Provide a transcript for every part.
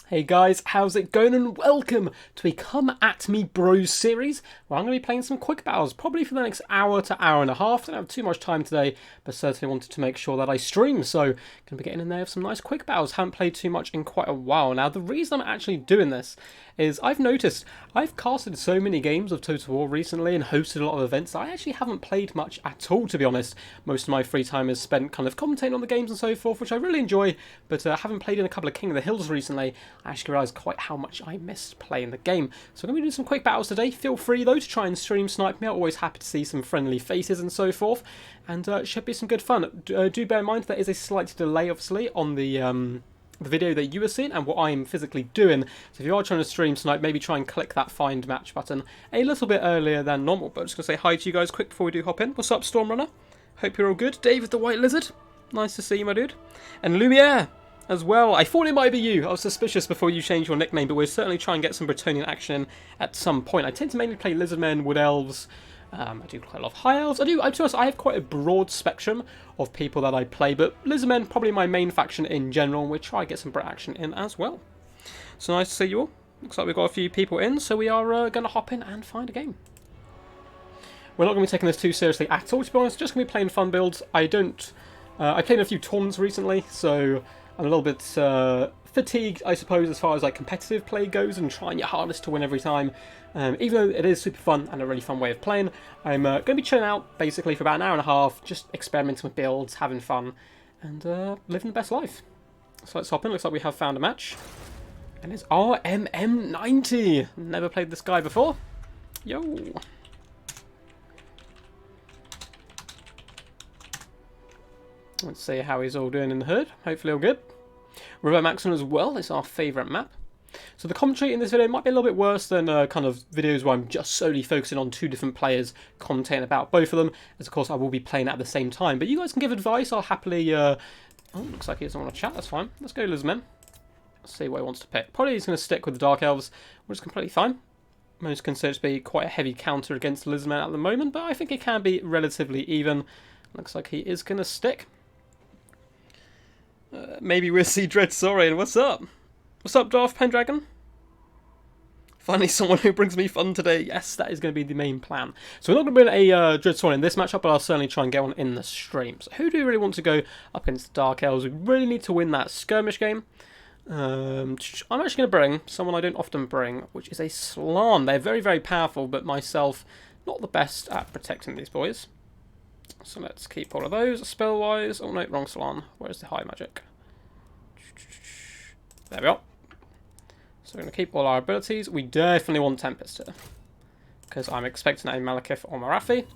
Hey guys, how's it going and welcome to a Come At Me Bros series where I'm going to be playing some quick battles probably for the next hour to hour and a half. Don't have too much time today, but certainly wanted to make sure that I stream, so going to be getting in there with some nice quick battles. Haven't played too much in quite a while. Now the reason I'm actually doing this is I've noticed I've casted so many games of Total War recently and hosted a lot of events that I actually haven't played much at all, to be honest. Most of my free time is spent kind of commentating on the games and so forth, which I really enjoy, but haven't played in a couple of King of the Hills recently. I actually realised quite how much I missed playing the game. So I'm going to be doing some quick battles today. Feel free though to try and stream snipe me. I'm always happy to see some friendly faces and so forth, and should be some good fun. Do bear in mind there is a slight delay obviously on the video that you are seeing and what I'm physically doing. So if you are trying to stream snipe, maybe try and click that find match button a little bit earlier than normal. But I'm just going to say hi to you guys quick before we do hop in. What's up, Stormrunner? Hope you're all good. David the White Lizard, nice to see you, my dude. And Lumiere as well. I thought it might be you. I was suspicious before you changed your nickname, but we'll certainly try and get some Bretonian action at some point. I tend to mainly play Lizardmen, Wood Elves. I do quite a lot of High Elves. To be honest, I have quite a broad spectrum of people that I play, but Lizardmen probably my main faction in general, and we'll try and get some Bret action in as well. So nice to see you all. Looks like we've got a few people in, so we are going to hop in and find a game. We're not going to be taking this too seriously at all, to be honest. Just going to be playing fun builds. I played in a few tournaments recently, so I'm a little bit fatigued, I suppose, as far as like competitive play goes and trying your hardest to win every time. Even though it is super fun and a really fun way of playing, I'm going to be chilling out basically for about an hour and a half, just experimenting with builds, having fun, and living the best life. So let's hop in. Looks like we have found a match. And it's RMM90. Never played this guy before. Yo. Let's see how he's all doing in the hood. Hopefully all good. River Maxon as well is our favourite map. So the commentary in this video might be a little bit worse than kind of videos where I'm just solely focusing on two different players commentating about both of them, as of course I will be playing at the same time. But you guys can give advice, I'll happily... Oh, looks like he doesn't want to chat, that's fine. Let's go Lizmen. Let's see what he wants to pick. Probably he's going to stick with the Dark Elves, which is completely fine. Most consider to be quite a heavy counter against Lizmen at the moment, but I think it can be relatively even. Looks like he is going to stick. Maybe we'll see Dread Saurian. What's up? What's up, Darth Pendragon? Finally someone who brings me fun today. Yes, that is going to be the main plan. So we're not going to bring a Dread Saurian in this matchup, but I'll certainly try and get one in the stream. So who do we really want to go up against the Dark Elves? We really need to win that skirmish game. I'm actually going to bring someone I don't often bring, which is a Slan. They're very, very powerful, but myself, not the best at protecting these boys. So let's keep all of those. Spell-wise, oh no, wrong Slan. Where's the high magic? There we are. So we're going to keep all our abilities. We definitely want Tempest here, because I'm expecting a Malekith or Marathi.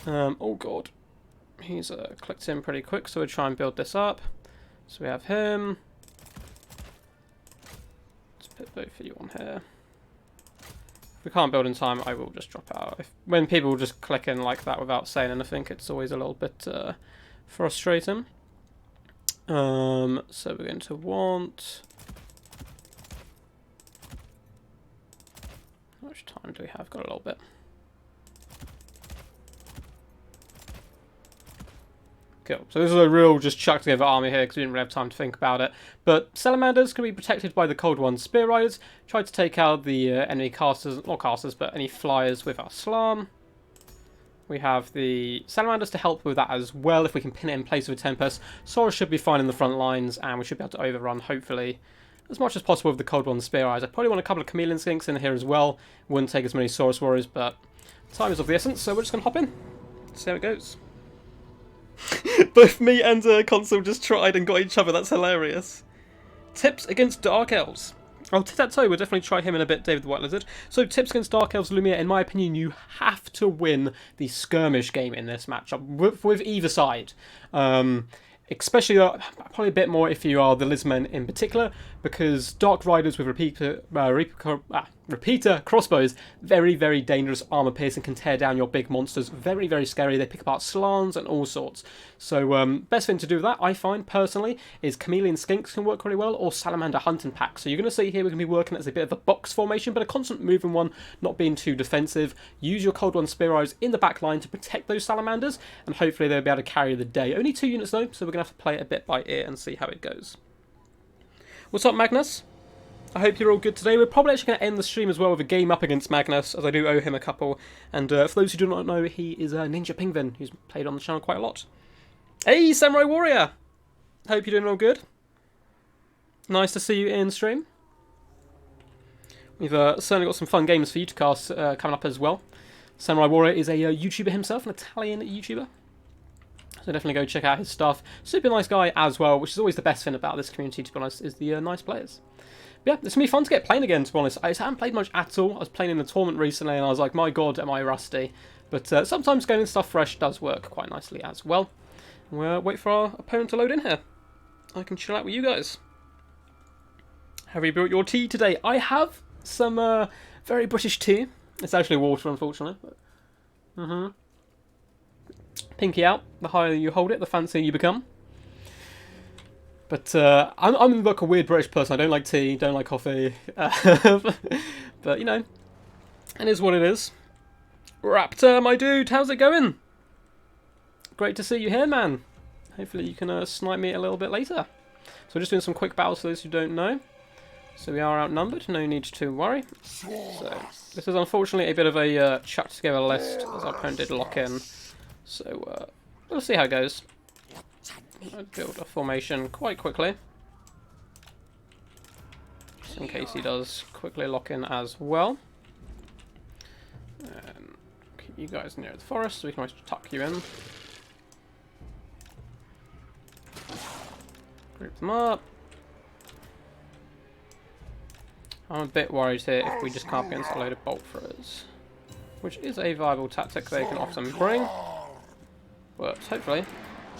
Oh god. He's clicked in pretty quick, so we'll try and build this up. So we have him. Let's put both of you on here. If we can't build in time, I will just drop out. When people just click in like that without saying anything, it's always a little bit frustrating. So we're going to want... How much time do we have? Got a little bit. Cool. So this is a real just chuck together army here because we didn't really have time to think about it. But Salamanders can be protected by the Cold One Spear Riders. Try to take out the enemy casters, not casters, but any flyers with our Slam. We have the Salamanders to help with that as well if we can pin it in place with a Tempest. Saurus should be fine in the front lines and we should be able to overrun, hopefully, as much as possible with the Cold One Spear Riders. I probably want a couple of Chameleon Skinks in here as well. Wouldn't take as many Saurus Warriors, but time is of the essence, so we're just going to hop in. See how it goes. Both me and Console just tried and got each other. That's hilarious. Tips against Dark Elves. Oh, Tit-Tat-Toe, we'll definitely try him in a bit, David the White Lizard. So, tips against Dark Elves, Lumiere. In my opinion, you have to win the skirmish game in this matchup with either side. Especially, probably a bit more if you are the Lizmen in particular, because Dark Riders with repeater crossbows, very, very dangerous, armor piercing, can tear down your big monsters. Very, very scary. They pick apart Slans and all sorts. So best thing to do with that, I find personally, is Chameleon Skinks can work really well, or Salamander Hunting Pack. So you're going to see here we're going to be working as a bit of a box formation, but a constant moving one, not being too defensive. Use your Cold One Spear Eyes in the back line to protect those Salamanders, and hopefully they'll be able to carry the day. Only 2 units though, so we're going to have to play it a bit by ear and see how it goes. What's up, Magnus? I hope you're all good today. We're probably actually going to end the stream as well with a game up against Magnus, as I do owe him a couple. And for those who do not know, he is Ninja Penguin, who's played on the channel quite a lot. Hey, Samurai Warrior! Hope you're doing all good. Nice to see you in stream. We've certainly got some fun games for you to cast coming up as well. Samurai Warrior is a YouTuber himself, an Italian YouTuber. So definitely go check out his stuff. Super nice guy as well, which is always the best thing about this community, to be honest, is the nice players. But yeah, it's going to be fun to get playing again, to be honest. I haven't played much at all. I was playing in the tournament recently and I was like, my god, am I rusty. But sometimes getting stuff fresh does work quite nicely as well. We'll wait for our opponent to load in here. I can chill out with you guys. Have you built your tea today? I have some very British tea. It's actually water, unfortunately. But... Pinky out. The higher you hold it, the fancier you become. But I'm like a weird British person. I don't like tea, don't like coffee. But, you know, it is what it is. Raptor, my dude, how's it going? Great to see you here, man. Hopefully you can snipe me a little bit later. So we're just doing some quick battles for those who don't know. So we are outnumbered, no need to worry. So this is unfortunately a bit of a chucked together list, as our opponent did lock in. So we'll see how it goes. I'll build a formation quite quickly, just in case he does quickly lock in as well. Keep you guys near the forest so we can always tuck you in. Group them up. I'm a bit worried here if we just come up against a load of bolt throwers, which is a viable tactic they can often bring. But hopefully,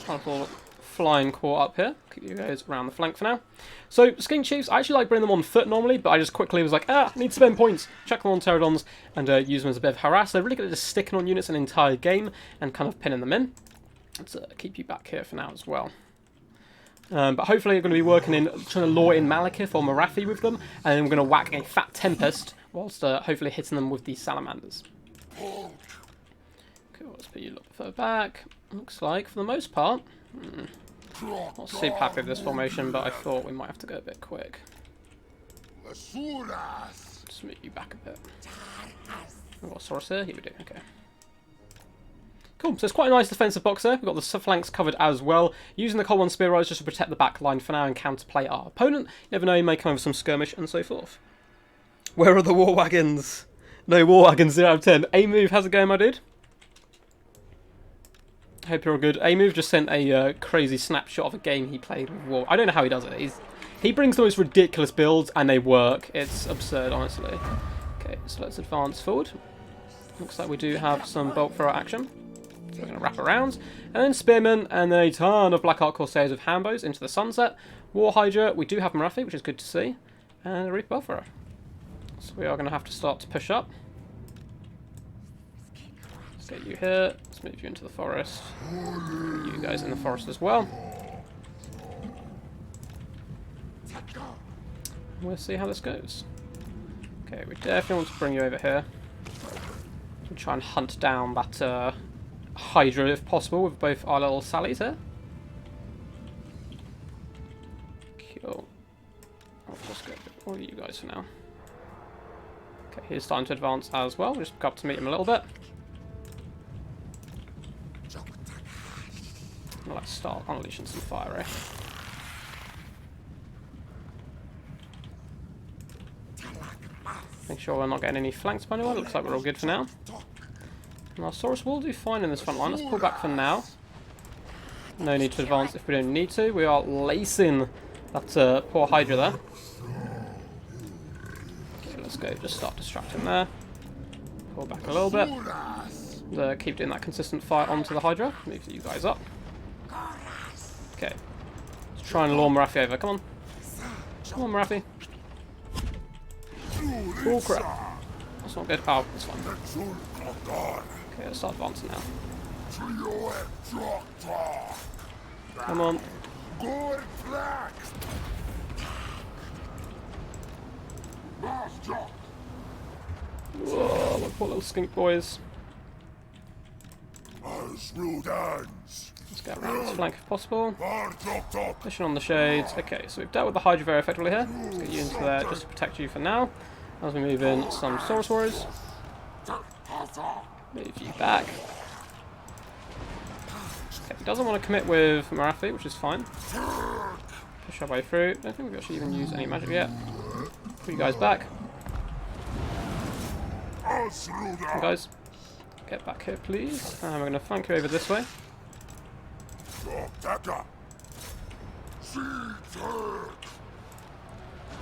trying to flying core up here. Keep you guys around the flank for now. So, Skink Chiefs, I actually like bringing them on foot normally, but I just quickly was like, need to spend points. Chuck them on Pterodons and use them as a bit of harass. They're really good at just sticking on units an entire game and kind of pinning them in. Let's keep you back here for now as well. But hopefully you're going to be working in, trying to lure in Malekith or Marathi with them, and then we're going to whack a Fat Tempest, whilst hopefully hitting them with these Salamanders. Cool, let's put you a little further back. Looks like, for the most part, not super happy with this formation, but I thought we might have to go a bit quick. Just move you back a bit. We've got a Saurus here? Here we do, okay. Cool, so it's quite a nice defensive box there. We've got the flanks covered as well. Using the Cold One Spear Rise just to protect the back line for now and counterplay our opponent. You never know, you may come over some skirmish and so forth. Where are the war wagons? No war wagons, 0 out of 10. A-Move, how's it going, my dude? Hope you're all good. A-Move just sent a crazy snapshot of a game he played with War. I don't know how he does it. He brings the most ridiculous builds and they work. It's absurd, honestly. Okay, so let's advance forward. Looks like we do have some bolt thrower action. So we're going to wrap around. And then Spearmen and a ton of Black Ark Corsairs with Hambos into the sunset. War Hydra, we do have Marathi, which is good to see. And a Reaper Belfry. So we are going to have to start to push up. Let's get you here. Let's move you into the forest. You guys in the forest as well. We'll see how this goes. Okay, we definitely want to bring you over here. We'll try and hunt down that Hydra if possible with both our little Sallys here. Cool. I'll just go with all you guys for now. Okay, he's starting to advance as well. We'll just go up to meet him a little bit. Let's start unleashing some fire, eh? Make sure we're not getting any flanks by anyone. Looks like we're all good for now. And our Saurus will do fine in this front line. Let's pull back for now. No need to advance if we don't need to. We are lacing that poor Hydra there. Okay, let's go. Just start distracting there. Pull back a little bit. Keep doing that consistent fire onto the Hydra. Move you guys up. Okay. Let's try and lure Marathi over. Come on. Come on, Marathi. Oh, crap. That's not good. Oh, that's fine. Okay, let's start advancing now. Come on. Whoa, my poor little skink boys. Let's Get around this flank if possible. Pushing on the shades. Okay, so we've dealt with the Hydra very effectively here. Let's get you into there just to protect you for now. As we move in some Saurus Warriors. Move you back. Okay, he doesn't want to commit with Marathi, which is fine. Push our way through. I don't think we've actually even used any magic yet. Put you guys back. You guys, get back here, please. And we're going to flank you over this way.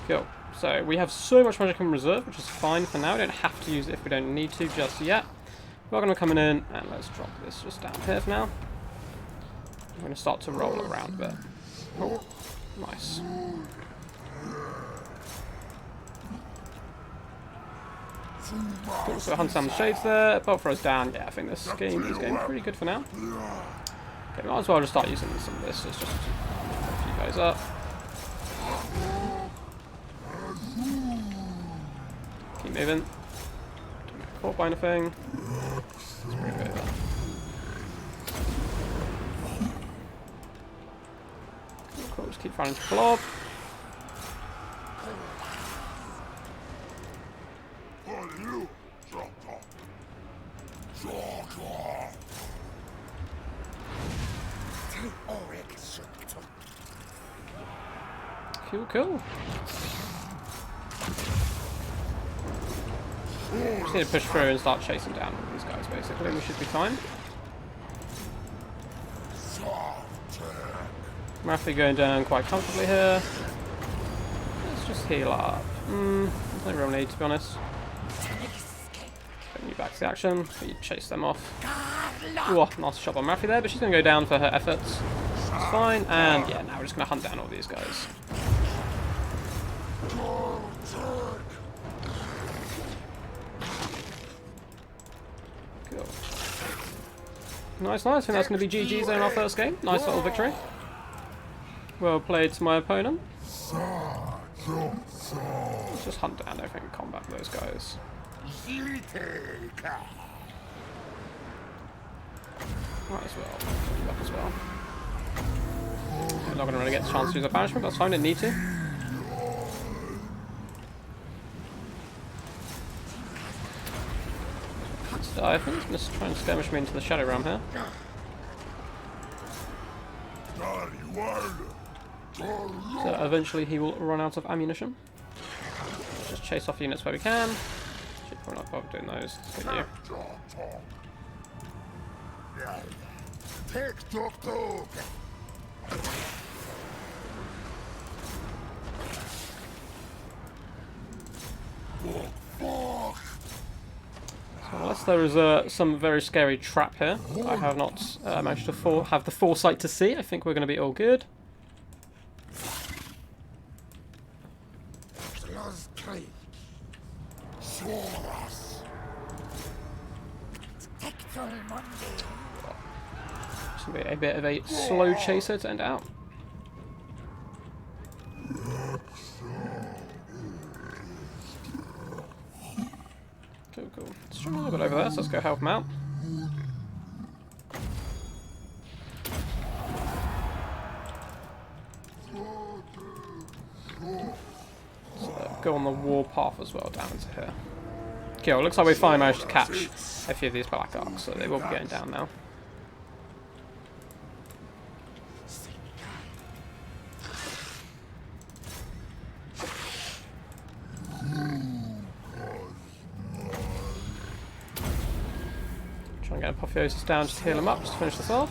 Cool. So we have so much magic in reserve, which is fine for now. We don't have to use it if we don't need to just yet. We're going to come in and let's drop this just down here for now. I'm going to start to roll around a bit. Oh, nice. Cool, so hunt down the shades there. Bolt throws down. Yeah, I think this game is getting pretty good for now. Okay, we might as well just start using some of this. Let's just put you guys up. Keep moving. Don't get caught by anything. Let's bring it over. Cool, just keep firing to blob. Cool. Just need to push through and start chasing down all these guys, basically, and we should be fine. Marathi going down quite comfortably here. Let's just heal up. There's no real need, to be honest. Getting you back to the action, but you chase them off. Ooh, nice shot on Marathi there, but she's going to go down for her efforts. It's fine, and yeah, now we're just going to hunt down all these guys. Cool. Nice. I think that's going to be GG's in our first game. Nice little victory. Well played to my opponent. Let's just hunt down everything and combat those guys. Might as well. You up as well. We're not going to really get the chance to use a banishment, but that's fine, didn't need to. I think he's going to try and skirmish me into the Shadow Realm here. So eventually he will run out of ammunition. Just chase off units where we can. Should probably not bother doing those. Let's get you. So unless there is some very scary trap here, I have not managed to have the foresight to see. I think we're going to be all good. It's going to be a bit of a slow chaser to end out. Cool. Let's try a little bit over there, so let's go help him out. So go on the war path as well down into here. Okay, well, it looks like we finally managed to catch a few of these Black Arcs, so they will be going down now. Try and get Apotheosis down just to heal him up, just to finish this off.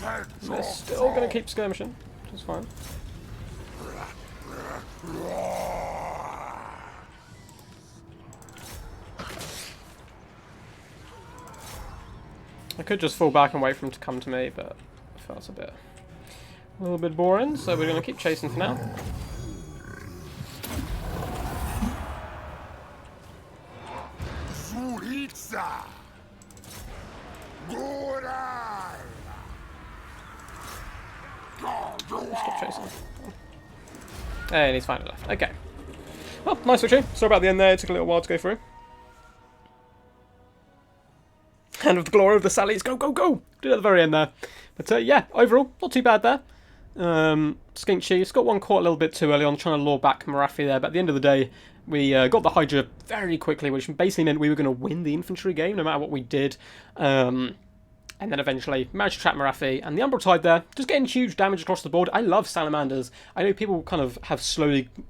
And they're still going to keep skirmishing, which is fine. I could just fall back and wait for him to come to me, but I felt it's a little bit boring, so we're going to keep chasing for now. Stop chasing. And he's finally left. Okay. Well, nice victory. Sorry about the end there. It took a little while to go through. And with the glory of the Sallies, go! Did it at the very end there. But yeah, overall, not too bad there. Skink Chiefs got one caught a little bit too early on, trying to lure back Marathi there, but at the end of the day, we got the Hydra very quickly, which basically meant we were going to win the infantry game no matter what we did. And then eventually managed to trap Marathi, and the Umbral Tide there, just getting huge damage across the board. I love Salamanders. I know people kind of have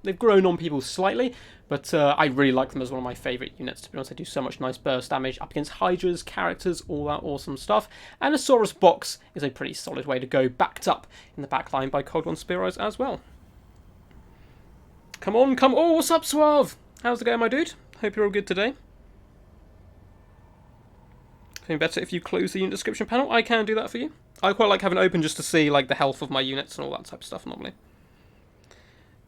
they've grown on people slightly, but I really like them as one of my favourite units, to be honest. They do so much nice burst damage up against Hydras, characters, all that awesome stuff. And a Saurus Box is a pretty solid way to go, backed up in the back line by Cold One Speareyes as well. Come on, come on. Oh, what's up, Suave? How's it going, my dude? Hope you're all good today. Better if you close the unit description panel. I can do that for you. I quite like having it open just to see like the health of my units and all that type of stuff normally.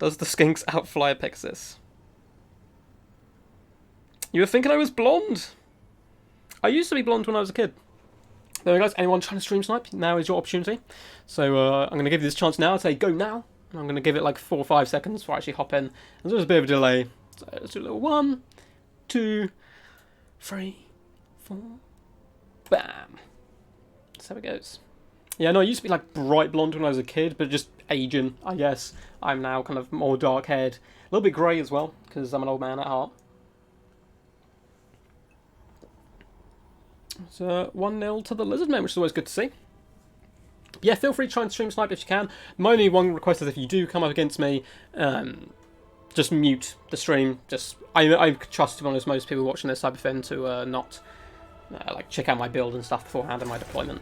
Does the Skinks outfly a Pegasus? You were thinking I was blonde? I used to be blonde when I was a kid. There we go, guys. Anyone trying to stream snipe? Now is your opportunity. So I'm going to give you this chance now. I'll say go now. And I'm going to give it like 4 or 5 seconds before I actually hop in. There's a bit of a delay. So let's do a little 1, 2, 3, 4... Bam. So it goes. Yeah, no, I used to be like bright blonde when I was a kid, but just aging, I guess. I'm now kind of more dark haired. A little bit grey as well, because I'm an old man at heart. So 1-0 to the Lizardmen, which is always good to see. Yeah, feel free to try and stream snipe if you can. My only one request is if you do come up against me, just mute the stream. I trust, to be honest, most people watching this type of thing to not... like check out my build and stuff beforehand and my deployment.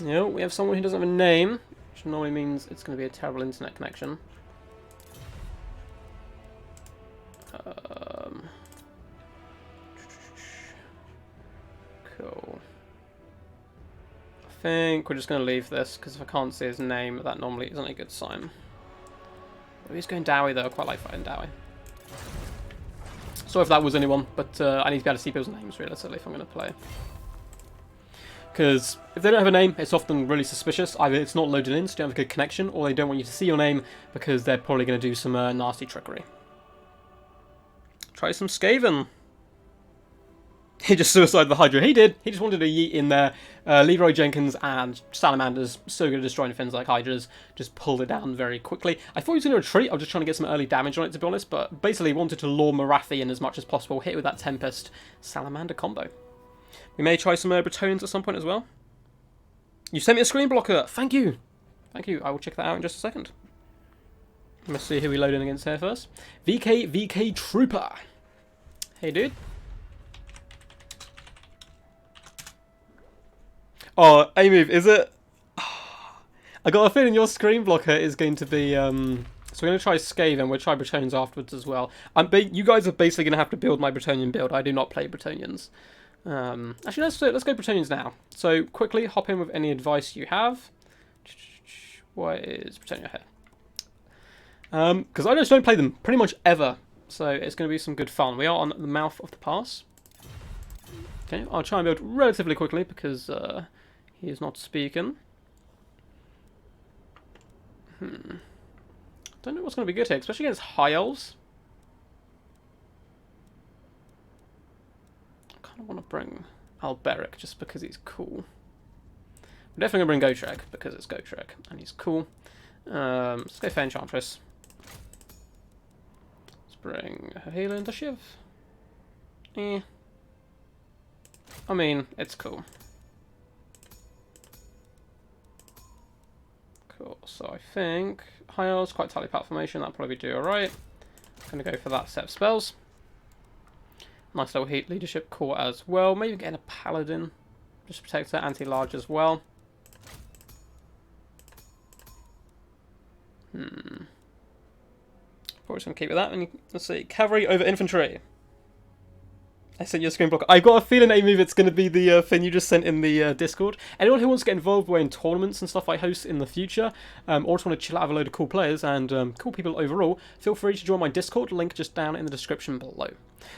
You know, we have someone who doesn't have a name, which normally means it's going to be a terrible internet connection. Cool. I think we're just going to leave this, because if I can't see his name, that normally isn't a good sign. Oh, he's going Dowie though, I quite like fighting Dowie. Sorry if that was anyone, but I need to be able to see people's names realistically if I'm going to play. Because if they don't have a name, it's often really suspicious. Either it's not loaded in, so you don't have a good connection, or they don't want you to see your name because they're probably going to do some nasty trickery. Try some Skaven. He just suicided the Hydra. He did. He just wanted to yeet in there. Leroy Jenkins and Salamanders, so good at destroying things like Hydras, just pulled it down very quickly. I thought he was going to retreat. I was just trying to get some early damage on it, to be honest, but basically wanted to lure Marathi in as much as possible, hit with that Tempest Salamander combo. We may try some Bretonians at some point as well. You sent me a screen blocker. Thank you. Thank you. I will check that out in just a second. Let's see who we load in against here first. VK Trooper. Hey, dude. Oh, A-move, is it? I got a feeling your screen blocker is going to be... So we're going to try Skaven, we'll try Bretonians afterwards as well. You guys are basically going to have to build my Bretonian build. I do not play Bretonians. Actually, let's go Bretonians now. So quickly, hop in with any advice you have. What is Bretonia here? Because I just don't play them pretty much ever. So it's going to be some good fun. We are on the mouth of the pass. Okay, I'll try and build relatively quickly because... he is not speaking. Don't know what's going to be good here, especially against High Elves. I kind of want to bring Alberic just because he's cool. I'm definitely going to bring Gotrek because it's Gotrek and he's cool. Let's go for Enchantress. Let's bring Hela into Shiv. I mean, it's cool. Cool, so I think High Elves, quite tightly packed formation, that'll probably do alright. I'm going to go for that set of spells. Nice little heat leadership core as well. Maybe getting a Paladin, just protect that anti-large as well. Probably just going to keep with that. And let's see, cavalry over infantry. I sent you a screen block. I've got a feeling, A-move, it's going to be the thing you just sent in the Discord. Anyone who wants to get involved in tournaments and stuff I host in the future, or just want to chill out with a load of cool players and cool people overall, feel free to join my Discord, link just down in the description below.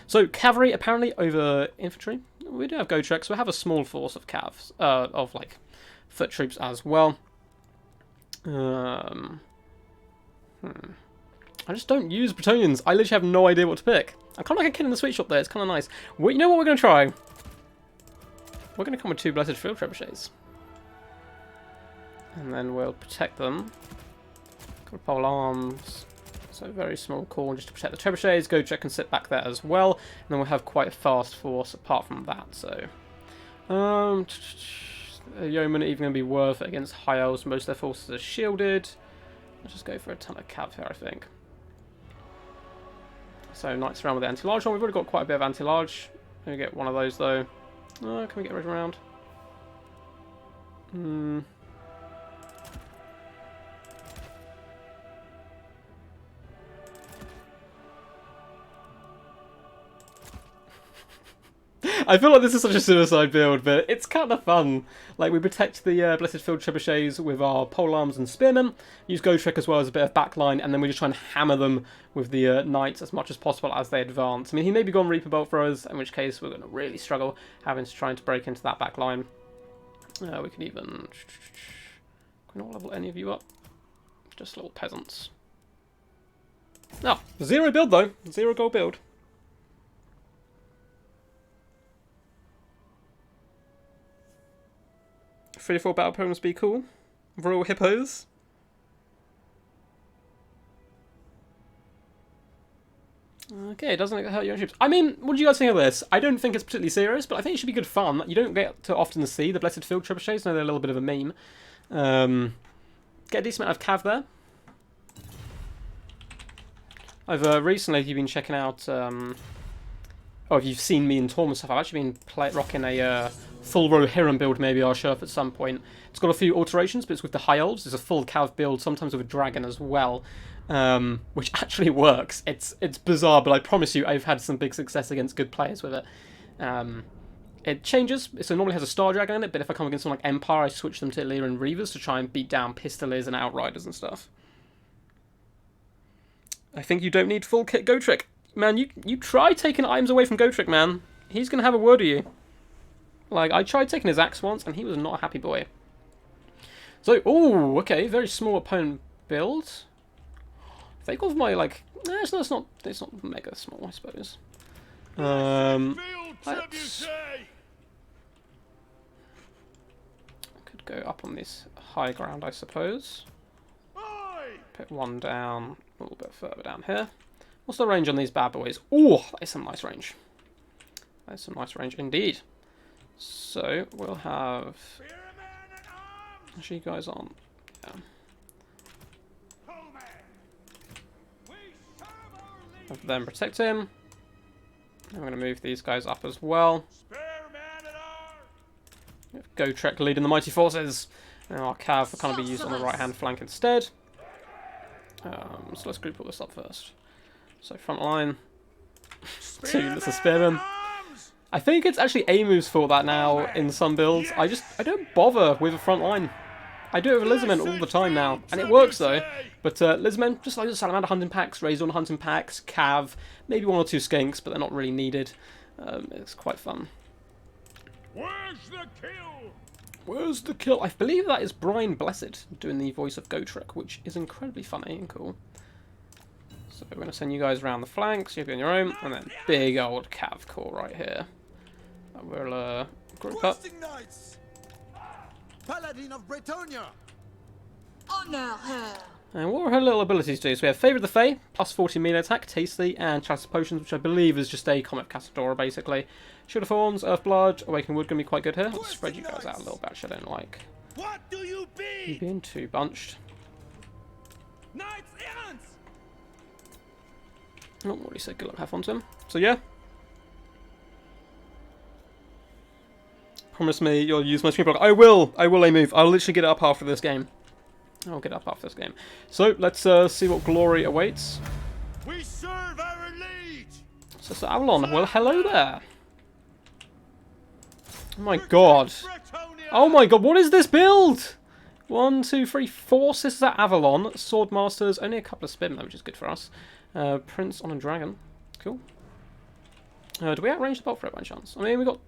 So, cavalry apparently over infantry. We do have Gotrek, so we have a small force of cavs, of like foot troops as well. I just don't use Bretonians. I literally have no idea what to pick. I'm kind of like a kid in the sweet shop there. It's kind of nice. Well, you know what we're going to try? We're going to come with 2 Blessed Field Trebuchets. And then we'll protect them. Got pole arms. So very small core just to protect the trebuchets. Gotrek can sit back there as well. And then we'll have quite a fast force apart from that. So yeomen are even going to be worth it against high elves. Most of their forces are shielded. Let's just go for a ton of cav here, I think. So knights around with the anti-large one. We've already got quite a bit of anti-large. Maybe get one of those though. Can we get rid of around? I feel like this is such a suicide build, but it's kind of fun. Like, we protect the Blessed Field Trebuchets with our polearms and spearmen, use Gotrek as well as a bit of backline, and then we just try and hammer them with the knights as much as possible as they advance. I mean, he may be gone Reaper Bolt for us, in which case we're going to really struggle having to try to break into that backline. We can even... Can we not level any of you up? Just little peasants. Oh, 0 build though. 0 gold build. 3 to 4 battle programs be cool. Royal hippos. Okay, it doesn't hurt your own ships. I mean, what do you guys think of this? I don't think it's particularly serious, but I think it should be good fun. You don't get to often see the Blessed Field Trebuchets. I know they're a little bit of a meme. Get a decent amount of cav there. I've recently, if you've been checking out, or if you've seen me in Torm and stuff, I've actually been rocking a full Rohirrim build, maybe I'll show up at some point. It's got a few alterations, but it's with the High Elves. It's a full cav build, sometimes with a dragon as well, which actually works. It's bizarre, but I promise you I've had some big success against good players with it. It changes, so it normally has a Star Dragon in it, but if I come against someone like Empire, I switch them to Illyrian Reavers to try and beat down Pistoliers and Outriders and stuff. I think you don't need full kit Gotrek. Man, you try taking items away from Gotrek, man. He's going to have a word with you. Like, I tried taking his axe once, and he was not a happy boy. So, ooh, okay, very small opponent build. They got my, like, it's not mega small, I suppose. Let's... Could go up on this high ground, I suppose. Put one down, a little bit further down here. What's the range on these bad boys? Ooh, that is some nice range. That is some nice range indeed. So, we'll have... Actually, you guys on. Yeah. Have them protect him. I'm going to move these guys up as well. We have Gotrek leading the mighty forces. Now our cav will kind of be used on the right-hand flank instead. So let's group all this up first. So front line. Two, this is spearmen. I think it's actually A-move's fault that now in some builds. I don't bother with a front line. I do it with Lizardmen all the time now, and it works though. But Lizardmen, just like the Salamander hunting packs, Razorn hunting packs, Cav, maybe 1 or 2 skinks, but they're not really needed. It's quite fun. Where's the kill? Where's the kill? I believe that is Brian Blessed doing the voice of Gotrek, which is incredibly funny and cool. So we're going to send you guys around the flanks, you'll be on your own, and then big old Cav core right here. We'll group up. Paladin of Bretonnia. Honor her. And what are her little abilities do? So we have Favour of the Fae, plus 40 melee attack, Tasty, and Chalice of Potions, which I believe is just a Comet Casadora, basically. Shield of Thorns, Earthblood, Awakened Wood going to be quite good here. I'll spread you guys out a little bit, which I don't like. What do you be? You being too bunched. Knights errant. Oh, what do you say? Good luck, have fun to him. So yeah. Promise me you'll use my screen block. I will A-move. I'll literally get it up after this game. I'll get up after this game. So let's see what glory awaits. We serve our liege. So Avalon, well hello there. Oh my god. Oh my god, what is this build? 1, 2, 3, 4 Sisters at Avalon, Swordmasters, only a couple of Spearmen, which is good for us. Prince on a Dragon. Cool. Do we outrange the bolt threat by any chance? I mean, we got...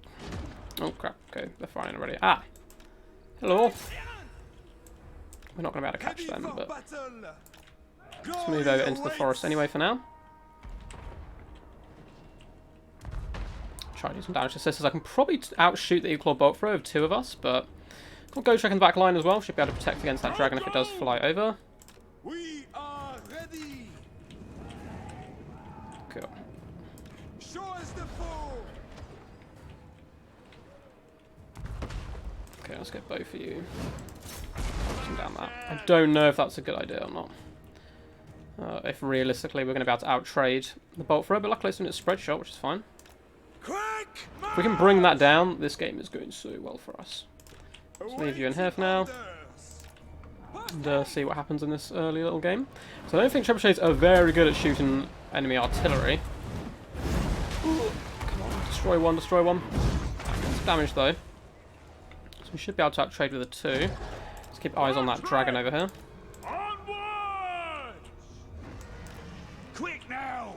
Oh crap, okay, they're firing already. Ah! Hello! We're not going to be able to catch them, but... Let's move over into the forest anyway for now. Try to do some damage to Sisters. I can probably outshoot the Equal Bolt Throw of 2 of us, but... Got Go check in the back line as well. Should be able to protect against that dragon if it does fly over. We are ready. Cool. Show us the foe. Okay, let's get both of you. Pushing down that. I don't know if that's a good idea or not. If realistically we're going to be able to out-trade the bolt thrower, but luckily it's in its spread shot, which is fine. Quick! If we can bring that down, this game is going so well for us. Let's leave you in here for now. And see what happens in this early little game. So I don't think trebuchets are very good at shooting enemy artillery. Ooh, come on, destroy one, destroy one. Lots of damage though. So we should be able to out-trade with a 2. Let's keep eyes on that dragon over here. Onwards! Quick now!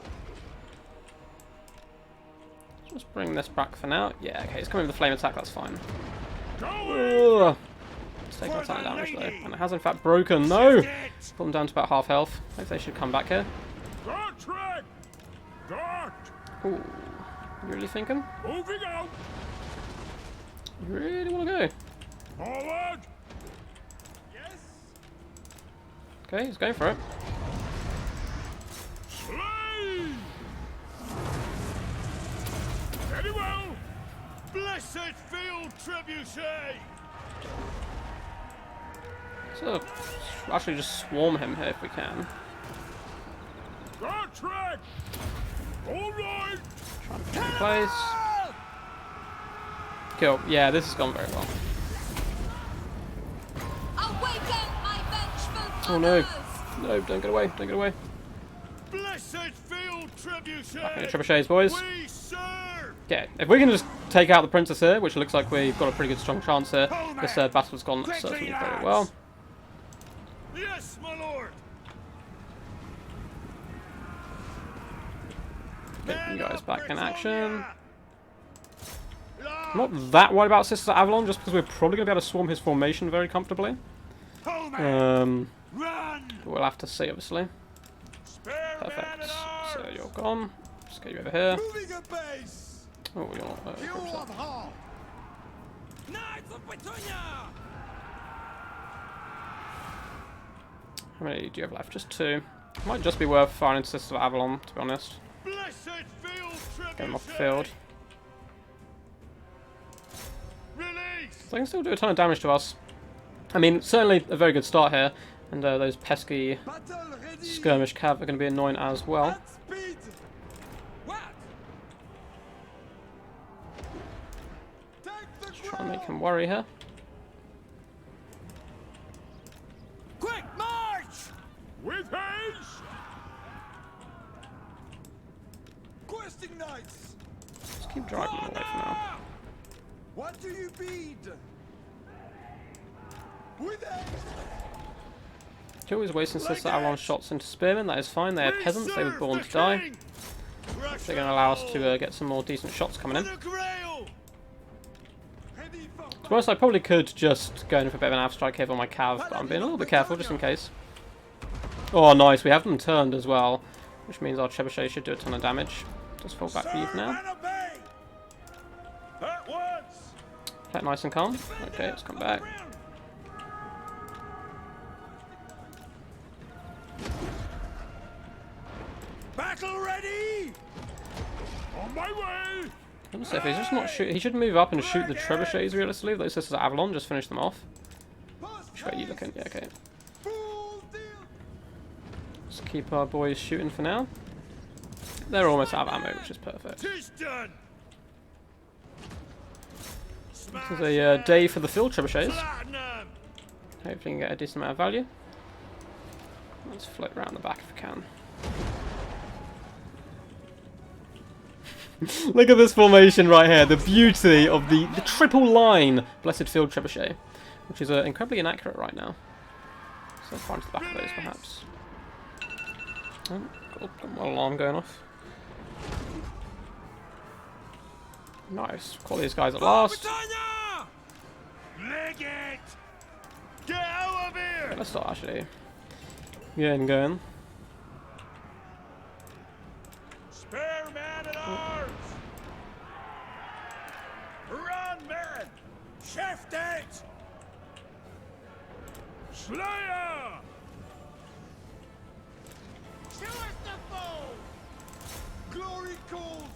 Let's bring this back for now. Yeah, okay, it's coming with a flame attack, that's fine. Going! Ugh. It's taking a ton of damage though. And it has in fact broken. No! Put them down to about half health. Hopefully they should come back here. Dart track! Dart! Ooh. You really thinking? Moving out! You really want to go? Forward! Yes. Okay, he's going for it. Slay! Very well! Blessed field trebuchet. So, actually just swarm him here if we can. Dart track! Alright! Try and get in place. Cool. Yeah, this has gone very well. Awaken my vengeful Oh no. brothers! No, don't get away, don't get away. Blessed field trebuchet. Back in the trebuchets, boys. We serve. Okay, if we can just take out the princess here, which looks like we've got a pretty good strong chance here, this battle's gone certainly very well. Yes, my lord. Get you guys back in action. I'm not that worried about Sisters of Avalon, just because we're probably going to be able to swarm his formation very comfortably. Run. We'll have to see, obviously. Spare man Perfect. at So arms. you're gone. Just get you over here. Moving a base. Oh, you're not. You of Hall. Knights of Petunia. How many do you have left? Just 2. Might just be worth firing Sisters of Avalon, to be honest. Blessed field trebuchet. Get them off the field. Release. So they can still do a ton of damage to us. I mean, certainly a very good start here. And those pesky Battle ready. skirmish cav are going to be annoying as well. At speed. What? Take the Try and make ground. him worry here. Quick march. With haste! Questing knights. Just keep driving them away for now. What do you bid? With haste. You're always wasting Sister Avalon shots into spearmen, that is fine. They are peasants, they were born to die. They're going to allow us to get some more decent shots coming in. To be honest, I probably could just go in for a bit of an half-strike here on my cav, but I'm being a little bit careful just in case. Oh, nice, we have them turned as well, which means our trebuchet should do a ton of damage. Just fall back for you for now. At once. Play it nice and calm. Okay, let's come back. Battle ready. On my way! I'm gonna say, if he's just not shoot, he should move up and shoot the trebuchets realistically. Those Sisters of Avalon, just finish them off. Which way are you looking? Yeah, okay. Full deal. Just keep our boys shooting for now. They're almost out of ammo, which is perfect. Tis done. This is a day for the field trebuchets. Platinum. Hopefully we can get a decent amount of value. Let's float around the back if we can. Look at this formation right here. The beauty of the triple line Blessed Field Trebuchet, which is incredibly inaccurate right now. So far into the back of those, perhaps. Oh, got an alarm going off. Nice. Call these guys at last. Britannia! Leg it. Get out of here. Okay, let's start actually getting going. Spare man at arms. Run, man. Shift it. Slayer! Show us the foe! Glory calls!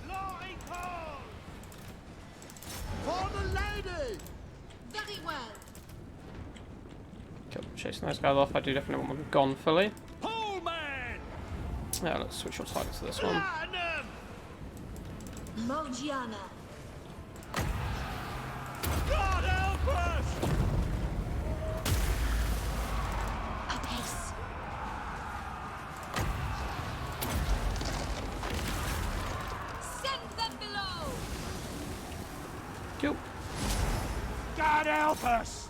Glory calls! For the lady! Very well. Cool. Chasing those guys off. I do definitely want them gone fully. Pole man! Yeah, let's switch your targets to this one. Platinum! Morgiana. God help us! Apace. Send them below. Cool. God help us!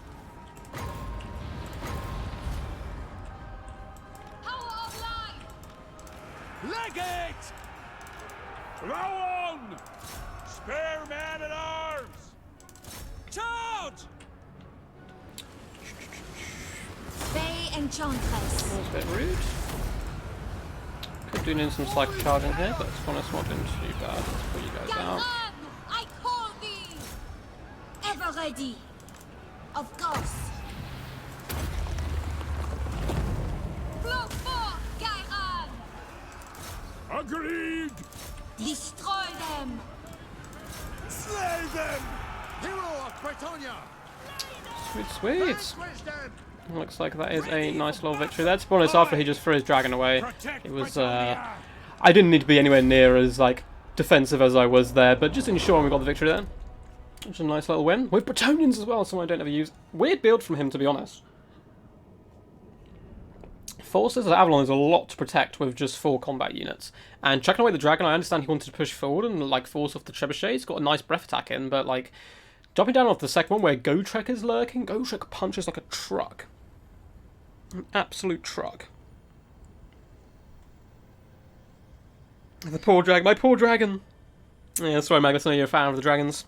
Power of life. Leg it! Throw on! Spare man at arms! Charge! Bay Enchantress. That was a bit rude. Could do need some cycle charging here, but to be honest, not doing too bad. Let's pull you guys out. Garan, I call thee. Ever ready. Of course. Flow forth, Garan. Agreed! Destroy them. Slay them! Hero of Bretonia! Sweet, sweet. Vanquish them! Looks like that is a nice little victory there. To be honest, after he just threw his dragon away, it was, I didn't need to be anywhere near as, like, defensive as I was there, but just ensuring we got the victory there. Which is a nice little win. With Bretonians as well, someone I don't ever use. Weird build from him, to be honest. Forces of Avalon is a lot to protect with just 4 combat units. And chucking away the dragon, I understand he wanted to push forward and, like, force off the trebuchet. He's got a nice breath attack in, but, like, jumping down off the second one where Gotrek is lurking, Gotrek punches like a truck. An absolute truck. The poor dragon, my poor dragon! Yeah, sorry Magnus, I know you're a fan of the dragons.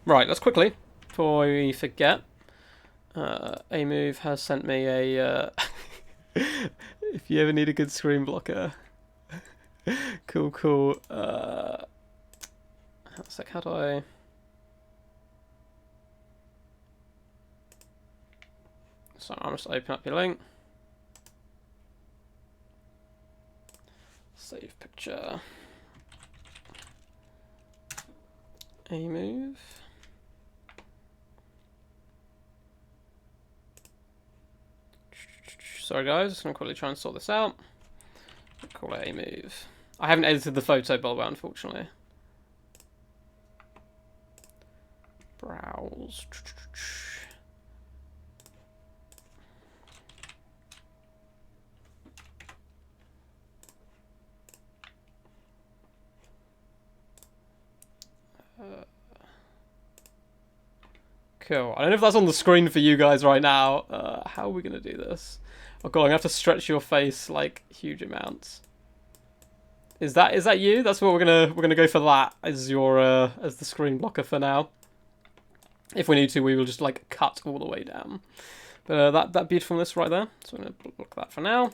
Right, let's quickly, before we forget, A Move has sent me a, if you ever need a good screen blocker. Cool. That's like, how do I... So I'll just open up your link. Save picture. A Move. Sorry guys, just gonna quickly try and sort this out. Call it A Move. I haven't edited the photo, by the way, unfortunately. Browse. Cool. I don't know if that's on the screen for you guys right now. How are we gonna do this? Oh god, I'm gonna have to stretch your face like huge amounts. Is that you? That's what we're gonna go for. That as your as the screen blocker for now. If we need to, we will just like cut all the way down. But that beautifulness right there. So I'm gonna block that for now,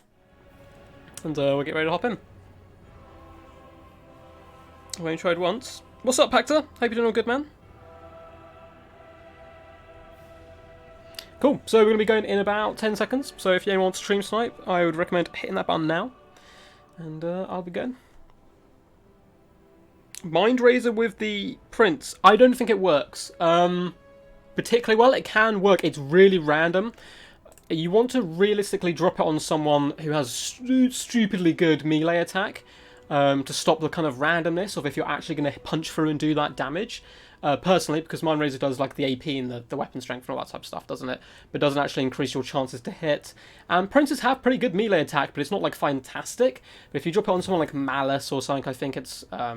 and we'll get ready to hop in. I've only tried once. What's up, Pactor? Hope you're doing all good, man. Cool, so we're going to be going in about 10 seconds, so if you want to stream snipe, I would recommend hitting that button now, and I'll be going. Mind Razor with the Prince, I don't think it works particularly well. It can work, it's really random. You want to realistically drop it on someone who has stupidly good melee attack to stop the kind of randomness of if you're actually going to punch through and do that damage. Personally, because Mind Razor does like the AP and the weapon strength and all that type of stuff, doesn't it? But doesn't actually increase your chances to hit. Princes have pretty good melee attack, but it's not like fantastic. But if you drop it on someone like Malice or something, I think it's a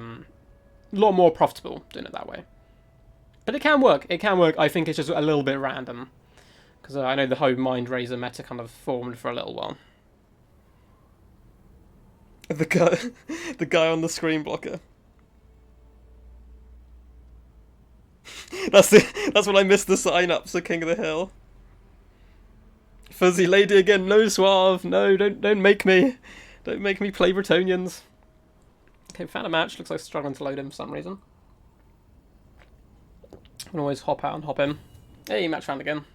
lot more profitable doing it that way. But it can work. It can work. I think it's just a little bit random. Because I know the whole Mind Razor meta kind of formed for a little while. The guy on the screen blocker. That's what I missed the sign up. So King of the Hill. Fuzzy lady again. No Suave. No, don't make me. Don't make me play Bretonians. Okay, found a match. Looks like struggling to load him for some reason. I can always hop out and hop in. Hey, match found again.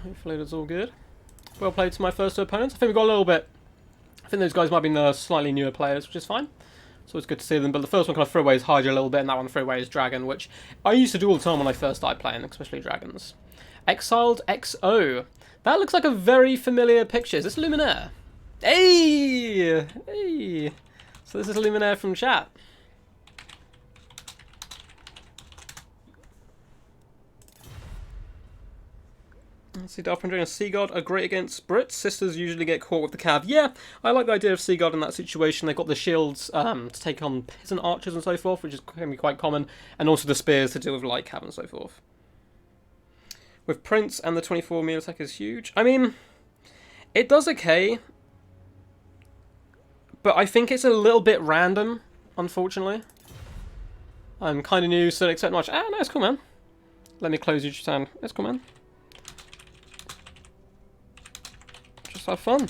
Hopefully that's all good. Well played to my first two opponents. I think we got a little bit... I think those guys might be the slightly newer players, which is fine. So it's good to see them. But the first one kind of threw away his Hydra a little bit, and that one threw away his Dragon, which I used to do all the time when I first started playing, especially Dragons. Exiled XO. That looks like a very familiar picture. Is this Luminaire? Hey! Hey! So this is Luminaire from chat. Let's see, Darth Pandora and Sea God are great against Brits. Sisters usually get caught with the cav. Yeah, I like the idea of Sea God in that situation. They've got the shields to take on peasant archers and so forth, which is can be quite common, and also the spears to deal with light cav and so forth. With Prince and the 24 melee attack is huge. I mean, it does okay, but I think it's a little bit random, unfortunately. I'm kind of new, so don't expect much. Ah, no, it's cool, man. Let me close your stand. It's cool, man. Just have fun.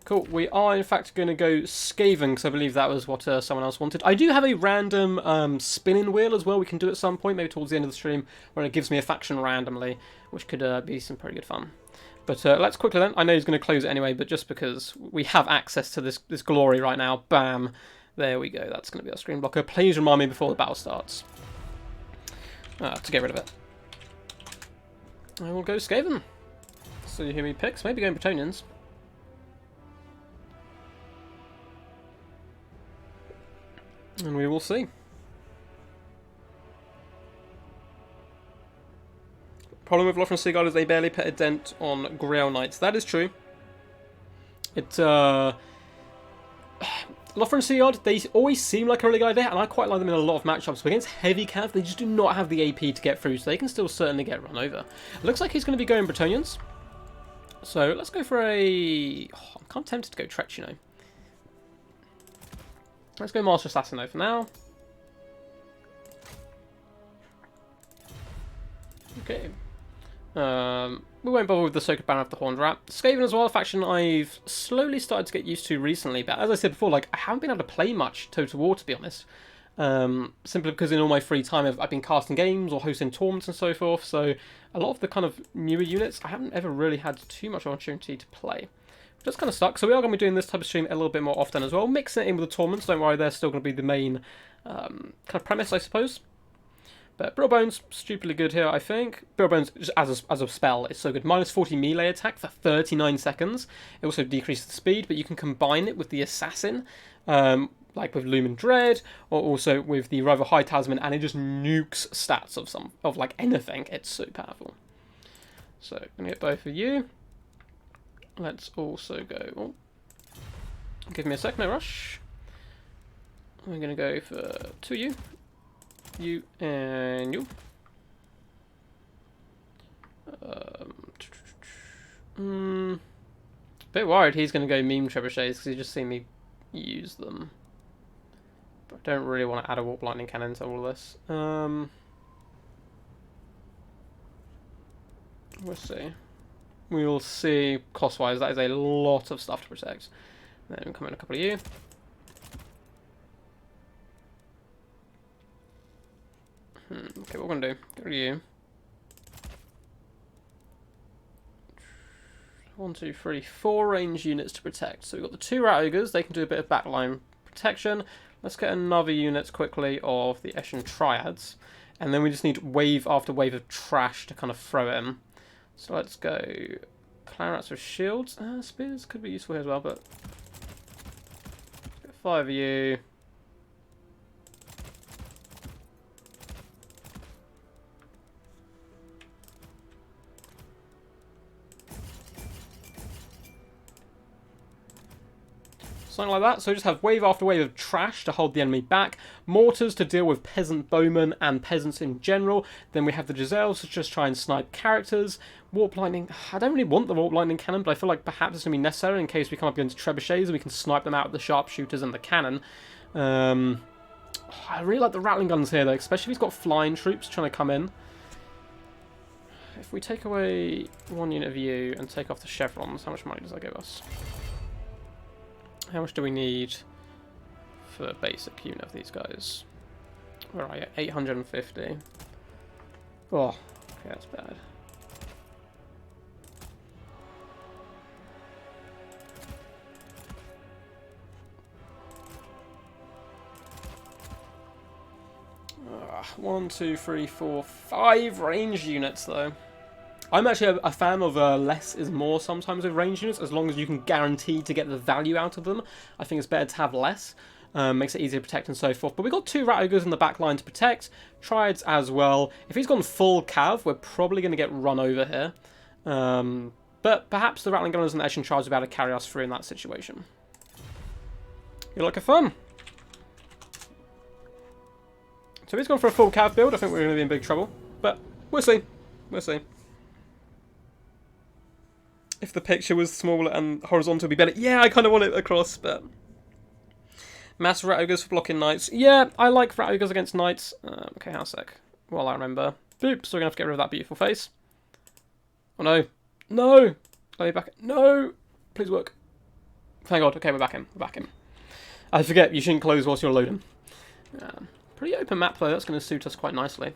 Cool. We are, in fact, going to go Skaven, because I believe that was what someone else wanted. I do have a random spinning wheel as well we can do at some point, maybe towards the end of the stream, where it gives me a faction randomly, which could be some pretty good fun. But let's quickly then. I know he's going to close it anyway, but just because we have access to this glory right now, bam, there we go. That's going to be our screen blocker. Please remind me before the battle starts to get rid of it. I will go Skaven. So you hear me picks, maybe going Bretonians. And we will see. Problem with Lothran Seagull is they barely put a dent on Grail Knights. That is true. Lothran Seagull, they always seem like a really good idea, and I quite like them in a lot of matchups. But against heavy cav, they just do not have the AP to get through, so they can still certainly get run over. It looks like he's going to be going Bretonians. So let's go for a... Oh, I'm kind of tempted to go Tretch, you know. Let's go Master Assassin though for now. Okay. We won't bother with the Soaked Banner of the Horned Rat. Skaven as well, a faction I've slowly started to get used to recently, but as I said before, like I haven't been able to play much Total War, to be honest. Simply because in all my free time I've been casting games or hosting tournaments and so forth, so a lot of the kind of newer units I haven't ever really had too much opportunity to play. Just kind of stuck, so we are going to be doing this type of stream a little bit more often as well, mixing it in with the tournaments. Don't worry, they're still going to be the main kind of premise, I suppose. But Brittle Bones, stupidly good here, I think. Brittle Bones, just as a spell, is so good. Minus 40 melee attack for 39 seconds. It also decreases the speed, but you can combine it with the Assassin, like with Lumen Dread, or also with the Rival High Talisman, and it just nukes stats of like anything. It's so powerful. So, I'm going to get both of you. Let's also go... Oh, give me a sec, no rush. I'm going to go for 2 of you. You and you. Bit worried he's going to go meme trebuchets because he's just seen me use them. But I don't really want to add a Warp Lightning Cannon to all of this. We'll see. We will see cost-wise. That is a lot of stuff to protect. Then we'll come in a couple of you. Okay, what we're going to do, go to you. 1, 2, 3, 4 range units to protect. So we've got the 2 Rat Ogres, they can do a bit of backline protection. Let's get another unit quickly of the Eshin Triads. And then we just need wave after wave of trash to kind of throw in. So let's go Clan Rats with shields. Spears could be useful here as well, but... Let's get 5 of you. Something like that. So just have wave after wave of trash to hold the enemy back, mortars to deal with peasant bowmen and peasants in general. Then we have the Giselles to just try and snipe characters. Warp lightning. I don't really want the warp lightning cannon, but I feel like perhaps it's going to be necessary in case we come up against trebuchets and we can snipe them out with the sharpshooters and the cannon. I really like the rattling guns here though, especially if he's got flying troops trying to come in. If we take away 1 unit of you and take off the chevrons, how much money does that give us? How much do we need for a basic unit of these guys? Where are you? 850. Oh, okay, that's bad. 1, 2, 3, 4, 5 range units though. I'm actually a fan of less is more sometimes with range units, as long as you can guarantee to get the value out of them. I think it's better to have less. Makes it easier to protect and so forth. But we've got 2 rat ogres in the back line to protect. Triads as well. If he's gone full cav, we're probably going to get run over here. But perhaps the rattling gunners and the Eshin Triads will be able to carry us through in that situation. You like a fun? So if he's gone for a full cav build, I think we're going to be in big trouble. But we'll see. We'll see. If the picture was smaller and horizontal would be better. Yeah, I kind of want it across, but... Mass rat ogres for blocking knights. Yeah, I like rat ogres against knights. Okay, hang on a sec. Well, I remember. Boop, so we're going to have to get rid of that beautiful face. Oh no. No! Are you back? No! Please work. Thank God. Okay, we're back in. We're back in. I forget, you shouldn't close whilst you're loading. Pretty open map though, that's going to suit us quite nicely.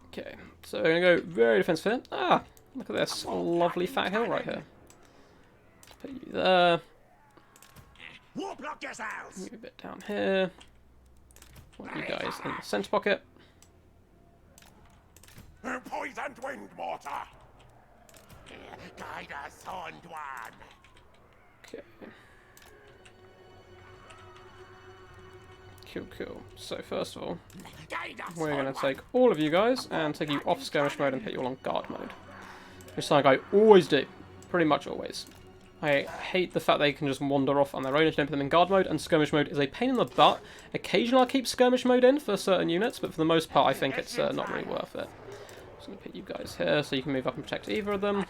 Okay, so we're going to go very defensive here. Ah, look at this lovely fat hill right here. Put you there. Move a bit down here. Want you guys in the centre pocket. Poisoned wind mortar. Guide us on, one. Okay. Cool, cool. So first of all, we're going to take all of you guys and take you off skirmish mode and put you all on guard mode. Which is something I always do. Pretty much always. I hate the fact they can just wander off on their own if you don't put them in guard mode, and skirmish mode is a pain in the butt. Occasionally I'll keep skirmish mode in for certain units, but for the most part I think it's not really worth it. I'm just going to put you guys here so you can move up and protect either of them.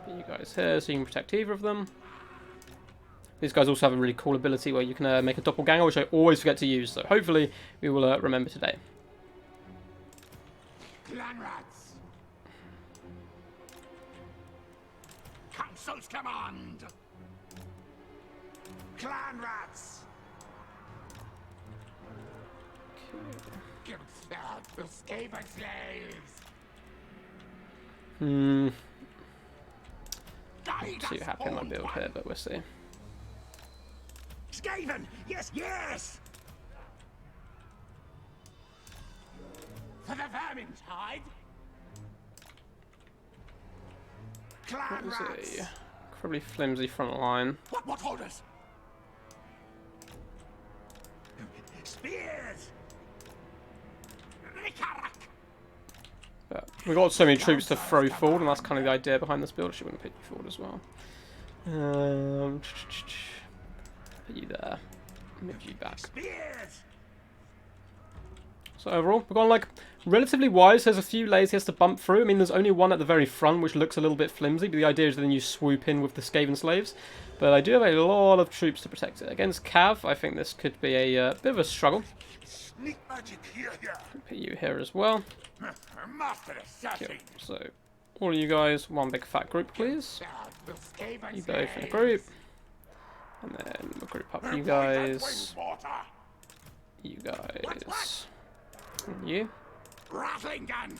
Put you guys here so you can protect either of them. These guys also have a really cool ability where you can make a doppelganger, which I always forget to use, so hopefully we will remember today. Clan rats. Council's command. Clan rats. Give the Skaven slaves. Not too happy in my build here, but we'll see. Skaven! Yes, yes! For the Vermintide! Clan That rats! was a incredibly flimsy front line. What orders? Spears! Rikarak! But we've got so many troops to throw forward, and that's kind of the idea behind this build. I should put you forward as well. Put you there. Move you back. Spears! So overall, we've gone like relatively wide. So there's a few layers he has to bump through. I mean, there's only one at the very front, which looks a little bit flimsy. But the idea is that then you swoop in with the Skaven slaves. But I do have a lot of troops to protect it. Against Cav, I think this could be a bit of a struggle. Sneak magic here. Put you here as well. Master assassin. Cool. So all of you guys, one big fat group, please. You both in a group. And then we'll group up you guys. You guys. And you. Rattling gun.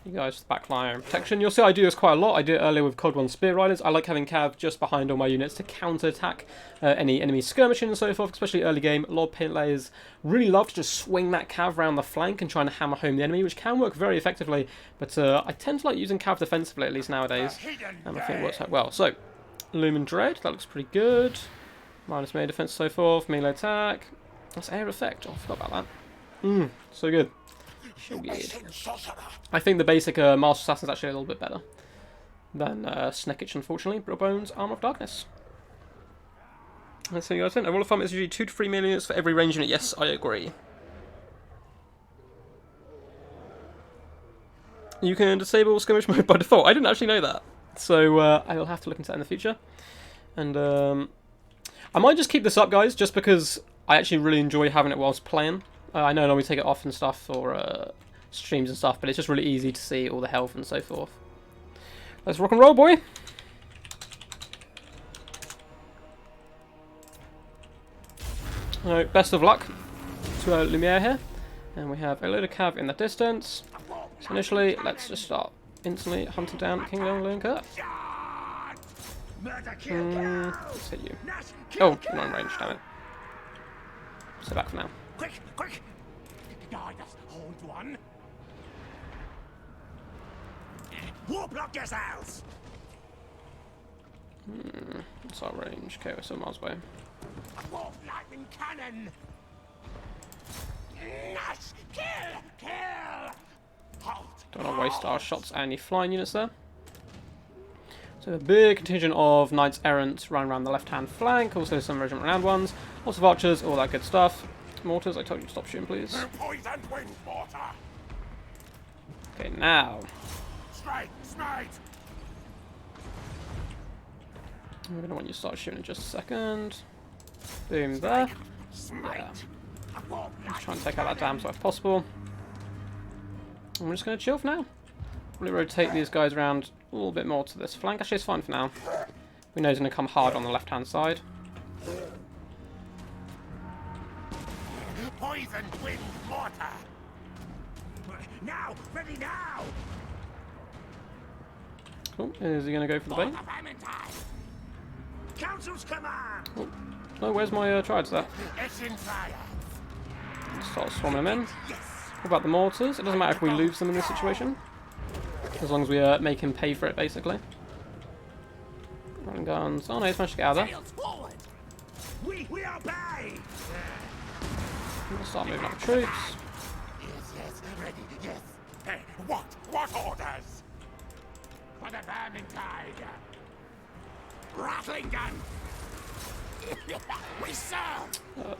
You guys to the back line and protection. You'll see I do this quite a lot. I did it earlier with Cod 1 Spear Riders. I like having Cav just behind all my units to counter-attack any enemy skirmishing and so forth, especially early game. A lot of pin layers really love to just swing that Cav around the flank and trying to hammer home the enemy, which can work very effectively. But I tend to like using Cav defensively, at least nowadays. And I think it works out well. So, Lumen Dread, that looks pretty good. Minus melee defense, so forth. Melee attack. That's air effect. Oh, I forgot about that. So good. So good. I think the basic Master Assassin is actually a little bit better than Snekich, unfortunately. Brittle Bones, Armor of Darkness. Let's see, guys. A rule of thumb is usually 2 to 3 million units for every range unit. Yes, I agree. You can disable skirmish mode by default. I didn't actually know that. So I'll have to look into that in the future. And I might just keep this up, guys, just because I actually really enjoy having it whilst playing. I know I normally take it off and stuff for streams and stuff, but it's just really easy to see all the health and so forth. Let's rock and roll, boy! Alright, best of luck to Lumiere here. And we have a load of Cav in the distance. So initially, let's just start instantly hunting down King Lunka. Let's hit you. Oh, you're not in range, damn it. So back for now. Quick, quick! Guide us, hold one. Warplock yourselves! What's our range? Okay, we're still miles away. A warp lightning cannon! Nice! Kill! Kill! Halt! Don't want to waste our shots at any flying units there. So a big contingent of knights errant running around the left-hand flank. Also some regiment renowned ones. Lots of archers, all that good stuff. Mortars, I told you to stop shooting, please. Poisoned wind mortar! Okay, now. Straight! Straight! We're going to want you to start shooting in just a second. Boom, there. Smite! Yeah. A warp Let's try and take out that damn stuff if possible. And we're just going to chill for now. Probably rotate these guys around a little bit more to this flank. Actually, it's fine for now. We know he's going to come hard on the left-hand side. Poisoned wind mortar! Now! Ready now! Cool. Is he going to go for the bait? Council's command! Oh, where's my triads there? Start swarming them in. What about the mortars? It doesn't matter if we lose them in this situation. As long as we make him pay for it, basically. Run guns. Oh no, he's managed to get out of there. Forward! We obey! Let's start moving up the troops. Yes, ready, yes. Hey, what orders? For the Vermintide! Rattling gun! We serve!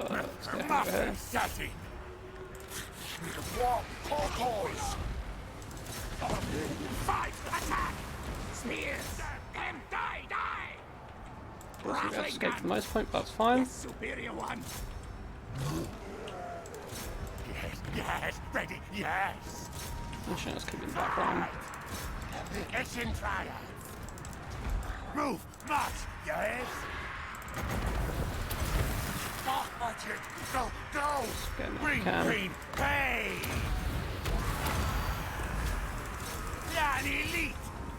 Let's get over here. Sassy! Warp portals! Fight! Attack! Spears! Them die! We have to escape from most point, but that's fine. Superior one! Yes, ready, yes! Mission is keeping the background. It's in triumph! Move! March! Yes! Dark magic! Go! Go! Get in there if Green! we can. Green! Pay! An elite!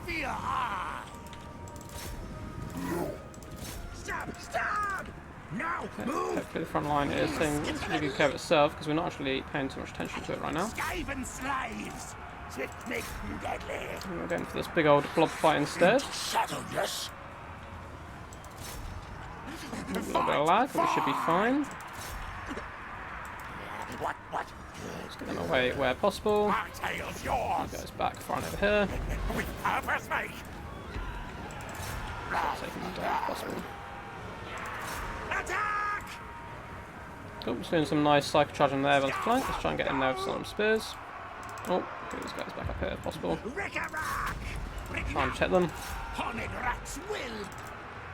Fear high! Stab! Stab! Now! Move! Hopefully the front line is taking really good care of itself, because we're not actually paying too much attention to it right now. Skaven slaves! Swift make them deadly! We're going for this big old blob fight instead. Shadow, yes! A little bit of lag, but we should be fine. What? Let's get them away where possible. Our tail's yours! Goes back front over here. With purpose, mate! Taking them down if possible. Attack! Cool, just doing some nice psycho charging there on the flank. Let's try and get in there with some spears. Oh, get these guys back up here if possible. Rick-a-rack! Try and protect them. Horned rats will!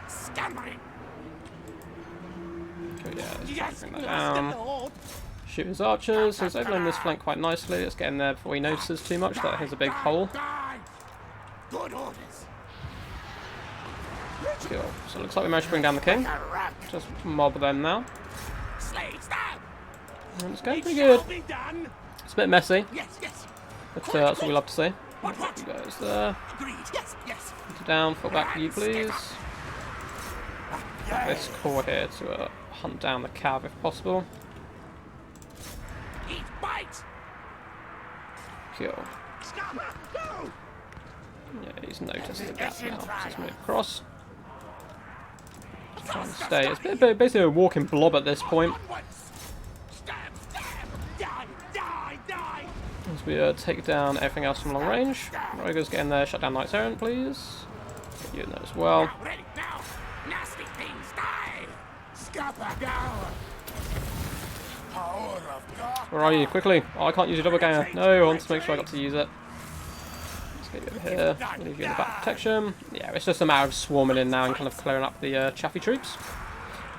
Scampering! Okay, yeah, let's try and Yes, bring that bless down. the Lord! Shoot his archers. So he's overloading this flank quite nicely. Let's get in there before he notices too much that here's a big hole. Die! Good orders! Cool. So it looks like we managed to bring down the king. Rick-a-rack! Just mob them now. Slade stab! And it's going It pretty shall good. be done! It's a bit messy, Yes, yes! but that's what we love to see. What? You guys there. Agreed! Yes, yes! Down, fall back for you, please. This core here to hunt down the cav if possible. Eat bite! Kill. Scammer! Go! Yeah, he's noticed the gap now. So let's move across. Try and stay. It's basically a walking blob at this point. Onwards! Stab! Stab! Die! Die! Die! As we take down everything else from long range. Rogues get in there, shut down Knights Errant, please. Get you in there as well. Ready now! Nasty things die! Scupper go! Power of God! Where are you? Quickly! Oh, I can't use your double ganger. No, I want to make sure I got to use it. Let's get you over here. Leave you in the back protection. Yeah, it's just a matter of swarming in now and kind of clearing up the chaffy troops.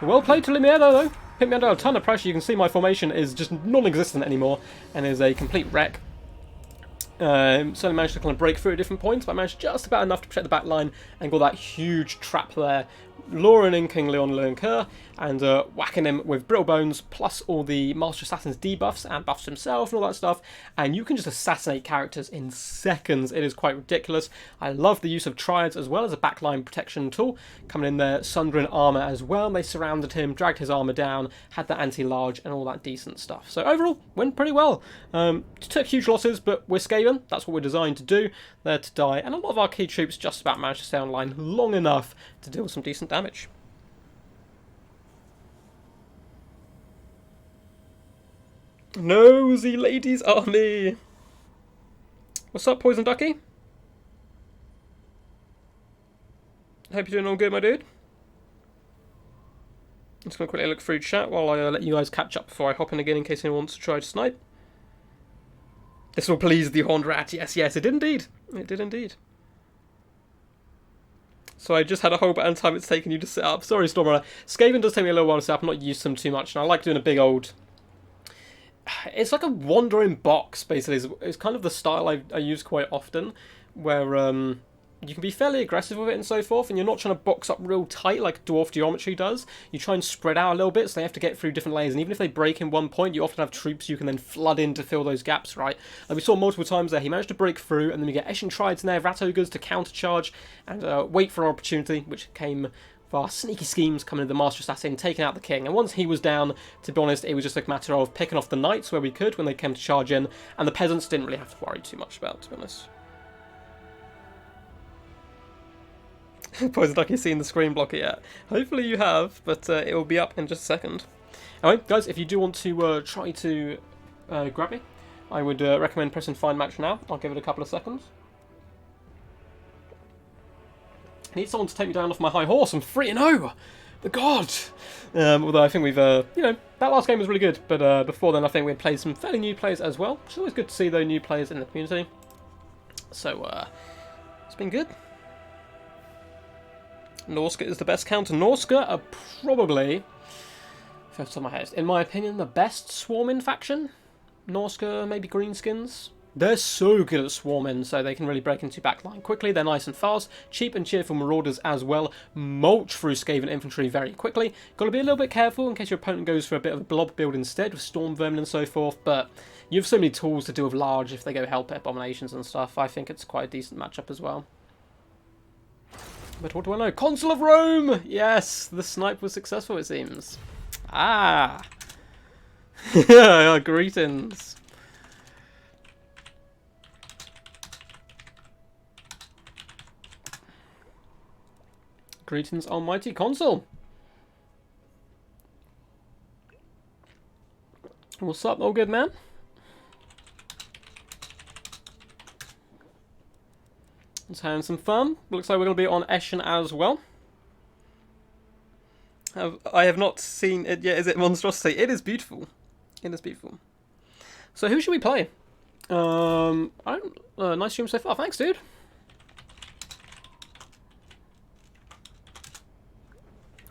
Well played to Lumiere though. Hit me under a ton of pressure. You can see my formation is just non-existent anymore and is a complete wreck. Certainly managed to kind of break through at different points, but I managed just about enough to protect the back line and got that huge trap there luring in King Leon Leoncoeur and whacking him with brittle bones, plus all the Master Assassin's debuffs and buffs himself and all that stuff, and you can just assassinate characters in seconds. It is quite ridiculous. I love the use of triads as well as a backline protection tool, coming in there, sundering armour as well. They surrounded him, dragged his armour down, had that anti-large and all that decent stuff. So overall, went pretty well. Took huge losses, but we're Skaven. That's what we're designed to do. There to die, and a lot of our key troops just about managed to stay online long enough to deal some decent damage. Nosy Ladies Army! What's up, Poison Ducky? Hope you're doing all good, my dude. I'm just going to quickly look through chat while I let you guys catch up before I hop in again in case anyone wants to try to snipe. This will please the Horned Rat. Yes, yes, it did indeed. It did indeed. So I just had a whole bit of time it's taken you to set up. Sorry, Stormrunner. Skaven does take me a little while to set up. I'm not used to them too much, and I like doing a big old... It's like a wandering box, basically. It's kind of the style I use quite often, where you can be fairly aggressive with it and so forth, and you're not trying to box up real tight like Dwarf Geometry does. You try and spread out a little bit, so they have to get through different layers, and even if they break in one point, you often have troops you can then flood in to fill those gaps, right? Like we saw multiple times there, he managed to break through, and then we get Eshin Triads in there, Rat Ogres to countercharge, and wait for an opportunity, which came... our sneaky schemes coming into the Master Assassin, taking out the King. And once he was down, to be honest, it was just a matter of picking off the Knights where we could when they came to charge in, and the Peasants didn't really have to worry too much about, to be honest. Poison Ducky seen the screen blocker yet? Hopefully you have, but it will be up in just a second. Anyway, guys, if you do want to try to grab me, I would recommend pressing Find Match now. I'll give it a couple of seconds. I need someone to take me down off my high horse. I'm 3-0! The god! Although I think we've, you know, that last game was really good, but before then I think we had played some fairly new players as well, which is always good to see those new players in the community. So, it's been good. Norska is the best counter. Norska are probably, off the top of my head, in my opinion, the best swarming faction. Norska, maybe Greenskins. They're so good at swarming, so they can really break into backline quickly. They're nice and fast, cheap and cheerful marauders as well. Mulch through Skaven infantry very quickly. Got to be a little bit careful in case your opponent goes for a bit of a blob build instead with storm vermin and so forth. But you have so many tools to deal with large if they go Hellpit abominations and stuff. I think it's quite a decent matchup as well. But what do I know? Consul of Rome! Yes, the snipe was successful, it seems. Ah! Greetings. Greetings, almighty Consul. What's up, all good, man? Let's have some fun. Looks like we're going to be on Eshin as well. I have not seen it yet. Is it Monstrosity? It is beautiful. It is beautiful. So who should we play? Nice stream so far. Thanks, dude.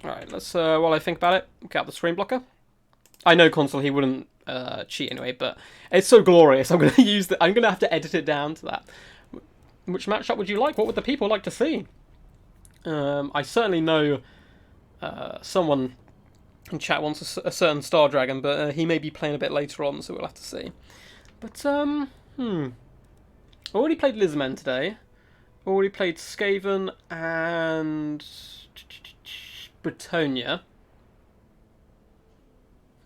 Alright, let's, while I think about it, get out the screen blocker. I know Consul, he wouldn't cheat anyway, but it's so glorious. I'm going to use the, I'm going to have to edit it down to that. Which matchup would you like? What would the people like to see? I certainly know someone in chat wants a certain Star Dragon, but he may be playing a bit later on, so we'll have to see. But, I already played Lizmen today. Already played Skaven and Bretonia.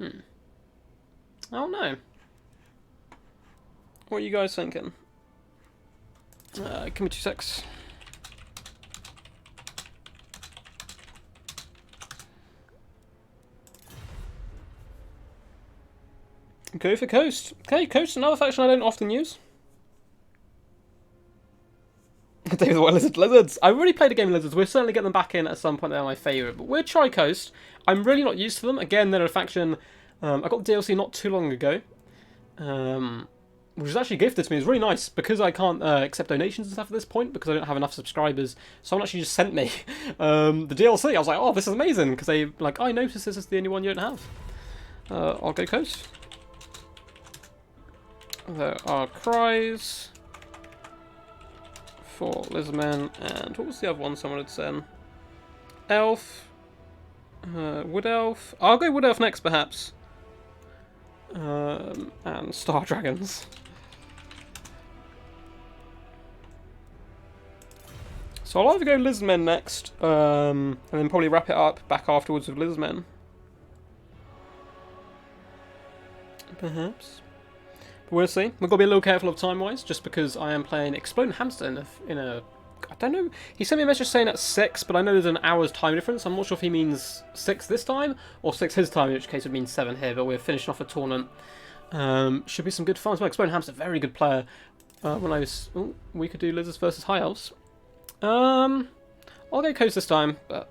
I don't know. What are you guys thinking? Give me 2 secs. Go for Coast. Okay, Coast, another faction I don't often use. David, what Lizards? I've already played a game of Lizards. We'll certainly get them back in at some point. They're my favourite. But we'll try Coast. I'm really not used to them. Again, they're a faction... I got the DLC not too long ago. Which was actually gifted to me. It was really nice because I can't accept donations and stuff at this point because I don't have enough subscribers. Someone actually just sent me the DLC. I was like, oh, this is amazing, because they like, I noticed this is the only one you don't have. I'll go Coast. There are cries for Lizardmen, and what was the other one someone had said? elf, wood elf. I'll go wood elf next, perhaps. And star dragons. So I'll either go lizardmen next, and then probably wrap it up back afterwards with lizardmen. Perhaps. But we'll see. We've got to be a little careful of time-wise, just because I am playing Exploding Hamster in a... I don't know. He sent me a message saying at 6, but I know there's an hour's time difference. I'm not sure if he means 6 this time, or 6 his time, in which case it would mean 7 here, but we're finishing off a tournament. Should be some good fun as well. Exploding Hamster, very good player. When I was... Ooh, we could do lizards versus high elves. I'll go coast this time, but...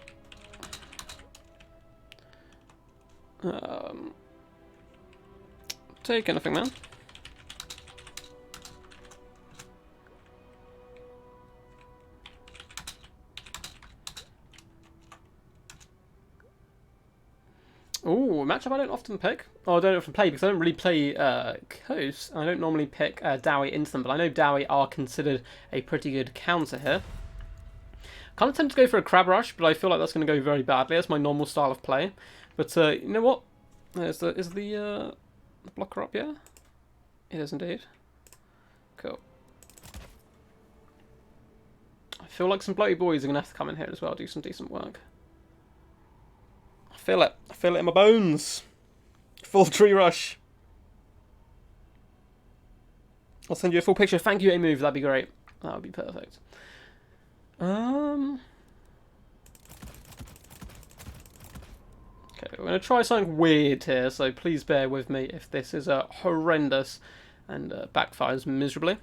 Take anything, man. Ooh, a matchup I don't often pick. Or I don't often play because I don't really play Coast. I don't normally pick Dowie into them, but I know Dowie are considered a pretty good counter here. Kind of tempted to go for a Crab Rush, but I feel like that's going to go very badly. That's my normal style of play. But you know what? Is the blocker up, yeah? It is indeed. Cool. I feel like some bloaty boys are going to have to come in here as well, do some decent work. I feel it. I feel it in my bones. Full tree rush. I'll send you a full picture. Thank you, A-Move. That'd be great. That would be perfect. Okay, we're going to try something weird here, so please bear with me if this is horrendous and backfires miserably.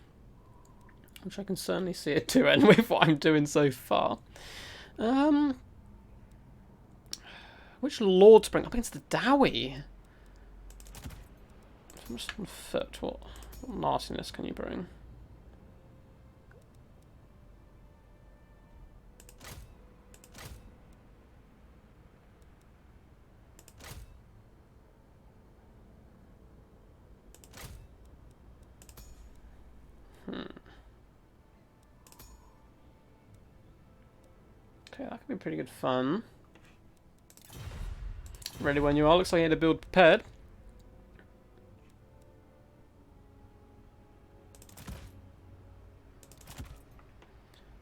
Which I can certainly see it doing with what I'm doing so far. Which lord to bring up against the Dowie? I'm just on foot. What nastiness can you bring? Okay, that could be pretty good fun. Ready when you are. Looks like you had a build prepared.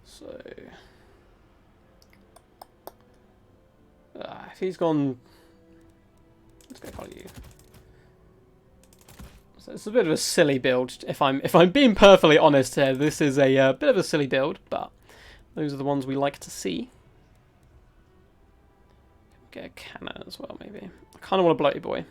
So... if he's gone... Let's go follow you. So it's a bit of a silly build. If I'm being perfectly honest here, this is a bit of a silly build, but those are the ones we like to see. Get a cannon as well, maybe. I kind of want a bloaty boy.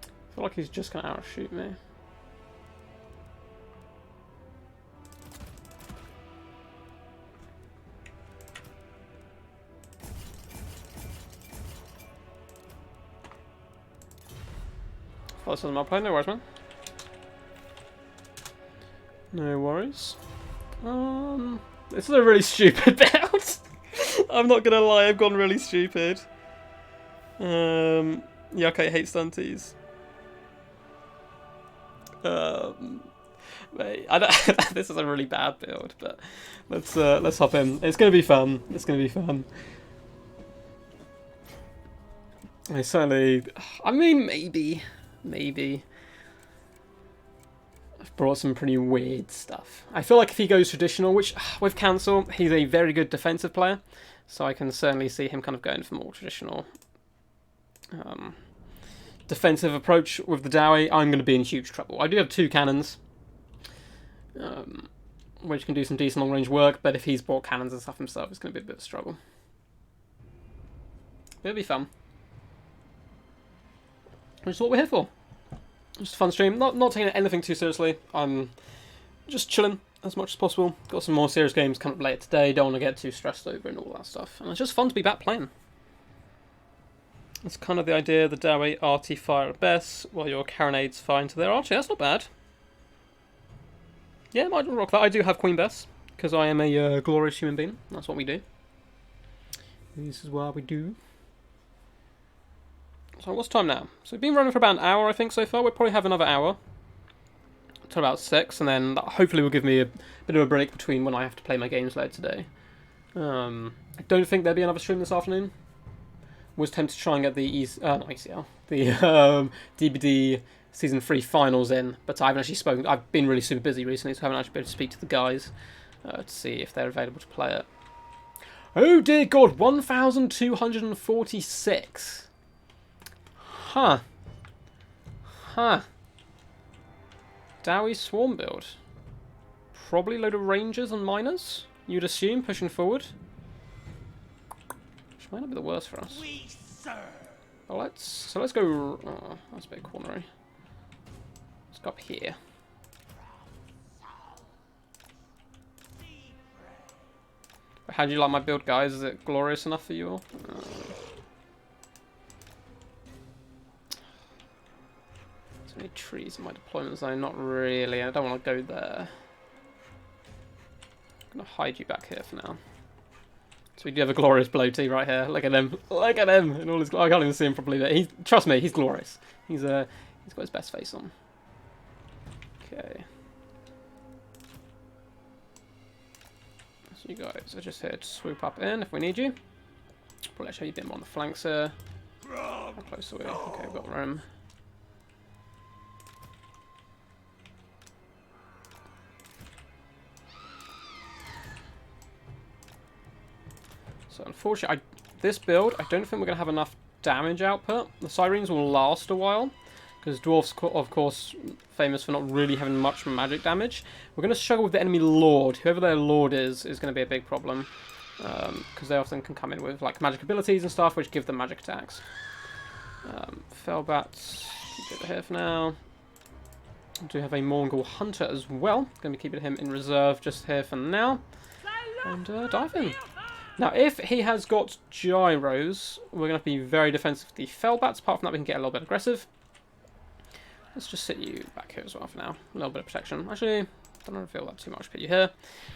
I feel like he's just going to outshoot me. This is my play, no worries, man. No worries. This is a really stupid build. I'm not gonna lie, I've gone really stupid. Yeah, okay, I hate stunties. Mate, I don't, this is a really bad build, but let's hop in. It's gonna be fun. It's gonna be fun. I certainly, I mean, maybe. I've brought some pretty weird stuff. I feel like if he goes traditional, which with Cancel, he's a very good defensive player, so I can certainly see him kind of going for more traditional defensive approach with the Dowie. I'm going to be in huge trouble. I do have 2 cannons, which can do some decent long range work, but if he's bought cannons and stuff himself, it's going to be a bit of a struggle. It'll be fun. Which is what we're here for. Just a fun stream. Not taking anything too seriously. I'm just chilling as much as possible. Got some more serious games coming up later today. Don't want to get too stressed over and all that stuff. And it's just fun to be back playing. That's kind of the idea. The Dowie arty fire at best, while your carronades fire into their archery. That's not bad. Yeah, might rock that. I do have Queen Bess, because I am a glorious human being. That's what we do. This is what we do. So what's time now? So we've been running for about an hour, I think, so far. We'll probably have another hour till about 6, and then hopefully will give me a bit of a break between when I have to play my games later today. I don't think there'll be another stream this afternoon. Was tempted to try and get the not ECL, the DBD Season 3 finals in, but I haven't actually spoken. I've been really super busy recently, so I haven't actually been able to speak to the guys to see if they're available to play it. Oh dear God, 1,246. Huh. Dowie Swarm build. Probably a load of Rangers and Miners, you'd assume, pushing forward. Which might not be the worst for us. Well, let's go... Oh, that's a bit cornery. Let's go up here. How do you like my build, guys? Is it glorious enough for you all? So many trees in my deployment zone. Not really. I don't want to go there. I'm going to hide you back here for now. So we do have a glorious bloaty right here. Look at him. Look at him. In all his, I can't even see him properly. But trust me, he's glorious. He's got his best face on. Okay. So you guys are just here to swoop up in if we need you. Probably show you a bit more on the flanks here. How close are we? Okay, we've got room. So unfortunately, this build, I don't think we're going to have enough damage output. The Sirens will last a while, because Dwarfs, of course, famous for not really having much magic damage. We're going to struggle with the enemy Lord. Whoever their Lord is going to be a big problem, because they often can come in with like magic abilities and stuff, which give them magic attacks. Fellbats, keep it here for now. We do have a Mongol Hunter as well. Going to be keeping him in reserve just here for now. And dive in. Now, if he has got gyros, we're going to be very defensive with the Fellbats. Apart from that, we can get a little bit aggressive. Let's just sit you back here as well for now. A little bit of protection. Actually, don't want to feel that too much. Put you here.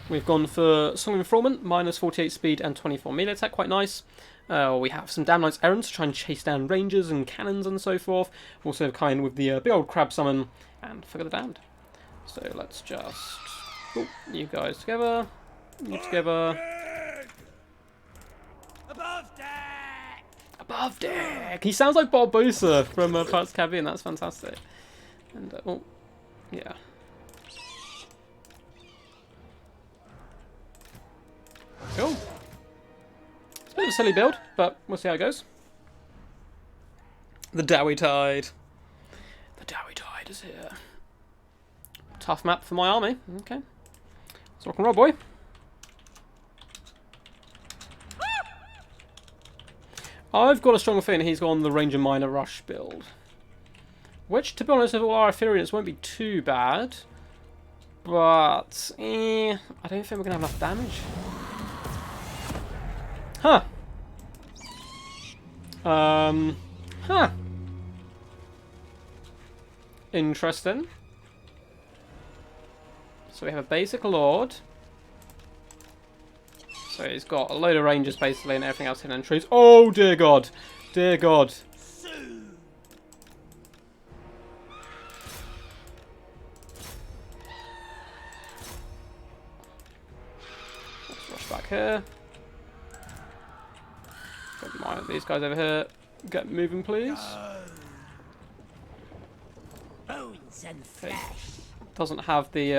We've gone for Song of Enthrallment, minus 48 speed and 24 melee attack. Quite nice. We have some Damn Knight's Errands to try and chase down rangers and cannons and so forth. Also kind with the big old crab summon and Figure the Damned. So let's just... Oh, you guys together. You together. Above deck! Above deck! He sounds like Barbosa from Pirates of the Caribbean. That's fantastic. And, oh, yeah. Cool. It's a bit of a silly build, but we'll see how it goes. The Dowie Tide. The Dowie Tide is here. Tough map for my army. Okay. Let's rock and roll, boy. I've got a strong feeling he's gone the Ranger Miner Rush build. Which, to be honest, with all our Arthurians won't be too bad. But, I don't think we're going to have enough damage. Huh. Huh. Interesting. So we have a basic Lord. So he's got a load of rangers basically and everything else hidden in trees. Oh dear God. Dear God. Let's rush back here. Get these guys over here. Get moving, please. Bones and Okay. flesh. Doesn't have the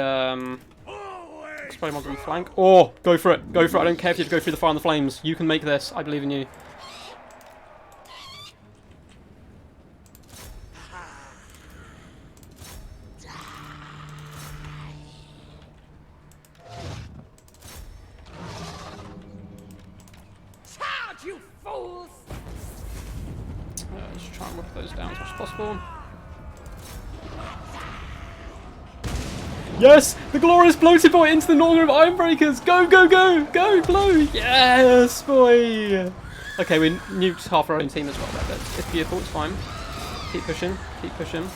explode mod on the flank. Oh, go for it. Go for it. I don't care if you have to go through the fire and the flames. You can make this. I believe in you. Charge, you fools! Let's try and whip those down as much as possible. Yes! The glorious bloated boy into the Northern of Ironbreakers! Go, go, go! Go, blow! Yes, boy! Okay, we nuked half our own team as well, but it's beautiful, it's fine. Keep pushing, keep pushing.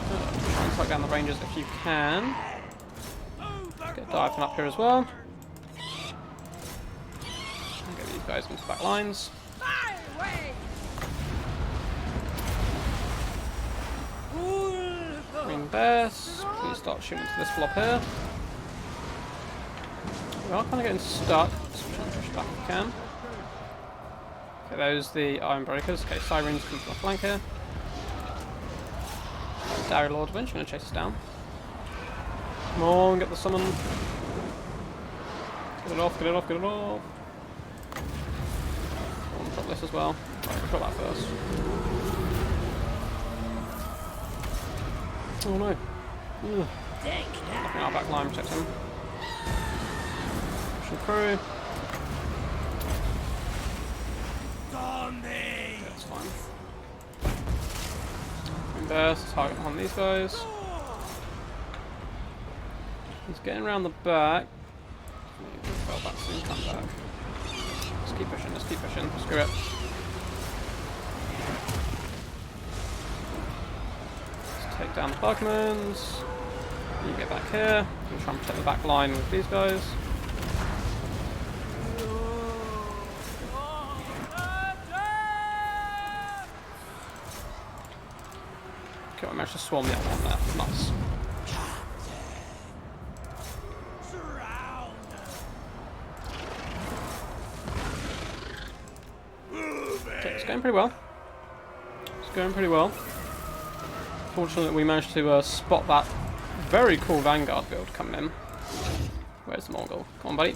Try and suck down the Rangers if you can. Get diving up here as well. guys into back lines. My way! Green bears. Please start shooting into this flop here. We are kind of getting stuck. So we're trying to push back if we can. Okay, those the iron breakers. Okay, sirens come from the flank here. Dairy Lord eventually going to chase us down. Come on, get the summon. Get it off, get it off, get it off. I want to drop this as well. Right, drop that first. Oh no. Ugh. Looking our back line, protect him. Pushing through. That's fine. Green bears, target on these guys. He's getting around the back. Maybe fell back soon, come back. Let's keep pushing, let's keep pushing. Screw it. Let's take down the Bugmans. You get back here. I'm trying to protect the back line with these guys. Okay, I managed to swarm the other one there. Nice. Okay, it's going pretty well. It's going pretty well. Fortunately, we managed to spot that very cool Vanguard build coming in. Where's the Mongol? Come on, buddy.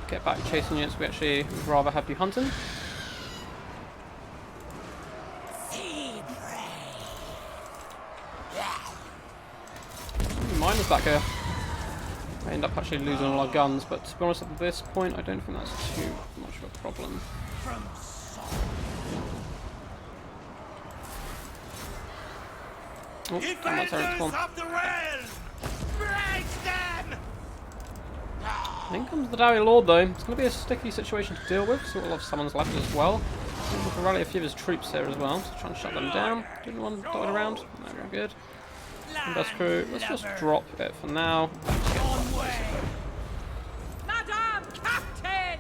Get back chasing units. We actually would rather have you hunting. Miners back here. I end up actually losing all our guns, but to be honest, at this point, I don't think that's too much of a problem. Oh, and that's our spawn. In comes the Dairy Lord though. It's going to be a sticky situation to deal with, so we'll have summons left as well. We can rally a few of his troops here as well, so try and shut them down. Didn't want to dot it around. No, very good. And best crew, let's just drop it for now. Madam Captain!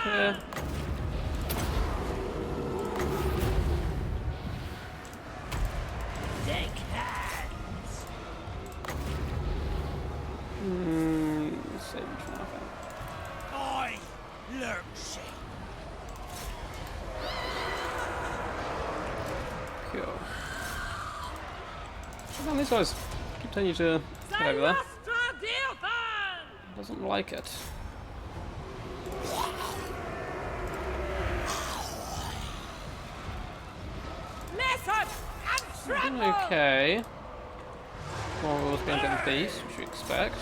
Here. Save it for now. I learn shit. Cool. Well, these guys continue to get over there. Doesn't like it. Listen and tremble. Okay. Well, we'll be under the beast, which we expect.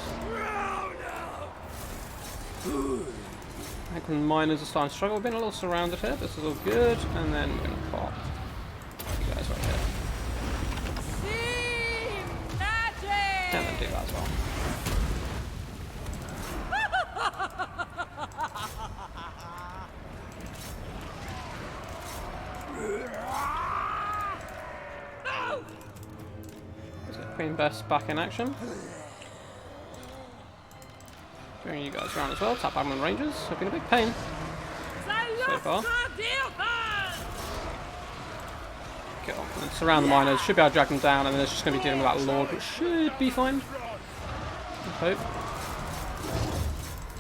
I think when miners are starting to struggle, we've been a little surrounded here. This is all good, and then we're going to pop you guys right here. See magic. And then do that as well. Let's get Queen Bess back in action. Bring you guys around as well. Tap Admin Rangers have been a big pain so far. Cool. And surround the miners. Should be able to drag them down, and then it's just going to be dealing with that Lord, which should be fine. I hope.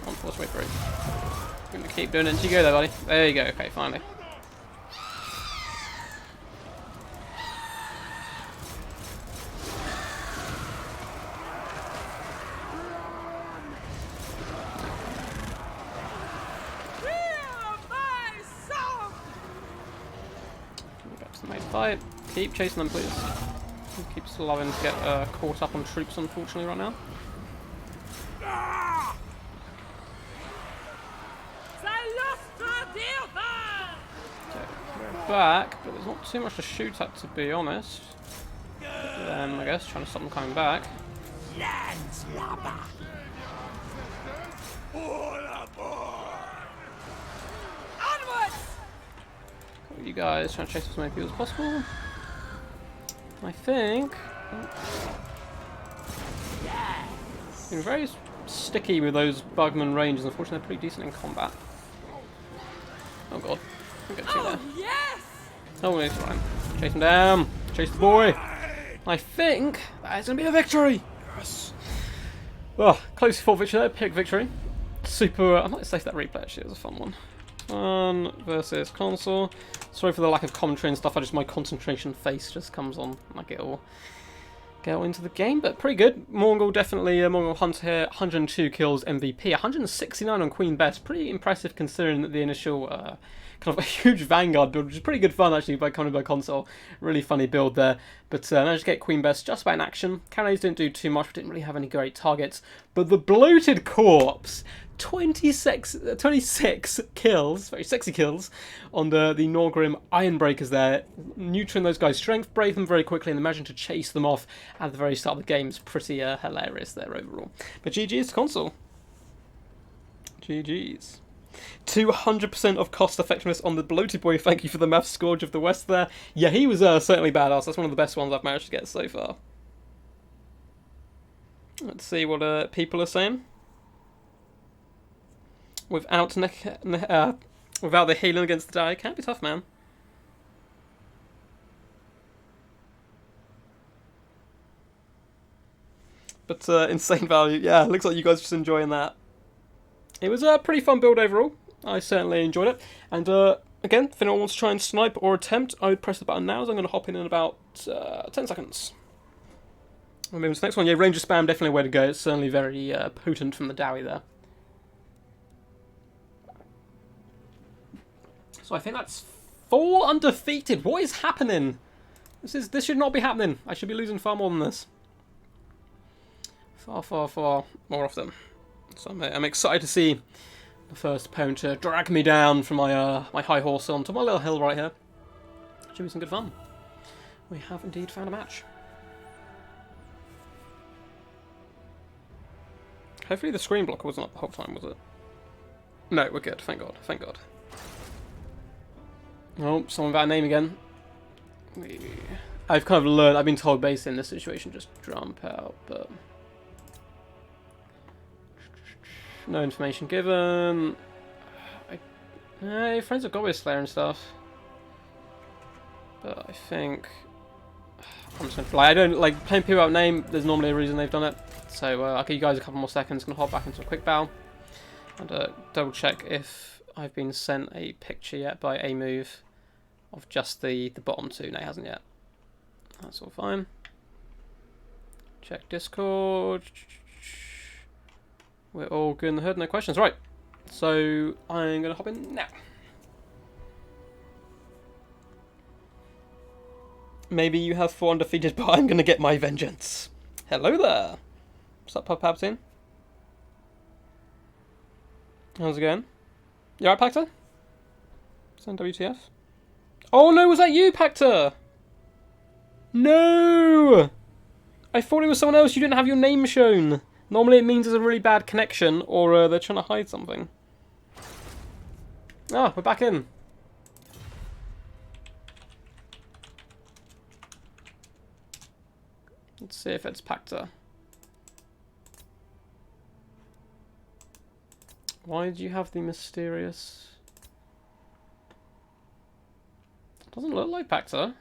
On force way through. I'm going to keep doing it until you go there, buddy. There you go. Okay, finally. Fight. Keep chasing them, please. Keep loving to get caught up on troops, unfortunately, right now. Okay, we're back, but there's not too much to shoot at, to be honest. I guess trying to stop them coming back. You guys trying to chase as many people as possible. I think. Been very sticky with those Bugman ranges. Unfortunately, they're pretty decent in combat. Oh god. Don't get too there. Oh, yes! Oh, it's fine. Chase him down. Chase the boy. I think that is going to be a victory. Yes. Oh, close fought victory there. Pick victory. Super. I might save that replay actually. It was a fun one. One versus console. Sorry for the lack of commentary and stuff. My concentration face just comes on. I get all into the game, but pretty good. Mongol definitely. Mongol Hunter here. 102 kills, MVP. 169 on Queen Bess. Pretty impressive considering that the initial kind of a huge Vanguard build, which is pretty good fun actually by coming by console. Really funny build there. But managed to get Queen Bess just about in action. Cannons didn't do too much. We didn't really have any great targets. But the bloated corpse. 26 kills, very sexy kills, on the Norgrim Ironbreakers there, neutering those guys' strength, brave them very quickly, and imagine to chase them off at the very start of the game is pretty hilarious there overall. But GG's to console. GG's. 200% of cost effectiveness on the bloated boy. Thank you for the math scourge of the West there. Yeah, he was certainly badass. That's one of the best ones I've managed to get so far. Let's see what people are saying. Without the healing against the die, can be tough, man. But insane value, yeah. Looks like you guys are just enjoying that. It was a pretty fun build overall. I certainly enjoyed it. And again, if anyone wants to try and snipe or attempt, I would press the button now, as I'm going to hop in about 10 seconds. I'll move on to the next one. Yeah, Ranger Spam, definitely a way to go. It's certainly very potent from the Dowie there. So I think that's 4 undefeated. What is happening? This should not be happening. I should be losing far more than this. Far more often. So I'm excited to see the first opponent to drag me down from my my high horse onto my little hill right here. Should be some good fun. We have indeed found a match. Hopefully the screen blocker wasn't up the whole time, was it? No, we're good. Thank God. Thank God. Oh, someone got a name again. I've kind of learned, I've been told basically in this situation, just jump out, but... No information given. Friends have got with Slayer and stuff. But I think... I'm just going to fly. I don't like playing people out name, there's normally a reason they've done it. So I'll give you guys a couple more seconds, going to hop back into a quick bow. And double check if I've been sent a picture yet by a move of just the bottom two. No, it hasn't yet. That's all fine. Check Discord. We're all good in the hood, no questions. Right, so I'm going to hop in now. Maybe you have 4 undefeated, but I'm going to get my vengeance. Hello there. What's up, Pub Palpatine? How's it going? You alright, Pactor? Send WTF? Oh no, was that you, Pactor? No! I thought it was someone else. You didn't have your name shown. Normally it means there's a really bad connection or they're trying to hide something. Ah, we're back in. Let's see if it's Pactor. Why did you have the mysterious... Doesn't look like Pactor.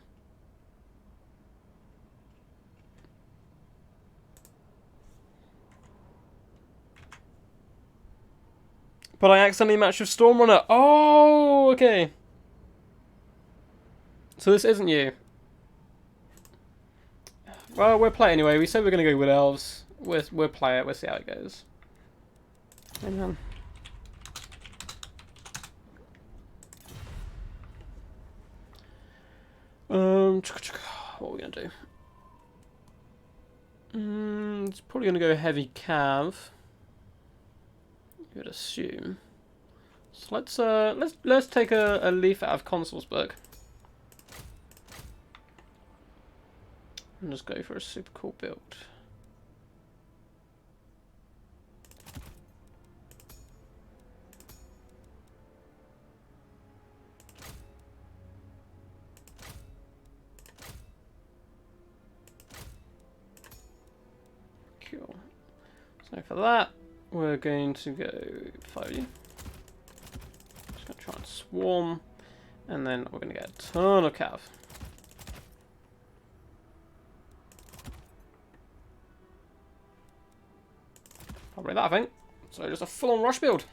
But I accidentally matched with Stormrunner. Oh, okay. So this isn't you. Well, we'll play anyway. We said we're going to go with elves. We'll play it. We'll see how it goes. Amen. What are we going to do? It's probably going to go heavy cav. You would assume. So let's take a leaf out of Consul's book. And just go for a super cool build. Cool. So for that, we're going to go 5 of you. Just going to try and swarm. And then we're going to get a ton of cav. Probably that, I think. So just a full-on rush build.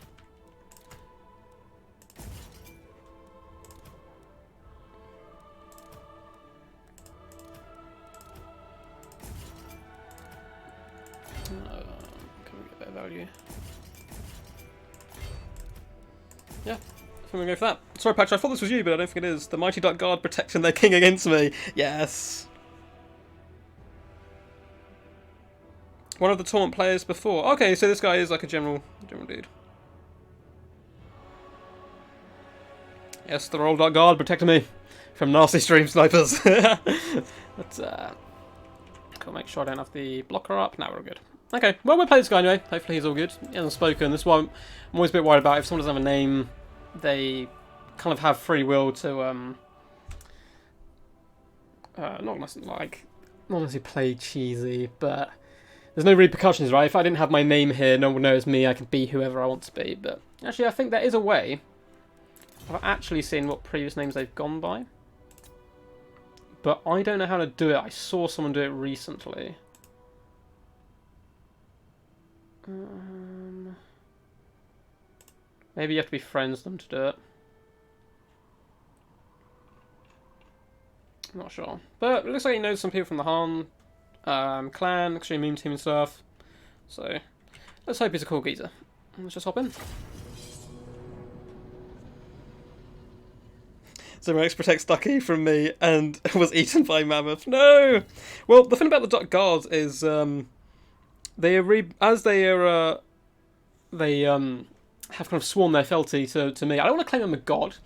Can we get better value? Yeah, I think we're going to go for that. Sorry, Patch, I thought this was you, but I don't think it is. The Mighty Duck Guard protecting their king against me. Yes. One of the tournament players before. Okay, so this guy is like a general dude. Yes, the Royal Duck Guard protecting me from nasty stream snipers. But, I'll make sure I don't have the blocker up. Now we're all good. Okay, well, we'll play this guy anyway. Hopefully he's all good. He hasn't spoken. This one I'm always a bit worried about. If someone doesn't have a name, they kind of have free will to not necessarily play cheesy, but there's no repercussions, right? If I didn't have my name here, no one knows me. I can be whoever I want to be. But actually, I think there is a way of actually seeing what previous names they've gone by. But I don't know how to do it. I saw someone do it recently. Maybe you have to be friends with them to do it. I'm not sure. But it looks like he knows some people from the Han clan, Extreme Meme Team and stuff. So let's hope he's a cool geezer. Let's just hop in. So Rex protects Ducky from me and was eaten by Mammoth. No! Well, the thing about the Duck Guards is they have kind of sworn their fealty to me. I don't want to claim I'm a god,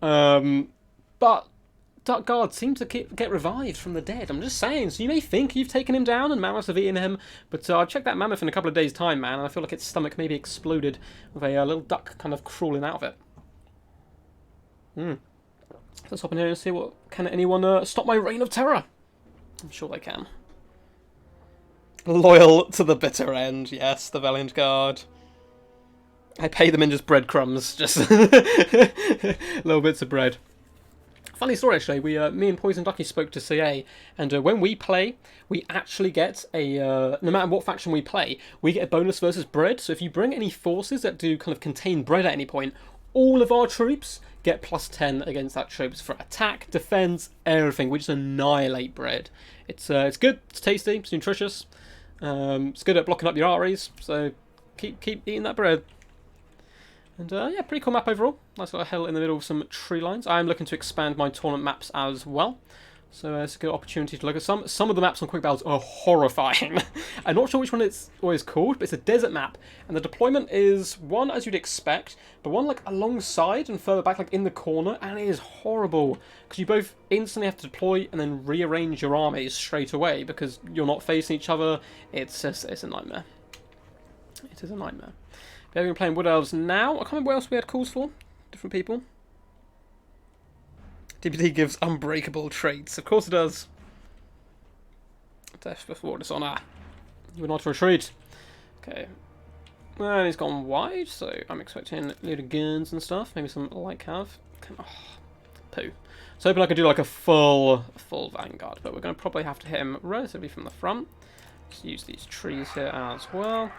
but Duck Guards seem to get revived from the dead. I'm just saying. So you may think you've taken him down and Mammoths have eaten him, but I checked that Mammoth in a couple of days' time, man, and I feel like its stomach maybe exploded with a little duck kind of crawling out of it. Let's hop in here and see what... Can anyone stop my reign of terror? I'm sure they can. Loyal to the bitter end. Yes, the Valiant Guard. I pay them in just breadcrumbs. Just little bits of bread. Funny story, actually. Me and Poison Ducky spoke to CA, and when we play, we actually get a... no matter what faction we play, we get a bonus versus bread. So if you bring any forces that do kind of contain bread at any point, all of our troops get +10 against that troops for attack, defense, everything. We just annihilate bread. It's good, it's tasty, it's nutritious. It's good at blocking up your arteries, so keep eating that bread. And yeah, pretty cool map overall. Nice little hill in the middle of some tree lines. I am looking to expand my tournament maps as well. So it's a good opportunity to look at some. Some of the maps on Quick Battles are horrifying. I'm not sure which one it's always called, but it's a desert map. And the deployment is one as you'd expect, but one like alongside and further back, like in the corner, and it is horrible. Because you both instantly have to deploy and then rearrange your armies straight away because you're not facing each other. It's a nightmare. It is a nightmare. But we've been playing Wood Elves now. I can't remember what else we had calls for. Different people. DPD gives unbreakable traits. Of course it does. Death before dishonor. You will not retreat. Okay. And he's gone wide, so I'm expecting a load of guns and stuff. Maybe some light cav. Oh, poo. So hoping I could do like a full vanguard, but we're going to probably have to hit him relatively from the front. Just use these trees here as well.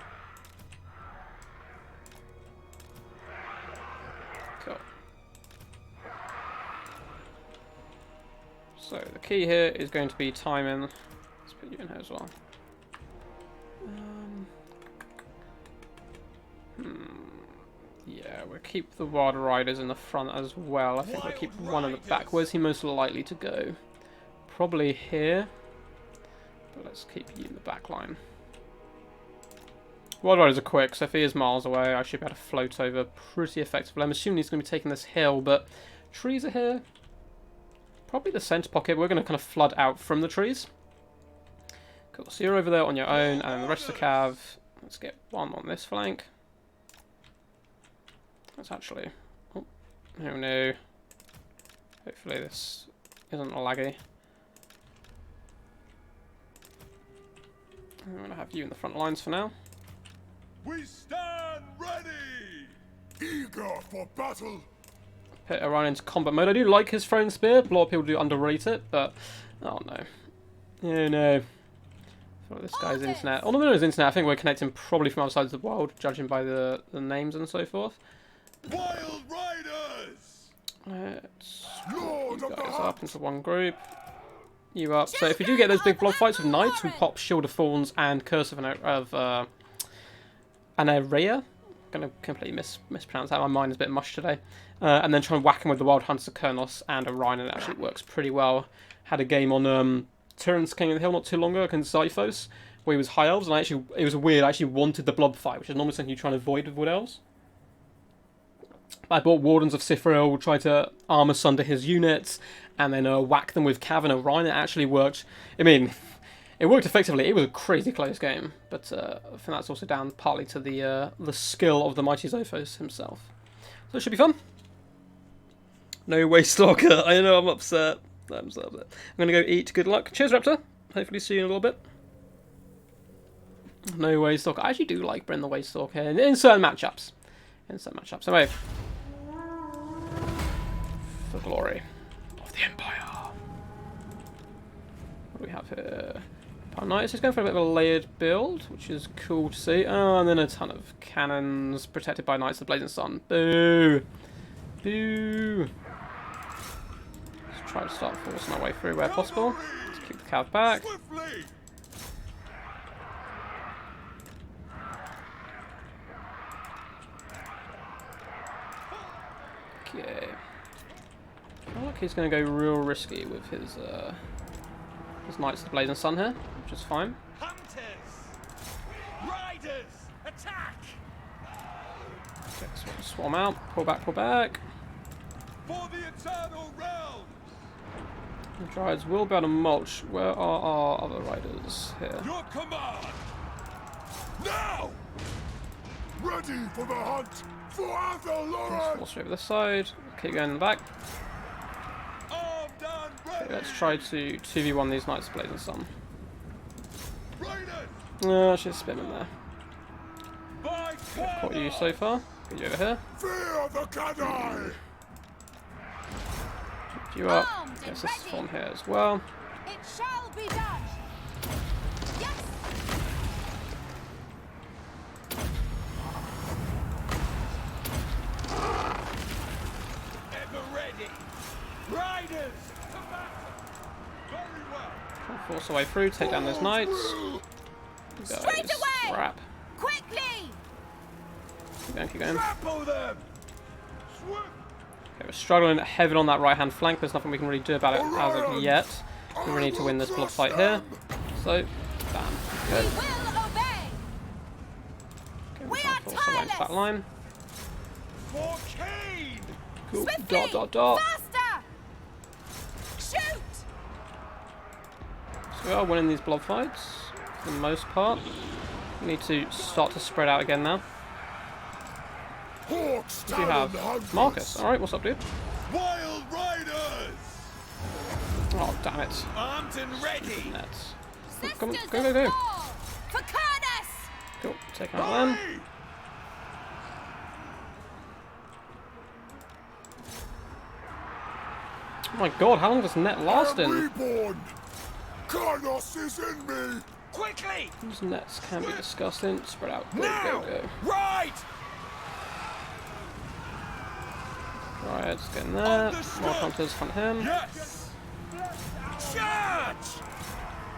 Cool. So the key here is going to be timing. Let's put you in here as well. Yeah, we'll keep the Wild Riders in the front as well. I think we'll keep one in the back. Where's he most likely to go? Probably here. But let's keep you in the back line. Wild Riders are quick, so if he is miles away, I should be able to float over pretty effectively. I'm assuming he's going to be taking this hill, but trees are here. Probably the centre pocket. We're going to kind of flood out from the trees. Cool, so you're over there on your own, and the rest of the cav. Let's get one on this flank. That's actually... Oh no. Hopefully this isn't laggy. I'm going to have you in the front lines for now. We stand ready! Eager for battle! Put Orion into combat mode. I do like his thrown spear. A lot of people do underrate it, but oh no. Oh no. For this guy's internet. On the his internet, I think we're connecting probably from other sides of the world, judging by the names and so forth. Wild Riders! Let's put you guys up into one group. You up. So if you do get those big blob fights with knights, we pop Shield of Thorns and Curse of Anaria. I'm going to completely mispronounce that. My mind is a bit mush today. And then try and whack him with the Wild Hunter, Kurnos, and Orion, and it actually works pretty well. Had a game on Tyrann's King of the Hill not too long ago against Zyphos, where he was High Elves, and it was weird. I actually wanted the blob fight, which is normally something you try and avoid with Wood Elves. I bought Wardens of Sifril, tried to armor sunder his units, and then whack them with Cav and Orion. It actually worked. I mean, it worked effectively. It was a crazy close game, but I think that's also down partly to the skill of the mighty Zyphos himself. So it should be fun. No Waste Stalker. I know I'm upset. I'm so upset. I'm going to go eat. Good luck. Cheers, Raptor. Hopefully see you in a little bit. No Waste Stalker. I actually do like Bryn the Waste Stalker in certain matchups. Anyway. For glory of the Empire. What do we have here? Knights is going for a bit of a layered build, which is cool to see. Oh, and then a ton of cannons protected by Knights of the Blazing Sun. Boo! Boo! Let's try to start forcing our way through where possible. Let's kick the Cav back. Okay. I feel like he's going to go real risky with his Knights of the Blazing Sun here, which is fine. Hunters! Riders! Attack! Okay, so we'll swarm out, pull back. For the eternal realms! The Dryads will be able to mulch. Where are our other riders here? Your command! Now! Ready for the hunt! For Athaloric! Force over this side, keep going in the back. Armed and ready! Okay, let's try to 2v1 these Knights of Blazing Sun. Raiders! She's spinning there. By Caught you so far. Get you over here. Fear the Kadai! Get you up. Get this form here as well. It shall be done. Yes. Ever ready! Riders! To battle! Very well! Try and force our way through, take down those Knights. Straight away! Scrap. Quickly! Keep going. Trample them! Swift! Okay, we're struggling heavily on that right-hand flank. There's nothing we can really do about it as of yet. We really need to win this blood fight here. So, bam. Good. We will obey. Okay, We try are and force our way into that tireless. line. For Cain! Cool. Swiftly! Dot. Faster! Shoot! So we are winning these blood fights for the most part. We need to start to spread out again now. Hawks We have Marcus. Alright, what's up, dude? Wild Riders! Oh, damn it. Armed and ready! Nets. Come on, Sisters go. of war! For Kurnos! Cool, take out them. Ready! Oh my god, how long does net last in? Reborn! Karnos is in me! Quickly! These nets can be disgusting. Spread out. Now! Go. Right! Right, let's get in there. More hunters hunt him. Yes! Charge!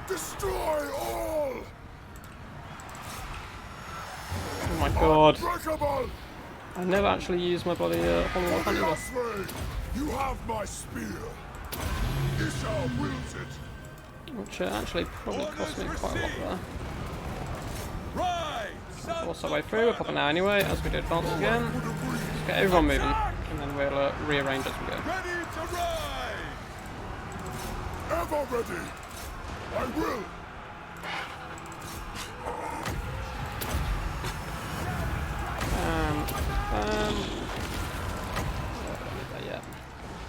Destroy all! Oh my god. Unbreakable! I never actually used my bloody Honorable Hunt either. Oswald, you have my spear. Isha wields it. Which actually probably cost me quite a lot there. Right! Force our way through, we're popping out anyway, as we do advance again. Let's get everyone moving, and then we'll rearrange as we go. Ready to ride! Ever ready! I will! Yeah.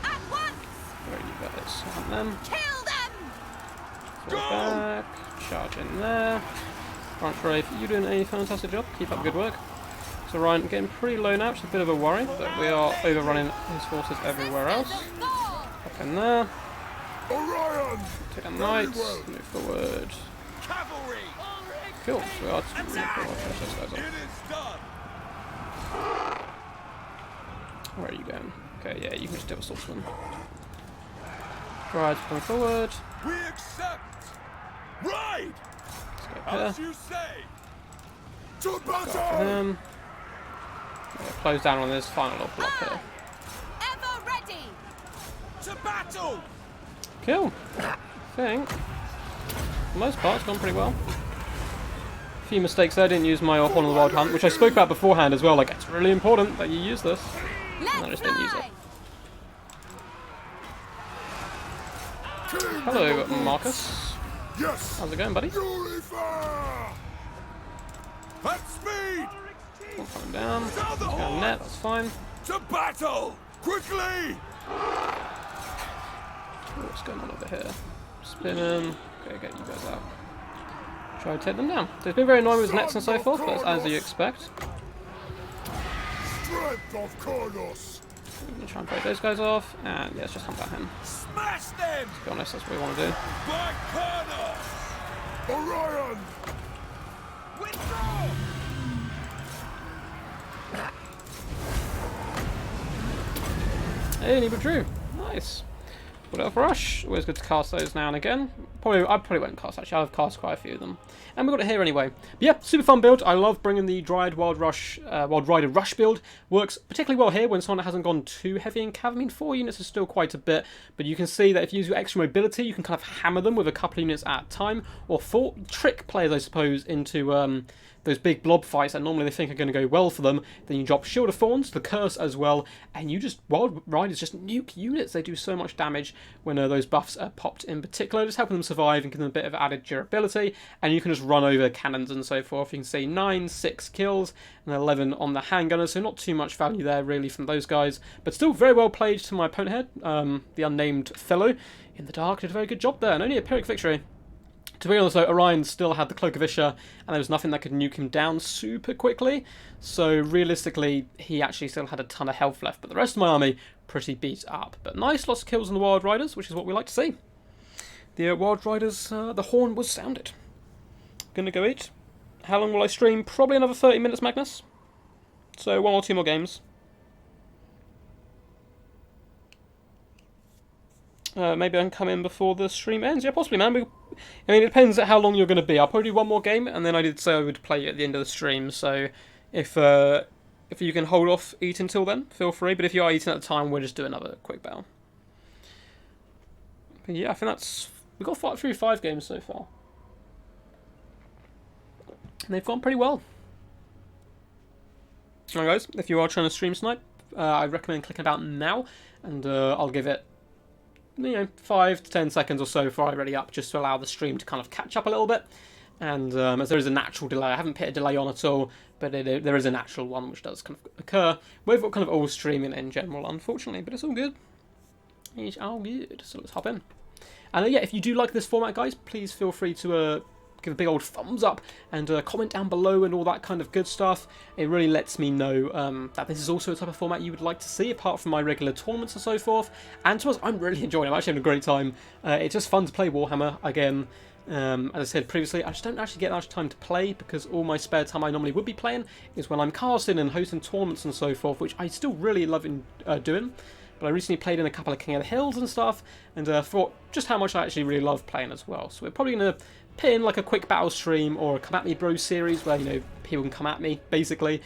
At once! Where you guys? Hunt them. Kill them! Fall back. Charge in there. Branch Wraith, you're doing a fantastic job. Keep up good work. So Ryan getting pretty low now, which is a bit of a worry, but we are overrunning his forces everywhere else. Up in there. Orion! Take a knight, move forward. Cavalry! Cool, so we are to really cool. Finish those guys It off. is done! Where are you going? Okay, yeah, you can just do a swordsman. Right, coming forward. We accept! Ride! Let's go here. As you say! To battle! Yeah, close down on this final little block here. Ever ready! To battle! Cool. I think, for the most part, it's gone pretty well. A few mistakes there. I didn't use my Horn of the Wild Hunt, which I spoke about beforehand as well. Like, it's really important that you use this. And I just didn't use it. Hello, Marcus. Yes! How's it going, buddy? Purify! At speed! One coming down. Let's go net, that's fine. To battle! Quickly! What's going on over here? Spinning. Okay, get you guys out. Try to take them down. So it's been very annoying with nets and so forth, but it's as you expect. Strength of Kronos! I'm going to try and break those guys off, and yeah, let's just hunt at him. Smash them! To be honest, that's what we want to do. Black corner! Orion! Withdraw! Hey, and he withdrew. Nice. What Elf Rush? Always good to cast those now and again. I probably won't cast actually. I've cast quite a few of them, and we got it here anyway. But yeah, super fun build. I love bringing the Dryad Wild Rider Rush build. Works particularly well here when someone hasn't gone too heavy in cav. I mean, 4 units is still quite a bit, but you can see that if you use your extra mobility, you can kind of hammer them with a couple of units at a time, or trick players, I suppose, into those big blob fights that normally they think are going to go well for them. Then you drop Shield of Thorns, the Curse as well, and you just, Wild Riders just nuke units. They do so much damage when those buffs are popped in particular, just helping them survive and give them a bit of added durability, and you can just run over cannons and so forth. You can see 9, 6 kills, and 11 on the handgunner, so not too much value there really from those guys, but still very well played to my opponent here. The unnamed fellow in the dark did a very good job there, and only a Pyrrhic victory. To be honest though, Orion still had the Cloak of Isha, and there was nothing that could nuke him down super quickly, so realistically he actually still had a ton of health left, but the rest of my army pretty beat up. But nice, lots of kills on the Wild Riders, which is what we like to see. The Wild Riders, the horn was sounded. Gonna go eat. How long will I stream? Probably another 30 minutes, Magnus. So 1 or 2 more games. Maybe I can come in before the stream ends. Yeah, possibly, man. I mean, it depends on how long you're going to be. I'll probably do 1 more game, and then I did say I would play at the end of the stream. So if you can hold off eating until then, feel free. But if you are eating at the time, we'll just do another quick battle. But yeah, I think we've got through 5 games so far. And they've gone pretty well. Alright guys, if you are trying to stream snipe, I recommend clicking about now, and I'll give it 5 to 10 seconds or so before I ready up, just to allow the stream to kind of catch up a little bit. And as there is a natural delay, I haven't put a delay on at all, but there is a natural one which does kind of occur with kind of all streaming in general, unfortunately, but it's all good. It's all good. So let's hop in. And yeah, if you do like this format, guys, please feel free to give a big old thumbs up and comment down below and all that kind of good stuff. It really lets me know that this is also a type of format you would like to see, apart from my regular tournaments and so forth. And to us, I'm really enjoying it. I'm actually having a great time. It's just fun to play Warhammer again. As I said previously, I just don't actually get much time to play, because all my spare time I normally would be playing is when I'm casting and hosting tournaments and so forth, which I still really love doing. But I recently played in a couple of King of the Hills and stuff, and thought just how much I actually really love playing as well. So we're probably going to put in like a quick battle stream or a Come At Me Bro series where, people can come at me, basically,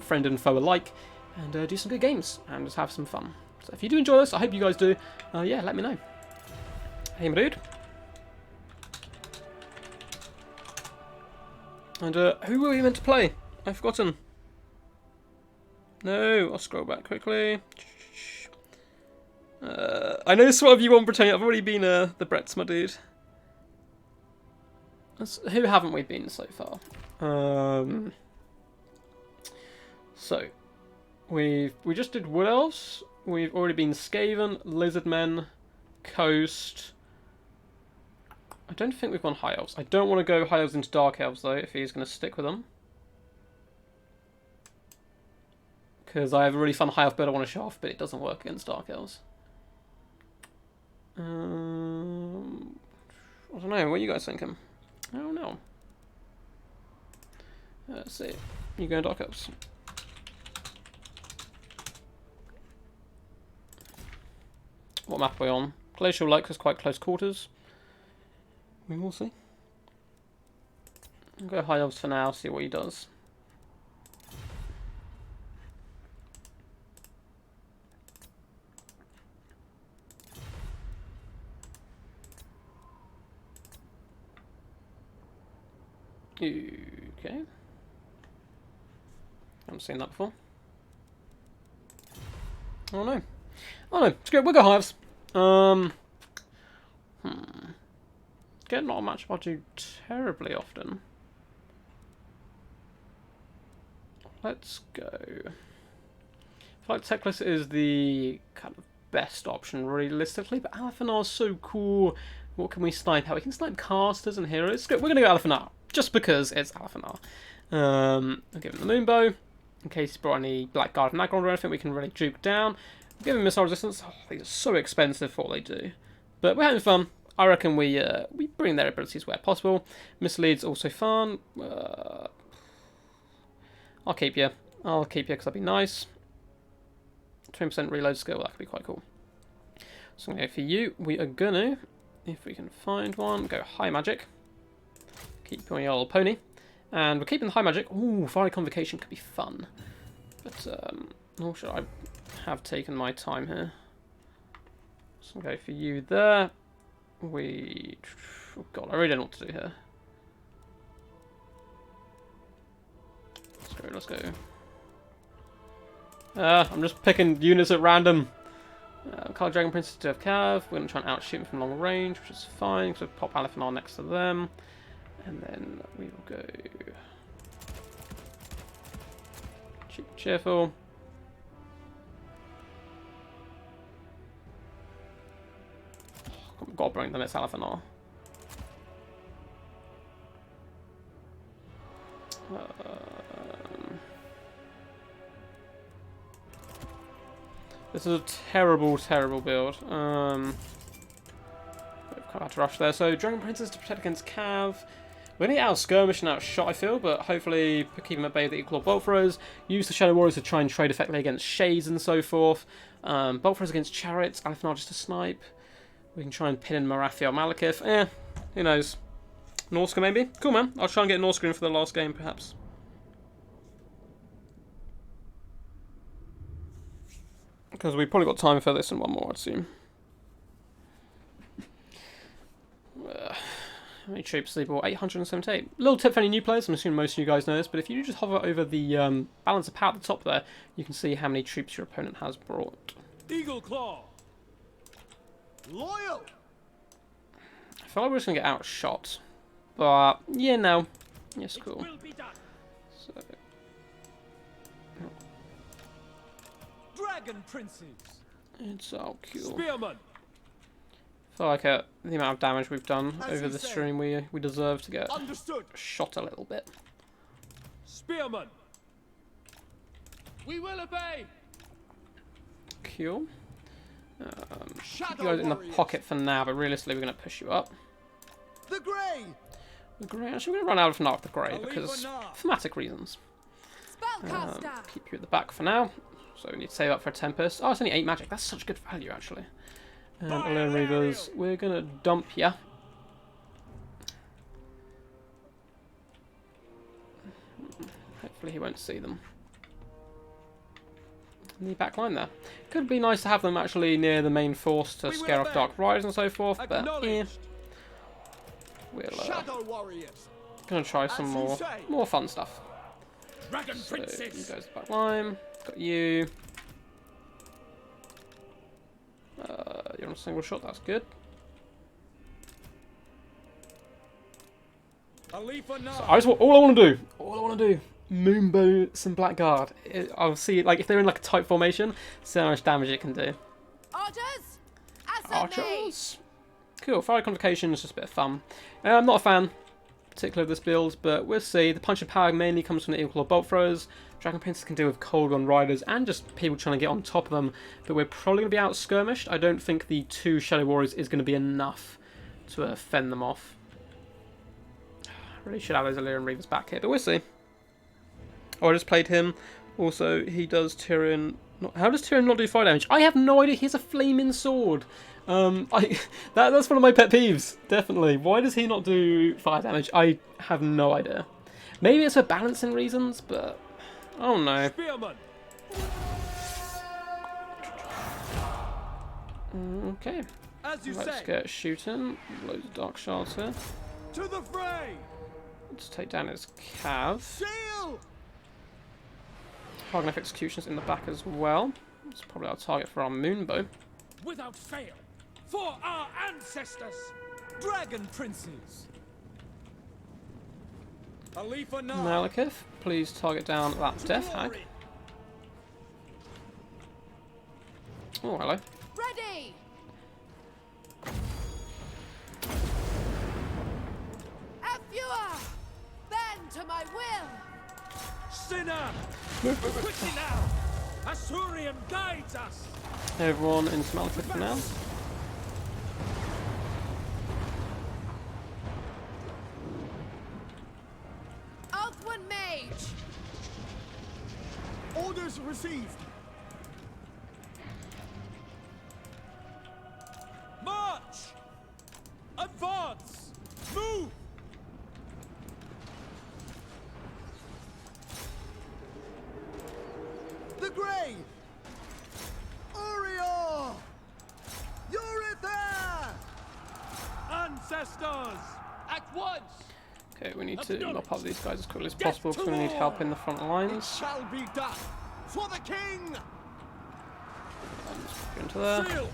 friend and foe alike, and do some good games and just have some fun. So if you do enjoy this, I hope you guys do, yeah, let me know. Hey, my dude. And who were we meant to play? I've forgotten. No, I'll scroll back quickly. I know some of you want Britannia. I've already been the Bretts, my dude. Who haven't we been so far? So we just did Wood Elves. We've already been Skaven, Lizardmen, Coast. I don't think we've gone High Elves. I don't want to go High Elves into Dark Elves, though, if he's going to stick with them. Because I have a really fun High Elf build I want to show off, but it doesn't work against Dark Elves. I don't know, what are you guys thinking? I don't know. Let's see. You going Dark Elves? What map are we on? Glacial Lake is quite close quarters. We will see. I'll go High Elves for now, see what he does. Okay. Haven't seen that before. Oh no. Oh no, it's good, we'll go Hives. Get not a match I do terribly often. Let's go. I feel like Techless is the kind of best option realistically, but Alephanar is so cool. What can we snipe out? We can snipe casters and heroes. We're going to go Alephanar, just because it's Alephanar. I'll give him the Moonbow, in case he's brought any Blackguard and Nagron or anything we can really juke down. Give him missile resistance. Oh, these are so expensive for what they do. But we're having fun. I reckon we bring their abilities where possible. Mislead's also fun. I'll keep you. I'll keep you because that'd be nice. 20% reload skill, that could be quite cool. So I'm going to go for you. We are going to, if we can find one, go High Magic. Keep your old pony. And we're keeping the High Magic. Ooh, Fiery Convocation could be fun. But, oh, should I have taken my time here? So I'll go for you there. Oh god, I really don't know what to do here. Let's go. I'm just picking units at random. Colour Dragon Princess to have Cav. We're going to try and outshoot them from long range, which is fine, because we'll pop Alephanar next to them. And then we will go cheap, cheerful. I've got to bring them, it's Alephanar. This is a terrible, terrible build. We've kind of had to rush there. So, Dragon Princess to protect against Cav. We're going to get out skirmish and out shot, I feel, but hopefully keep them at bay with the equal bolt throws. Use the Shadow Warriors to try and trade effectively against Shades and so forth. Bolt throws against Chariots, Alephanar just to snipe. We can try and pin in Marathi or Malekith. Who knows? Norska maybe? Cool, man. I'll try and get Norska in for the last game, perhaps. Because we've probably got time for this and one more, I'd assume. How many troops they bought? 878. Little tip for any new players, I'm assuming most of you guys know this, but if you just hover over the balance of power at the top there, you can see how many troops your opponent has brought. Eagle Claw. Loyal. I feel like we're just going to get outshot. But, yeah, no. Yes, cool. Will be done. So, Dragon Princes. it's all cool. Spearman. I feel like the amount of damage we've done As over you the say. stream, we deserve to get Understood. shot a little bit. Spearman. We will obey. Cool. Keep Shadow you guys in the Warriors. pocket for now, but realistically we're going to push you up. The Grey. The Grey, actually we're going to run out of Narc the Grey I'll leave because for now. thematic reasons. Spellcaster. Keep you at the back for now. So we need to save up for a Tempest. Oh, it's only 8 magic. That's such good value, actually. And Alone Reavers, we're going to dump ya. Hopefully he won't see them. In the back line there. Could be nice to have them actually near the main force to scare off Dark Riders and so forth, but Acknowledged. we'll Shadow Warriors. gonna try some As you more say. fun stuff. Dragon So you Princess. guys back line. Got you. You're on a single shot. That's good. I'll leave for now. So I just all I want to do, Moonbow some Blackguard. I'll see like if they're in like a tight formation, see how much damage it can do. Orders. As they may. Archers. Cool, Fiery Convocation is just a bit of fun. I'm not a fan, particularly of this build, but we'll see. The punch and power mainly comes from the Eagle Claw Bolt Throwers. Dragon Princes can deal with Cold Gun Riders and just people trying to get on top of them, but we're probably going to be out skirmished. I don't think the 2 Shadow Warriors is going to be enough to fend them off. Really should have those Illyrian Reavers back here, but we'll see. Oh, I just played him. Also, he does Tyrion... How does Tyrion not do fire damage? I have no idea. He has a flaming sword. That's one of my pet peeves, definitely. Why does he not do fire damage? I have no idea. Maybe it's for balancing reasons, but... Oh no. Okay. Let's get shooting. Loads of dark shards here. To the fray! Let's take down his cav. Target executions in the back as well. It's probably our target for our moonbow. Without fail, for our ancestors! Dragon Princes! Malekith, please target down that Death Hag. Oh, hello. Ready! Afua! Bend to my will! Sinner! Quickly now! Asurian guides us! Everyone in Malekith for now. Althwin Mage! Orders received! March! Advance! Move! The Grey! Orior! Euryther! Ancestors! At once! Okay, we need to mop up these guys as quickly as possible because we need help in the front lines. Shall be done for the king! Get into there. Seal!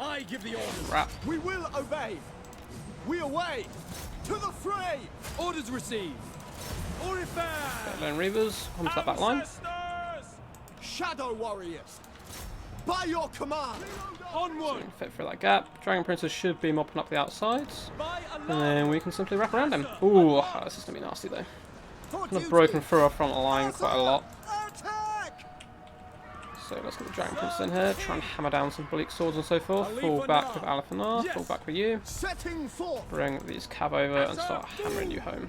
I give the orders. Wrap. We will obey. We away. To the fray. Orders received. Orifair. Lone Reavers, onto that back line. Shadow Warriors. By your command. Onward. Fit through that gap. Dragon Princes should be mopping up the outsides. By And then we can simply wrap around him. Ooh, this is going to be nasty though. Kind of broken through our front line quite a lot. Attack. So let's get the Dragon Princes in here, try and hammer down some bleak swords and so forth. Fall back with Alephanar, fall back with you. Setting forth. Bring these cav over and start hammering you home.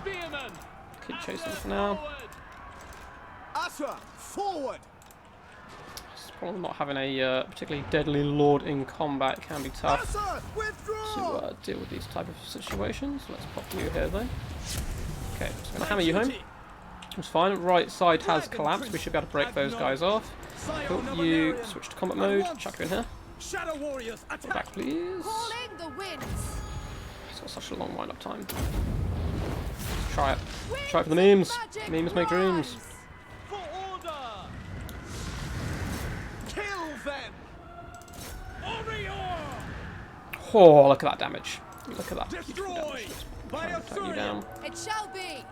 Spearmen. Keep chasing for now. Asa, forward. It's probably not having a particularly deadly lord in combat. It can be tough Asa, withdraw. to deal with these type of situations. Let's pop you here though. Okay, just going to hammer you home. It's fine. Right side has collapsed. We should be able to break those guys off. Cool. You switch to combat mode. Chuck you in here. Shadow Warriors Go attack. back, please. Calling the winds! It's got such a long wind-up time. Let's try it. Try it for the memes. Memes make dreams. For order. Kill them. Orior. Oh, look at that damage. Look at that. Beautiful Destroy damage. by Try and take you down. It shall be!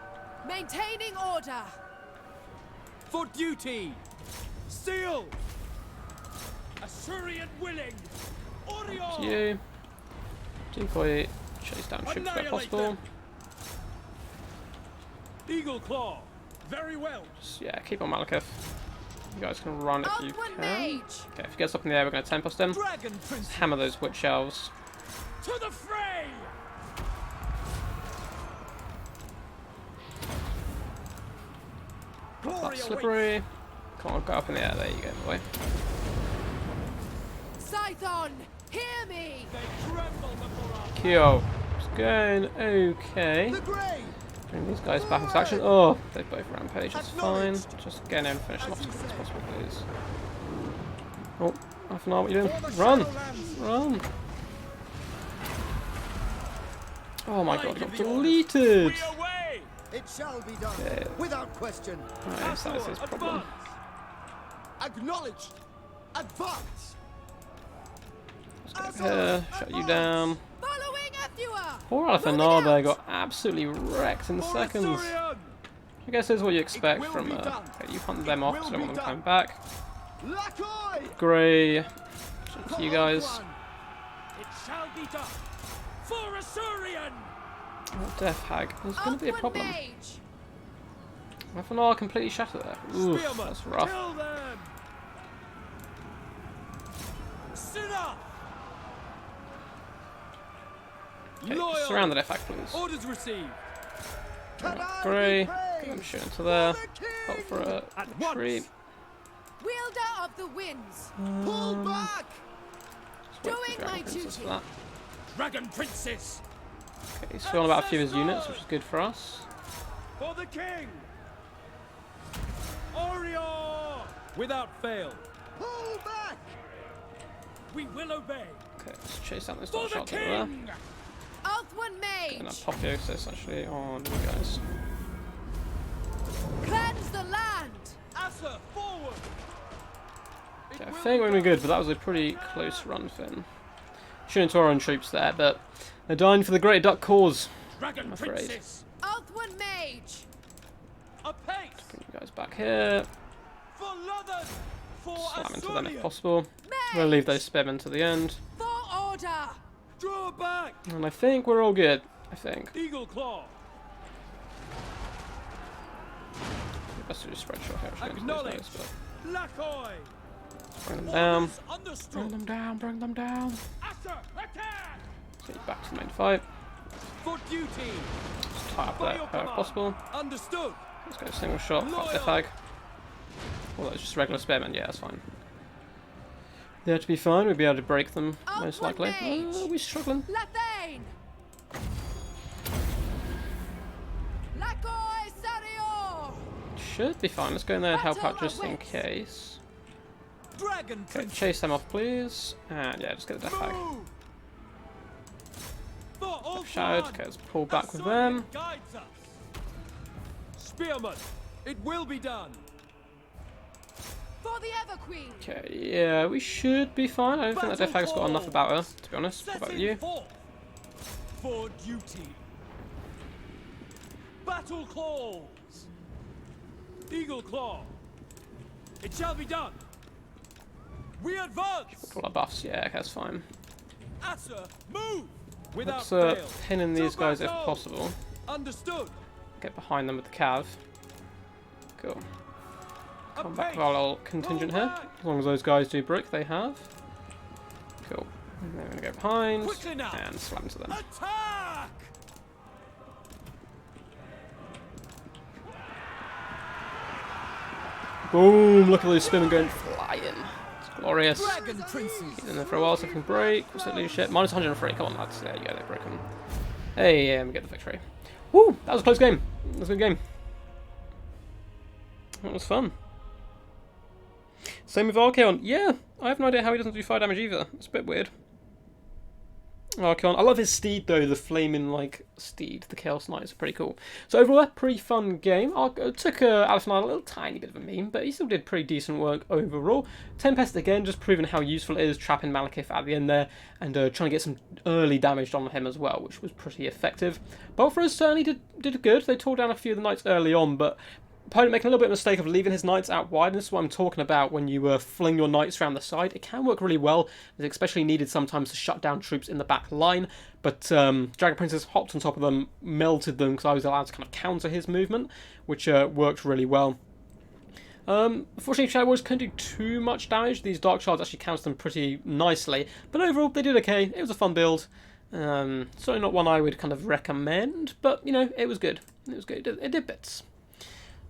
Maintaining order! For duty. Seal. Asurian willing. Orior. To you. Decoy. Chase down troops where possible. Eagle Claw. Very well. Just, yeah, keep on Malekith. You guys can run if you Althwin can. Mage! Okay, if he gets up in the air, we're going to tempest him. Dragon Prince. Hammer those witch elves. To the fray. That's Glory awaits. slippery. Come on, go up in the air. There you go, boy. Scython! Hear me! They tremble before our Kyo. It's going okay. The Grey. Bring these guys back into action. Oh, they both rampage. It's fine. Just get in there and finish them off as quickly as possible, please. Oh, half an hour. What are you doing? Run! Run! Oh my god, got deleted! We away. It shall be done, Okay. without question. Right, that is his problem. Advance. Acknowledged. Advance. Let's go here, shut you down. Following Afua! Poor Alephanar there got absolutely wrecked in seconds. Asurian. I guess this is what you expect will from be done. okay, you hunt them It off will so they don't be want them done. coming back. Lacoy. Grey, To you guys. It shall be done. For Assyrian. Oh, Death Hag is going to be a problem. Mage. Weapon completely shattered there. Oof, Spearman, that's rough. kill them. Sinner. Okay, Loyal. surround the Death Hag, please. Orders received. Grey. Get them shooting to there. Hope for a At retreat. Wielder of the winds. Pull back! Wait for the Doing Dragon my Princess duty. for that. Dragon Princess. Okay, he's filling about a few of his units, which is good for us. For the king. Orior. Without fail. Pull back! We will obey. Okay, let's chase down those For dot the shots over there. king. Earthwind And mage. Apotheosis actually on you guys. Cleanse the land. Asa, forward. Okay, I think we're going to be good, but that was a pretty close run, Finn. Shooting to our own troops there, but they're dying for the Great Duck cause. Dragon I'm afraid. Princess. Earthwind mage. Apace. Bring you guys back here. For London. For Slam into them if Assyrian. possible. We'll leave those spearmen to the end. For order. Draw back. And I think we're all good. I think. Eagle Claw. Best to just spread shot here. Acknowledge. But Lakoy. bring them down. Orders Bring understood. them down. Bring them down. Asa, attack. So back to the main fight. For duty. Just tie up By that your if possible. Understood. Let's go single shot. Fuck the Loyal. fag. Well, that's just regular spearmen. Yeah, that's fine. There to be fine. We'd be able to break them most Outward likely. mage. We're struggling. Lathane. Lakoy Sario. Should be fine. Let's go in there and help out Battle just in awaits. case. Dragon Okay, Princess. chase them off, please. And yeah, just get the death bag. Move. For all Shadowed. Okay, let's pull back with them. Guides us. Spearman, it will be done. For the Ever Queen. Okay, yeah, we should be fine. I don't think that death bag's got enough about her, to be honest. What about Setting you? forth for duty. Battle calls. Eagle Claw. It shall be done. We advance. All our buffs. Yeah, okay, that's fine. Asa, move. Without Let's fail. pin in these To guys if battle. possible. Understood. Get behind them with the cav. Cool. Come back Apace. with our little contingent Roll here. back. As long as those guys do brick, they have. Cool. And then we're going to go behind Quickly now. and slam to them. Attack. Boom! Look at those spearmen going flying. It's glorious. Dragon Princess. Been there for a while, so we can break. What's that leadership? Minus 103. Come on, lads. There you go. They broke them. Hey, yeah, we get the victory. Woo! That was a close game. That was a good game. That was fun. Same with Archeon. Yeah, I have no idea how he doesn't do fire damage either. It's a bit weird. Archeon. I love his steed though, the flaming like steed, the Chaos Knight is pretty cool. So overall, a pretty fun game. It took Alex and I a little tiny bit of a meme, but he still did pretty decent work overall. Tempest again, just proving how useful it is, trapping Malekith at the end there, and trying to get some early damage on him as well, which was pretty effective. Bolthrus certainly did good. They tore down a few of the knights early on, but opponent making a little bit of a mistake of leaving his knights out wide, and this is what I'm talking about when you fling your knights around the side. It can work really well. It's especially needed sometimes to shut down troops in the back line, but Dragon Princess hopped on top of them, melted them, because I was allowed to kind of counter his movement, which worked really well. Unfortunately, Shadow Warriors couldn't do too much damage. These Dark Shards actually countered them pretty nicely, but overall they did okay. It was a fun build. Certainly not one I would kind of recommend, but, you know, it was good. It was good. It did bits.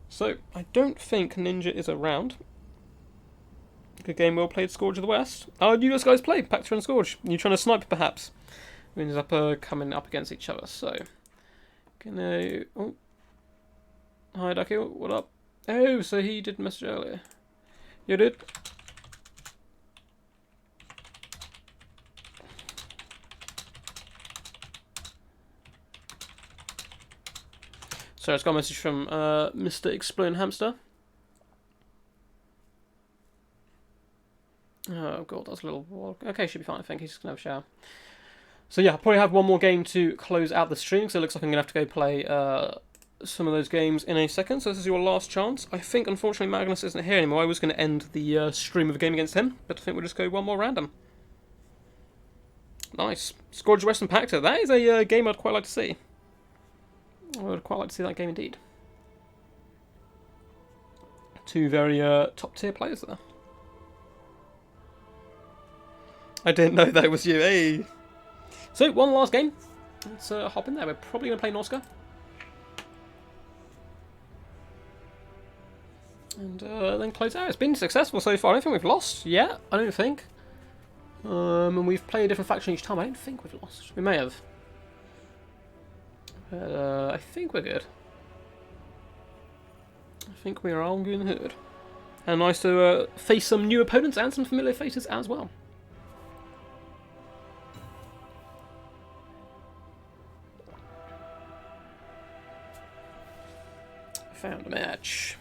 So, I don't think Ninja is around. Good game, well played, Scourge of the West. Oh, you guys play, Pactor and Scourge. You trying to snipe, perhaps? We ended up coming up against each other, so... Gonna... Oh. Hi, Ducky, what up? Oh, so he did message earlier. You did? So it's got a message from Mr. Exploding Hamster. Oh god, that's a little... Okay, should be fine, I think. He's just going to have a shower. So yeah, I'll probably have one more game to close out the stream, so it looks like I'm going to have to go play some of those games in a second. So this is your last chance. I think, unfortunately, Magnus isn't here anymore. I was going to end the stream with a game against him, but I think we'll just go one more random. Nice. Scourge Western Pactor. That is a game I'd quite like to see. I would quite like to see that game indeed. Two very top tier players there. I didn't know that was you. Hey. So one last game. Let's hop in there. We're probably going to play Norska. And then close out. It's been successful so far. I don't think we've lost yet. I don't think. And we've played a different faction each time. I don't think we've lost. We may have. But I think we're good. I think we are all good. And nice to face some new opponents and some familiar faces as well. Found a match.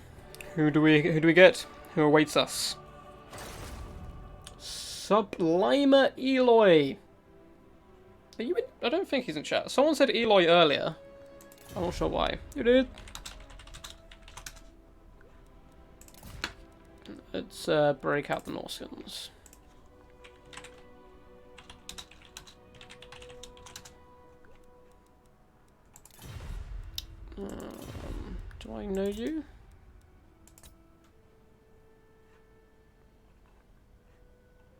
Who do we get? Who awaits us? Sublimer Eloy. Are you in? I don't think he's in chat. Someone said Eloy earlier. I'm not sure why. You did. Let's break out the Norskans. Do I know you?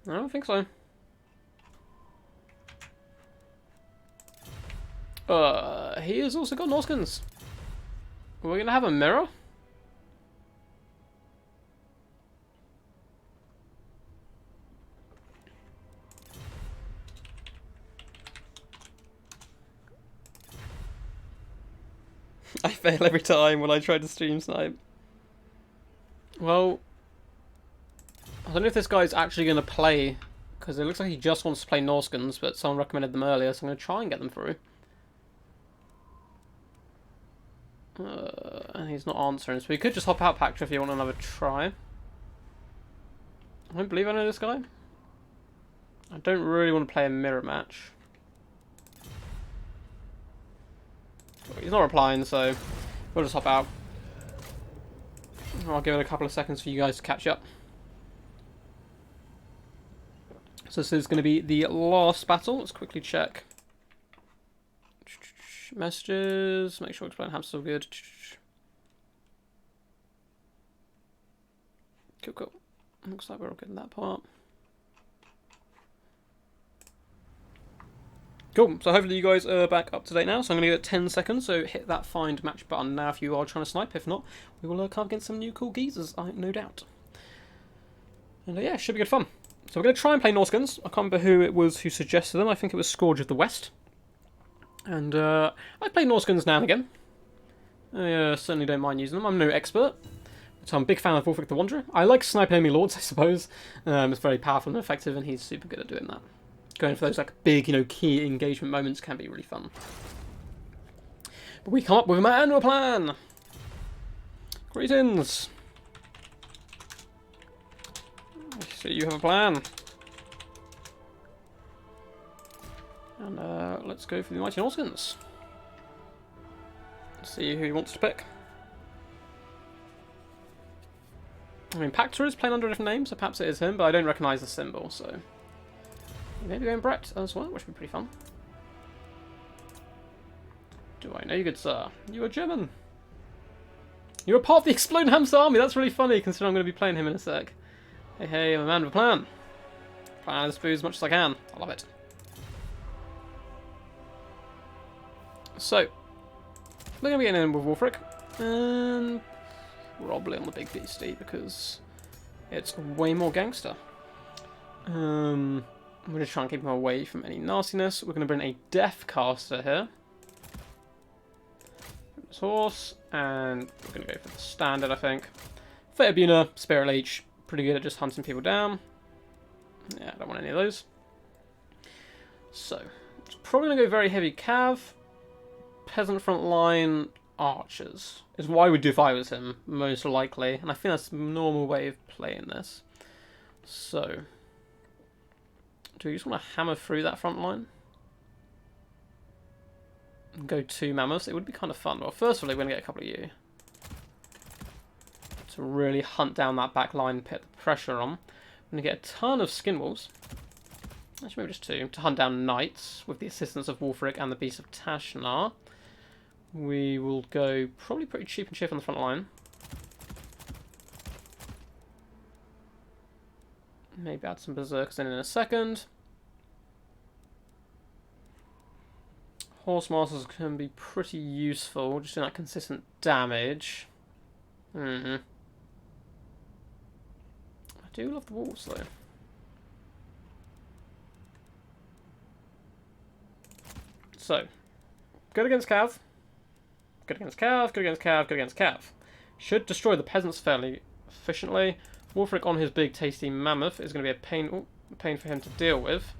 I don't think so. He has also got Norskans. We're gonna have a mirror? I fail every time when I try to stream snipe. Well, I don't know if this guy's actually going to play, because it looks like he just wants to play Norskans, but someone recommended them earlier, so I'm going to try and get them through. And he's not answering, so we could just hop out, Pactor, if you want another try. I don't believe I know this guy. I don't really want to play a mirror match. He's not replying, so we'll just hop out. I'll give it a couple of seconds for you guys to catch up. So this is going to be the last battle. Let's quickly check. Messages. Make sure Explain Ham's still good. Cool, cool. Looks like we're all good in that part. Cool, so hopefully you guys are back up to date now, so I'm going to give it 10 seconds, so hit that find match button now if you are trying to snipe. If not, we will come against some new cool geezers, no doubt. And yeah, should be good fun. So we're going to try and play Norskans. I can't remember who it was who suggested them. I think it was Scourge of the West. And I play Norskans now and again. I certainly don't mind using them. I'm no expert. So I'm a big fan of Wolfric the Wanderer. I like sniping enemy lords, I suppose. It's very powerful and effective, and he's super good at doing that. Going for those like big, key engagement moments can be really fun. But we come up with a man or a plan. Greetings. I see you have a plan. And let's go for the Mighty Norskans. See who he wants to pick. I mean, Pactor is playing under a different name, so perhaps it is him, but I don't recognise the symbol, so... Maybe going Brett as well, which would be pretty fun. Do I know you, good sir? You are German. You are part of the Exploding Hamster army. That's really funny, considering I'm going to be playing him in a sec. Hey, hey, I'm a man with a plan. Plan this boo as much as I can. I love it. So, we're going to be getting in with Wolfric. And probably on the big beastie, because it's way more gangster. I'm going to try and keep him away from any nastiness. We're going to bring a Deathcaster here. This horse, and we're going to go for the standard, I think. Faerbuna, Spirit Leech, pretty good at just hunting people down. Yeah, I don't want any of those. So, it's probably going to go very heavy cav. Peasant front line, archers. Is what I would do if I was him, most likely. And I think that's the normal way of playing this. So... do we just want to hammer through that front line? And go 2 mammoths? It would be kind of fun. Well, first of all, we're going to get a couple of you. To really hunt down that back line, put the pressure on. I'm going to get a ton of skin wolves. Actually, maybe just 2. To hunt down knights with the assistance of Wulfric and the Beast of Tashnar. We will go probably pretty cheap and cheap on the front line. Maybe add some berserkers in a second. Horse masters can be pretty useful, just doing that consistent damage. I do love the wolves though. So, good against Cav. Good against Cav, good against Cav, good against Cav. Should destroy the peasants fairly efficiently. Wulfric on his big tasty mammoth is going to be a pain for him to deal with.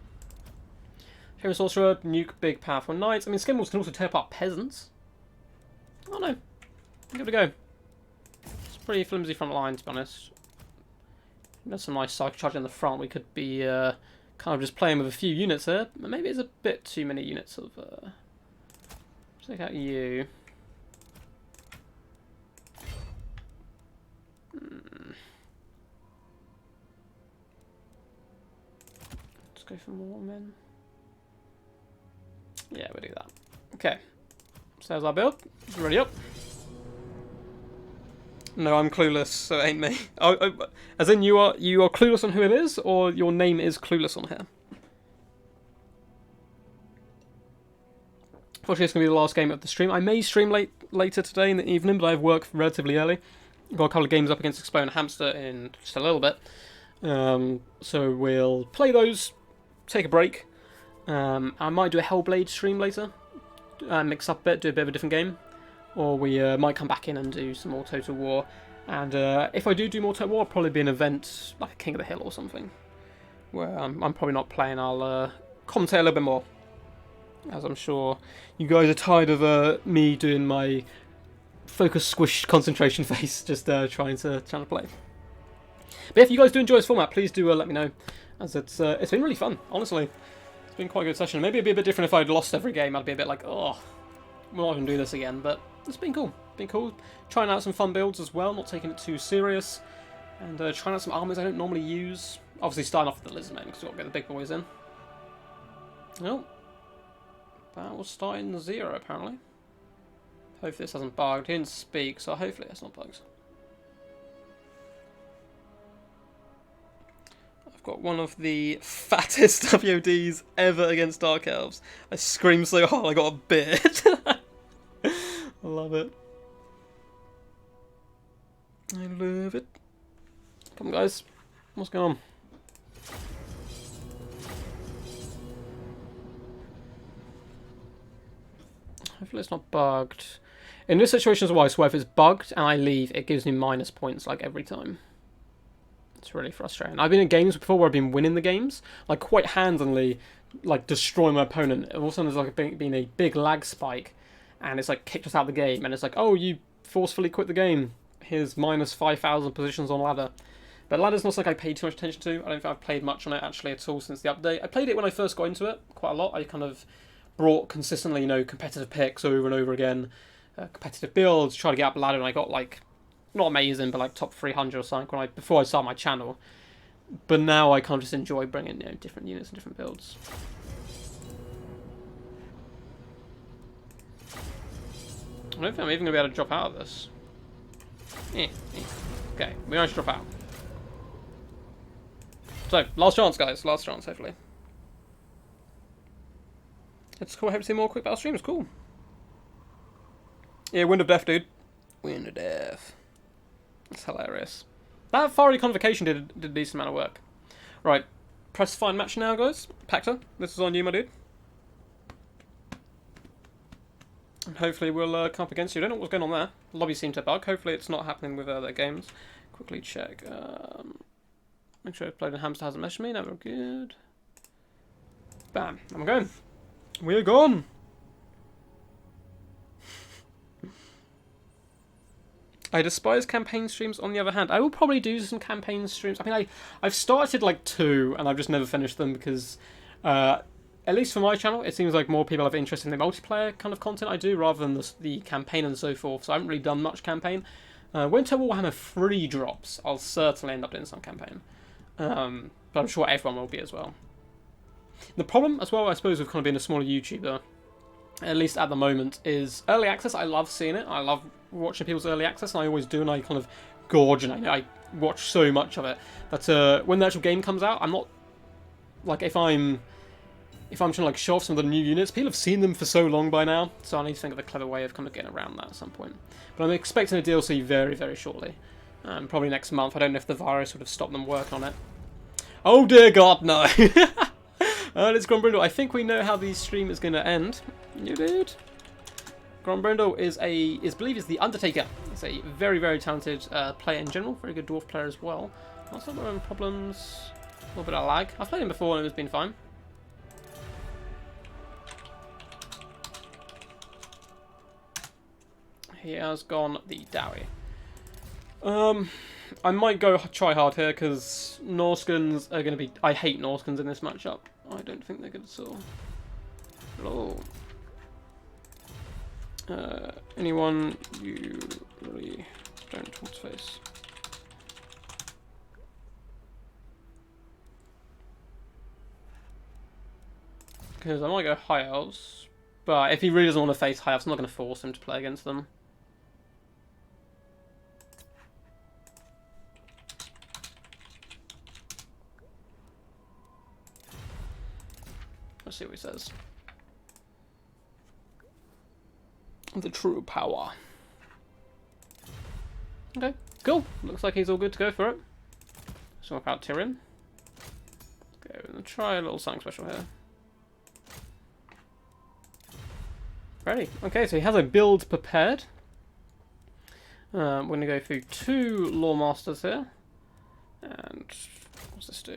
Famous sorcerer, nuke big powerful knights. I mean, Skimballs can also tear apart peasants. Oh no, give it a go. It's a pretty flimsy front line, to be honest. There's some nice cycle charge in the front. We could be kind of just playing with a few units here. Maybe it's a bit too many units of... Check out you. Let's go for more men. Yeah, we'll do that. Okay. So there's our build. Ready up. No, I'm clueless, so it ain't me. As in, you are clueless on who it is, or your name is clueless on here? Unfortunately, it's going to be the last game of the stream. I may stream later today in the evening, but I have work relatively early. I've got a couple of games up against Explode and Hamster in just a little bit. So we'll play those, take a break. I might do a Hellblade stream later. Mix up a bit, do a bit of a different game. Or we might come back in and do some more Total War. And if I do more Total War, it'll probably be an event like King of the Hill or something. Where I'm probably not playing, I'll commentate a little bit more. As I'm sure you guys are tired of me doing my focus squished concentration face, just trying to play. But if you guys do enjoy this format, please do let me know. As it's been really fun, honestly. It's been quite a good session. Maybe it'd be a bit different if I'd lost every game. I'd be a bit like, oh, we're not going to do this again. But it's been cool. Been cool. Trying out some fun builds as well, not taking it too serious. And trying out some armies I don't normally use. Obviously starting off with the Lizardmen, because we've got to get the big boys in. Well, battle starting 0, apparently. Hopefully this hasn't bugged. He didn't speak, so hopefully it's not bugs. I've got one of the fattest WODs ever against Dark Elves. I screamed so hard I got a beard. I love it. I love it. Come on, guys. What's going on? Hopefully it's not bugged. In this situation as well, I swear if it's bugged and I leave, it gives me minus points like every time. It's really frustrating. I've been in games before where I've been winning the games, like quite handily, like destroying my opponent. And all of a sudden there's like been a big lag spike, and it's like kicked us out of the game. And it's like, oh, you forcefully quit the game. Here's minus 5,000 positions on ladder. But ladder's not something I paid too much attention to. I don't think I've played much on it actually at all since the update. I played it when I first got into it quite a lot. I kind of brought consistently, you know, competitive picks over and over again, competitive builds, try to get up ladder, and I got like, not amazing, but like top 300 or something before I started my channel. But now I kind of just enjoy bringing, you know, different units and different builds. I don't think I'm even going to be able to drop out of this. Okay, we managed to drop out. So, last chance, guys. Last chance, hopefully. It's cool. I hope to see more quick battle streams. Cool. Yeah, Wind of Death, dude. Wind of Death. That's hilarious. That Fiery Convocation did a decent amount of work. Right. Press find match now, guys. Pacta, this is on you, my dude. And hopefully we'll come up against you. I don't know what's going on there. The lobby seemed to bug. Hopefully it's not happening with other games. Quickly check. Make sure Exploding Hamster hasn't messaged me. No, we're good. Bam. And we're going. We're gone. I despise campaign streams. On the other hand, I will probably do some campaign streams. I mean, I've started like 2 and I've just never finished them because, at least for my channel, it seems like more people have interest in the multiplayer kind of content I do rather than the campaign and so forth. So I haven't really done much campaign. When Warhammer 3 drops, I'll certainly end up doing some campaign. But I'm sure everyone will be as well. The problem, as well, I suppose, with kind of being a smaller YouTuber, at least at the moment, is early access. I love seeing it. I love watching people's early access, and I always do, and I kind of gorge, and I watch so much of it. That when the actual game comes out, I'm not... Like, if I'm trying to like show off some of the new units, people have seen them for so long by now, so I need to think of a clever way of kind of getting around that at some point. But I'm expecting a DLC very, very shortly. Probably next month. I don't know if the virus would have stopped them working on it. Oh dear God, no! It's Grombrindle. I think we know how the stream is going to end. You dude. Grombrindle is believed is the Undertaker. He's a very, very talented player in general. Very good dwarf player as well. Lots of own problems. A little bit of lag. I've played him before and it's been fine. He has gone the Dowie. I might go try hard here because Norskins are going to be... I hate Norskins in this matchup. I don't think they're good at all. Hello. Anyone you really don't want to face? Because I might go High Elves, but if he really doesn't want to face High Elves, I'm not going to force him to play against them. Let's see what he says. The true power. Okay, cool. Looks like he's all good to go for it. Swap out Tyrion. Go and try a little something special here. Ready. Okay, so he has a build prepared. We're going to go through 2 Lore Masters here. And what's this do?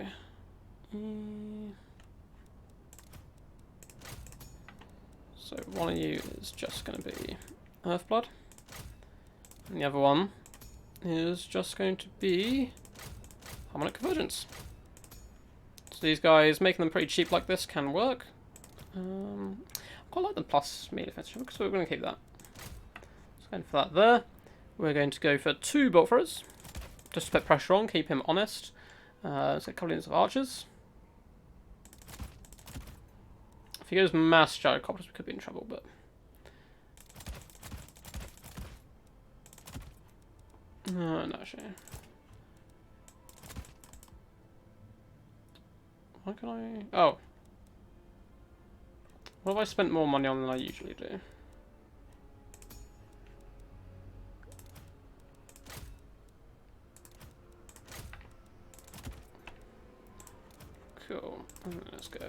So one of you is just going to be Earthblood. And the other one is just going to be Harmonic Convergence. So these guys, making them pretty cheap like this can work. I quite like the plus melee defense, so we're going to keep that. So going for that there. We're going to go for 2 Bolt Throwers. Just to put pressure on, keep him honest. So a couple of units of archers. If he goes mass gyrocopters, we could be in trouble, but... No, actually. Why can I... Oh. What have I spent more money on than I usually do? Cool. Let's go.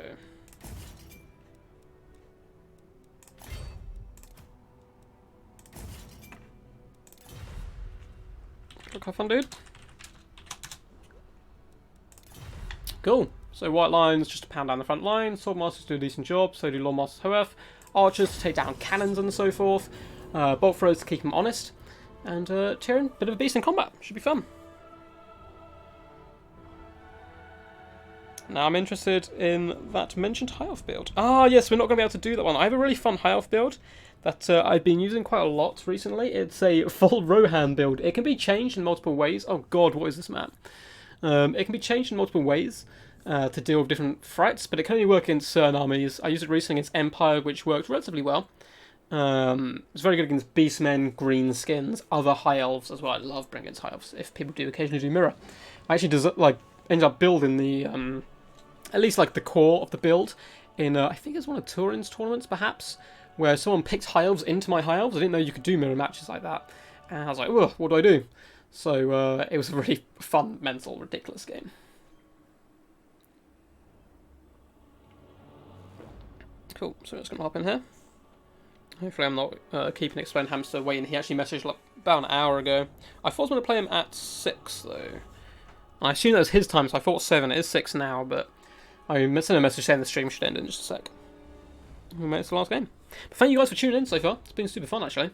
Look how fun, dude. Cool. So white lines just to pound down the front line. Sword masters do a decent job. So do Lore masters, however. Archers to take down cannons and so forth. Bolt throwers to keep them honest. And Tyrion, bit of a beast in combat. Should be fun. Now I'm interested in that mentioned high elf build. Ah, yes, we're not going to be able to do that one. I have a really fun high elf build that I've been using quite a lot recently. It's a full Rohan build. It can be changed in multiple ways. Oh god, what is this map? It can be changed in multiple ways to deal with different threats, but it can only work against certain armies. I used it recently against Empire, which worked relatively well. It's very good against Beastmen, Green Skins, other High Elves as well. I love bringing against High Elves, if people do occasionally do Mirror. I actually end up building the, at least like the core of the build in, I think it's one of Turin's tournaments perhaps, where someone picked High Elves into my High Elves. I didn't know you could do mirror matches like that. And I was like, ugh, what do I do? So it was a really fun, mental, ridiculous game. Cool, so I'm just going to hop in here. Hopefully I'm not keeping Explain Hamster waiting. He actually messaged like about an hour ago. I thought I was going to play him at 6 though. I assume that was his time, so I thought 7. It is 6 now, but I sent a message saying the stream should end in just a sec. We made it to the last game. But thank you guys for tuning in so far. It's been super fun actually.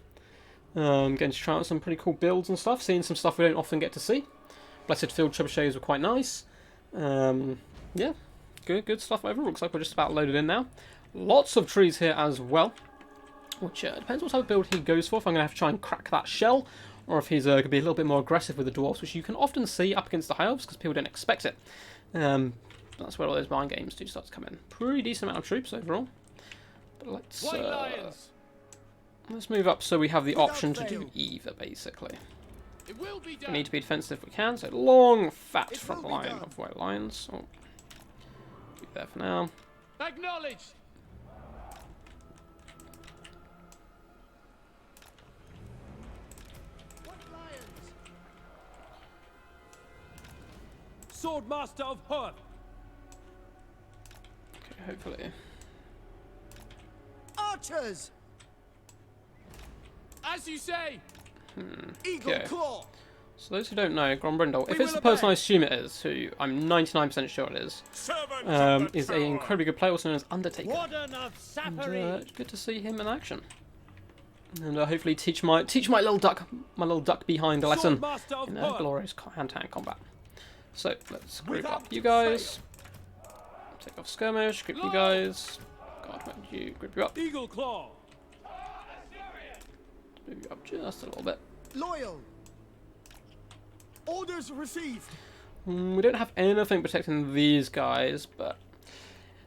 Getting to try out some pretty cool builds and stuff. Seeing some stuff we don't often get to see. Blessed Field Trebuchets were quite nice. Yeah, good stuff overall. Looks like we're just about loaded in now. Lots of trees here as well. Which depends what type of build he goes for. If I'm going to have to try and crack that shell. Or if he's going to be a little bit more aggressive with the dwarves. Which you can often see up against the high elves because people don't expect it. That's where all those mind games do start to come in. Pretty decent amount of troops overall. But let's move up so we have the option to do either, basically. It will be We done. need to be defensive if we can, so long, fat front line of white lions. Oh, be there for now. Acknowledged. Swordmaster of Hoth. Okay, hopefully. Archers! As you say. Eagle Okay. Claw! So those who don't know, Grombrindle, if We it's will the person I obey. assume it is, who I'm 99% sure it is, Servant of the is an tower. incredibly good player, also known as Undertaker. Warden of And, Sappery. good to see him in action. And hopefully teach my little duck behind a lesson Swordmaster of in Hoth. glorious hand-to-hand combat. So let's group Without up you guys. Take off skirmish. Group you Lord. guys. God, when you group you up. Eagle Claw. Move you up just a little bit. Loyal! Orders received! We don't have anything protecting these guys, but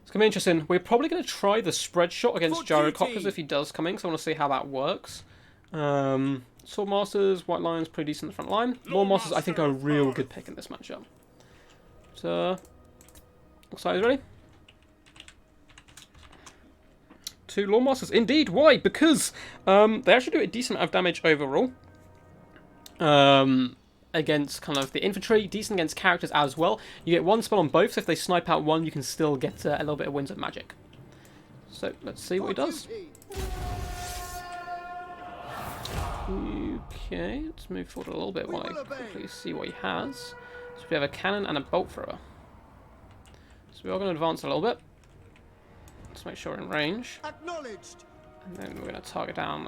it's going to be interesting. We're probably going to try the spread shot against For Gyrocopters duty. if he does come in, because I want to see how that works. Swordmasters, White Lions, pretty decent in the front line. Lawmasters, I think, are a real good pick in this matchup. So, looks like he's ready. 2 Lawmasters, indeed. Why? Because they actually do a decent amount of damage overall. Against kind of the infantry, decent against characters as well. You get 1 spell on both, so if they snipe out 1, you can still get a little bit of Winds of Magic. So let's see what he does. Duty. Okay, let's move forward a little bit while I will obey. quickly see what he has. So we have a cannon and a bolt thrower. So we are going to advance a little bit. Let's make sure we're in range. Acknowledged! And then we're going to target down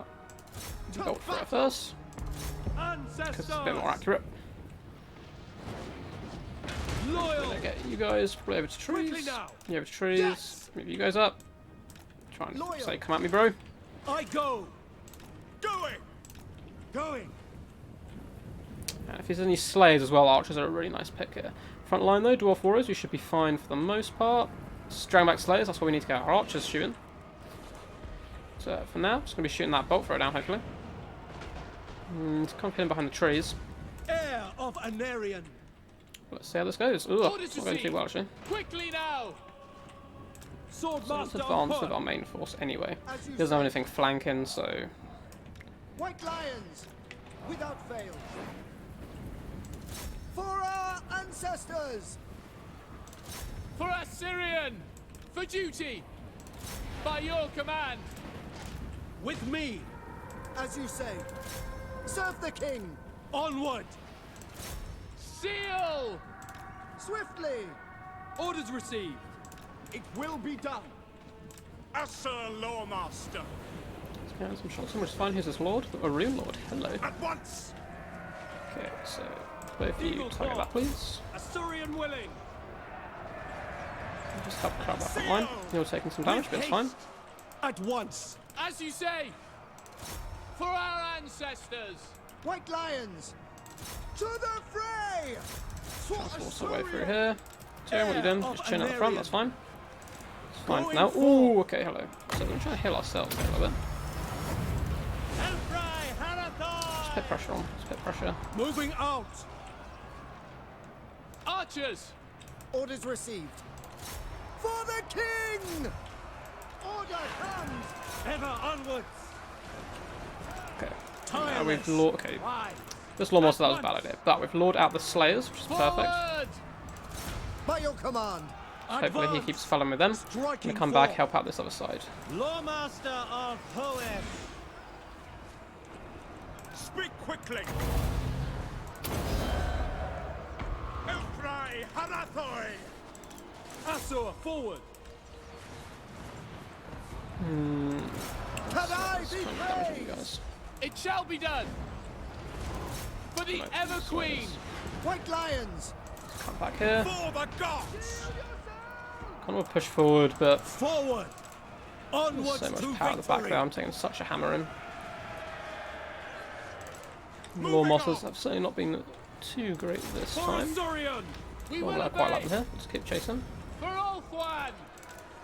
the To bolt thrower battle. first, because it's a bit more Ancestors. accurate. Loyal. Gonna get you guys probably over to Quickly trees. now. You over to trees. Yes. Move you guys up. Try and Loyal. say, come at me, bro. I go. Going! Going. And if there's any slayers as well, archers are a really nice pick here. Front line though, dwarf warriors, we should be fine for the most part. Strangback slayers, that's what we need to get our archers shooting. So for now, just gonna be shooting that bolt thrower down, hopefully. It's kind of hidden behind the trees. Heir of Anarian. Let's see how this goes. Ooh, Orders it's not going too received. well actually. Quickly now. So let's Swordmaster of advance with Hoth. our main force anyway. As you He doesn't have say. anything flanking, so White Lions! Without fail! For our ancestors! For Assyrian. For duty. By your command. With me. As you say. Serve the king! Onward. Seal. Swiftly! Orders received. It will be done! As Sir Lawmaster! yeah, some shots. Someone's fine. Who's this lord? A rune lord. Hello. At once! Okay, so both of you Eagle target claw. that, please. Assyrian willing. Just help crowd that front line. You're taking some damage, but it's fine. At once. As you say. For our ancestors. White Lions! To the fray! For Force our way through Assyria! here. Tyrion, what are you doing? Of Just chilling at the front, Anarian. that's fine. It's fine for Going now. forward. Ooh, okay, hello. So we're trying to heal ourselves a little bit. Just put pressure on. Just put pressure. Moving out. Archers. Orders received. For the king! Order comes! Ever onwards. Okay. Now we've Tireless. okay. Rise. This Lawmaster, that was a bad idea. But we've lured out the Slayers, which is perfect. Forward. By your command! Hopefully he Advance. keeps following with them. Striking Gonna come back, forth. help out this other side. Lawmaster of Hoeth. Speak quickly! Elfrai Harathoi! Assur forward. Can I be Just trying to damage you praised? guys. It shall be done. For the Right, Ever Queen. Slayers. White Lions! Come back here. For the gods! Kind of push forward, but Forward. there's Onwards so much to power at the back victory. there. I'm taking such a hammer in. Moving Lawmasters on. have certainly not been too great this For time. Assyrian. We will Well, I quite like obey. them here. Let's keep chasing. For Fourth one!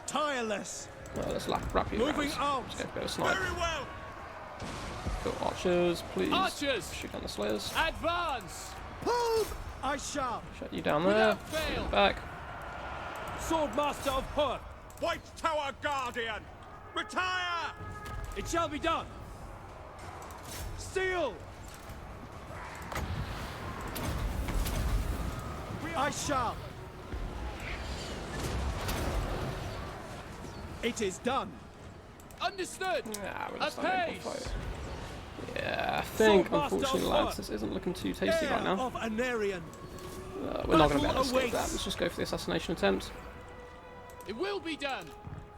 Tireless! Well, let's wrap you Moving around. out! Let's go for a bit of snipe. Very well! Cool. Archers, please. Archers! Shoot down the slayers. Advance! Pull! I shall. Shut you down there. Without fail. Back. Swordmaster of Hur! White Tower Guardian! Retire! It shall be done! Steel! I shall. It is done. Understood! Yeah, we're just Apace! fight. Yeah, I think, Swordmaster unfortunately, of lads, Hur. this isn't looking too tasty right Heir now. of Anarian. We're not going to be able to Battle escape that. awaits. Let's just go for the assassination attempt. It will be done!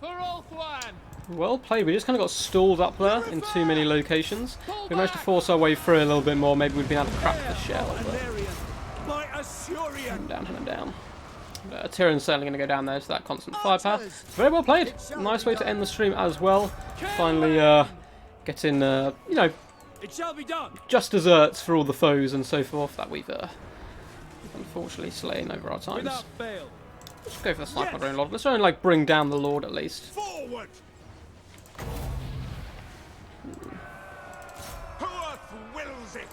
For Ulthuan! Well played. We just kind of got stalled up there in too many locations. We managed to force our way through a little bit more. Maybe we'd been able to crack the shell. But Anarian. By Assyrian. down, him down. Tyrion's certainly going to go down there to that constant firepower. Very well played. Nice way to end the stream as well. Finally getting, you know, It shall be done! just desserts for all the foes and so forth that we've unfortunately slain over our times. Without fail! Let's go for the sniper drone lord. Let's try and like bring down the lord at least. Forward! Who wills it?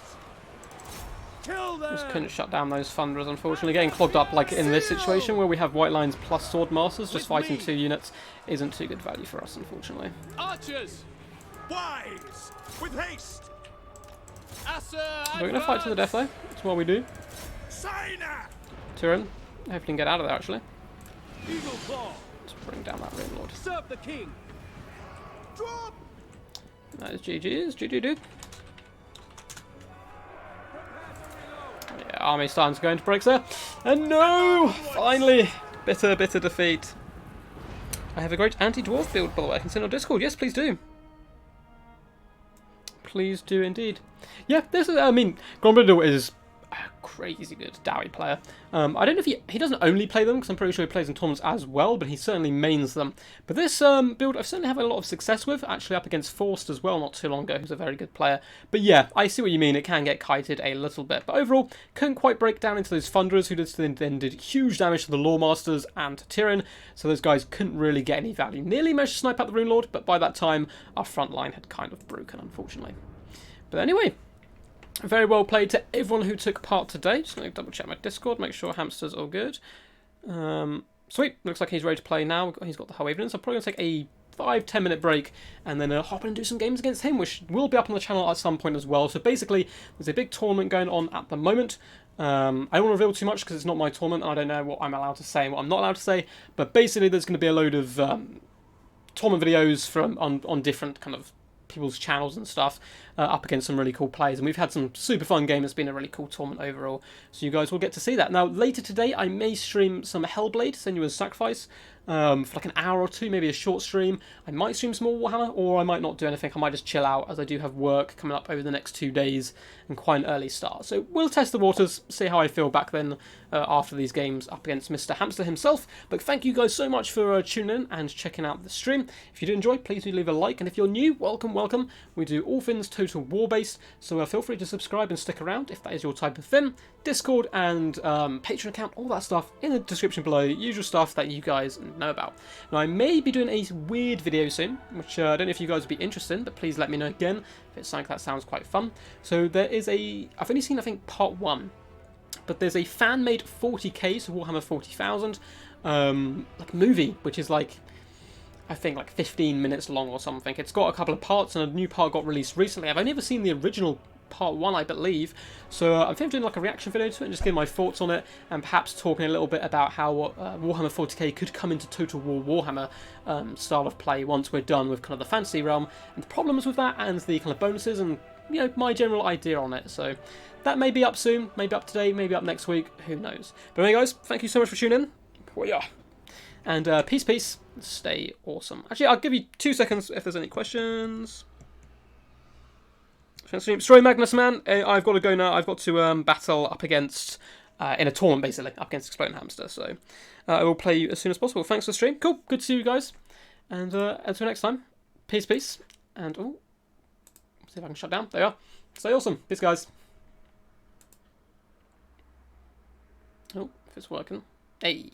Kill them! Just couldn't shut down those thunderers, unfortunately. Getting clogged up like in this situation where we have white lines plus sword masters, just fighting 2 units isn't too good value for us, unfortunately. Archers! Wise! With haste! Asa! We're going to fight to the death though. That's what we do. Signer! Tyrion, hopefully can get out of there actually. Eagle Claw! Let's bring down that Ring Lord. Serve the king! Drop. That is GG's. GG dude. Yeah, army starting to go into breaks there. And no! Finally! Bitter defeat. I have a great anti-dwarf build, by the way. I can send on Discord. Yes, please do. Please do indeed. Yeah, this is, I mean, Grombrindle is a crazy good Dowie player. I don't know if he doesn't only play them, because I'm pretty sure he plays in tournaments as well, but he certainly mains them. But this build I've certainly had a lot of success with, actually up against Forced as well not too long ago, who's a very good player. But yeah, I see what you mean, it can get kited a little bit. But overall, couldn't quite break down into those Thunderers, who then did huge damage to the Lawmasters and to Tyrion, so those guys couldn't really get any value. Nearly managed to snipe out the Rune Lord, but by that time, our front line had kind of broken, unfortunately. But anyway, very well played to everyone who took part today. Just going to double check my Discord, make sure Hamster's all good. Sweet, looks like he's ready to play now. He's got the whole evidence. I'm probably going to take a 5-10 minute break and then hop in and do some games against him, which will be up on the channel at some point as well. So basically, there's a big tournament going on at the moment. I don't want to reveal too much because it's not my tournament and I don't know what I'm allowed to say and what I'm not allowed to say. But basically, there's going to be a load of tournament videos from on different kind of people's channels and stuff up against some really cool players, and we've had some super fun game. It's been a really cool tournament overall, so you guys will get to see that. Now later today I may stream some Hellblade, Senua's Sacrifice, for like an hour or two, maybe a short stream. I might stream some more Warhammer, or I might not do anything. I might just chill out, as I do have work coming up over the next 2 days and quite an early start. So we'll test the waters, see how I feel back then after these games up against Mr. Hamster himself. But thank you guys so much for tuning in and checking out the stream. If you did enjoy, please do leave a like, and if you're new, welcome. We do all things Total War based, so feel free to subscribe and stick around if that is your type of thing. Discord and Patreon account, all that stuff in the description below, usual stuff that you guys know about. Now I may be doing a weird video soon, which I don't know if you guys would be interested in, but please let me know again if it's something that sounds quite fun. So there is I've only seen I think part 1, but there's a fan-made 40k, so Warhammer 40,000, like movie, which is like, I think like 15 minutes long or something. It's got a couple of parts and a new part got released recently. I've only ever seen the original part 1, I believe, so I think I'm doing like a reaction video to it and just giving my thoughts on it, and perhaps talking a little bit about how Warhammer 40k could come into Total War Warhammer style of play once we're done with kind of the fantasy realm and the problems with that and the kind of bonuses and, you know, my general idea on it. So that may be up soon, maybe up today, maybe up next week, who knows. But anyway guys, thank you so much for tuning in. And peace, stay awesome. Actually, I'll give you 2 seconds if there's any questions. Story Magnus, man, I've got to go now. I've got to battle up against, in a tournament basically, up against Exploding Hamster. So I will play you as soon as possible. Thanks for the stream. Cool, good to see you guys. And until next time, peace. And, oh, see if I can shut down. There you are. Stay awesome. Peace, guys. Oh, if it's working. Hey.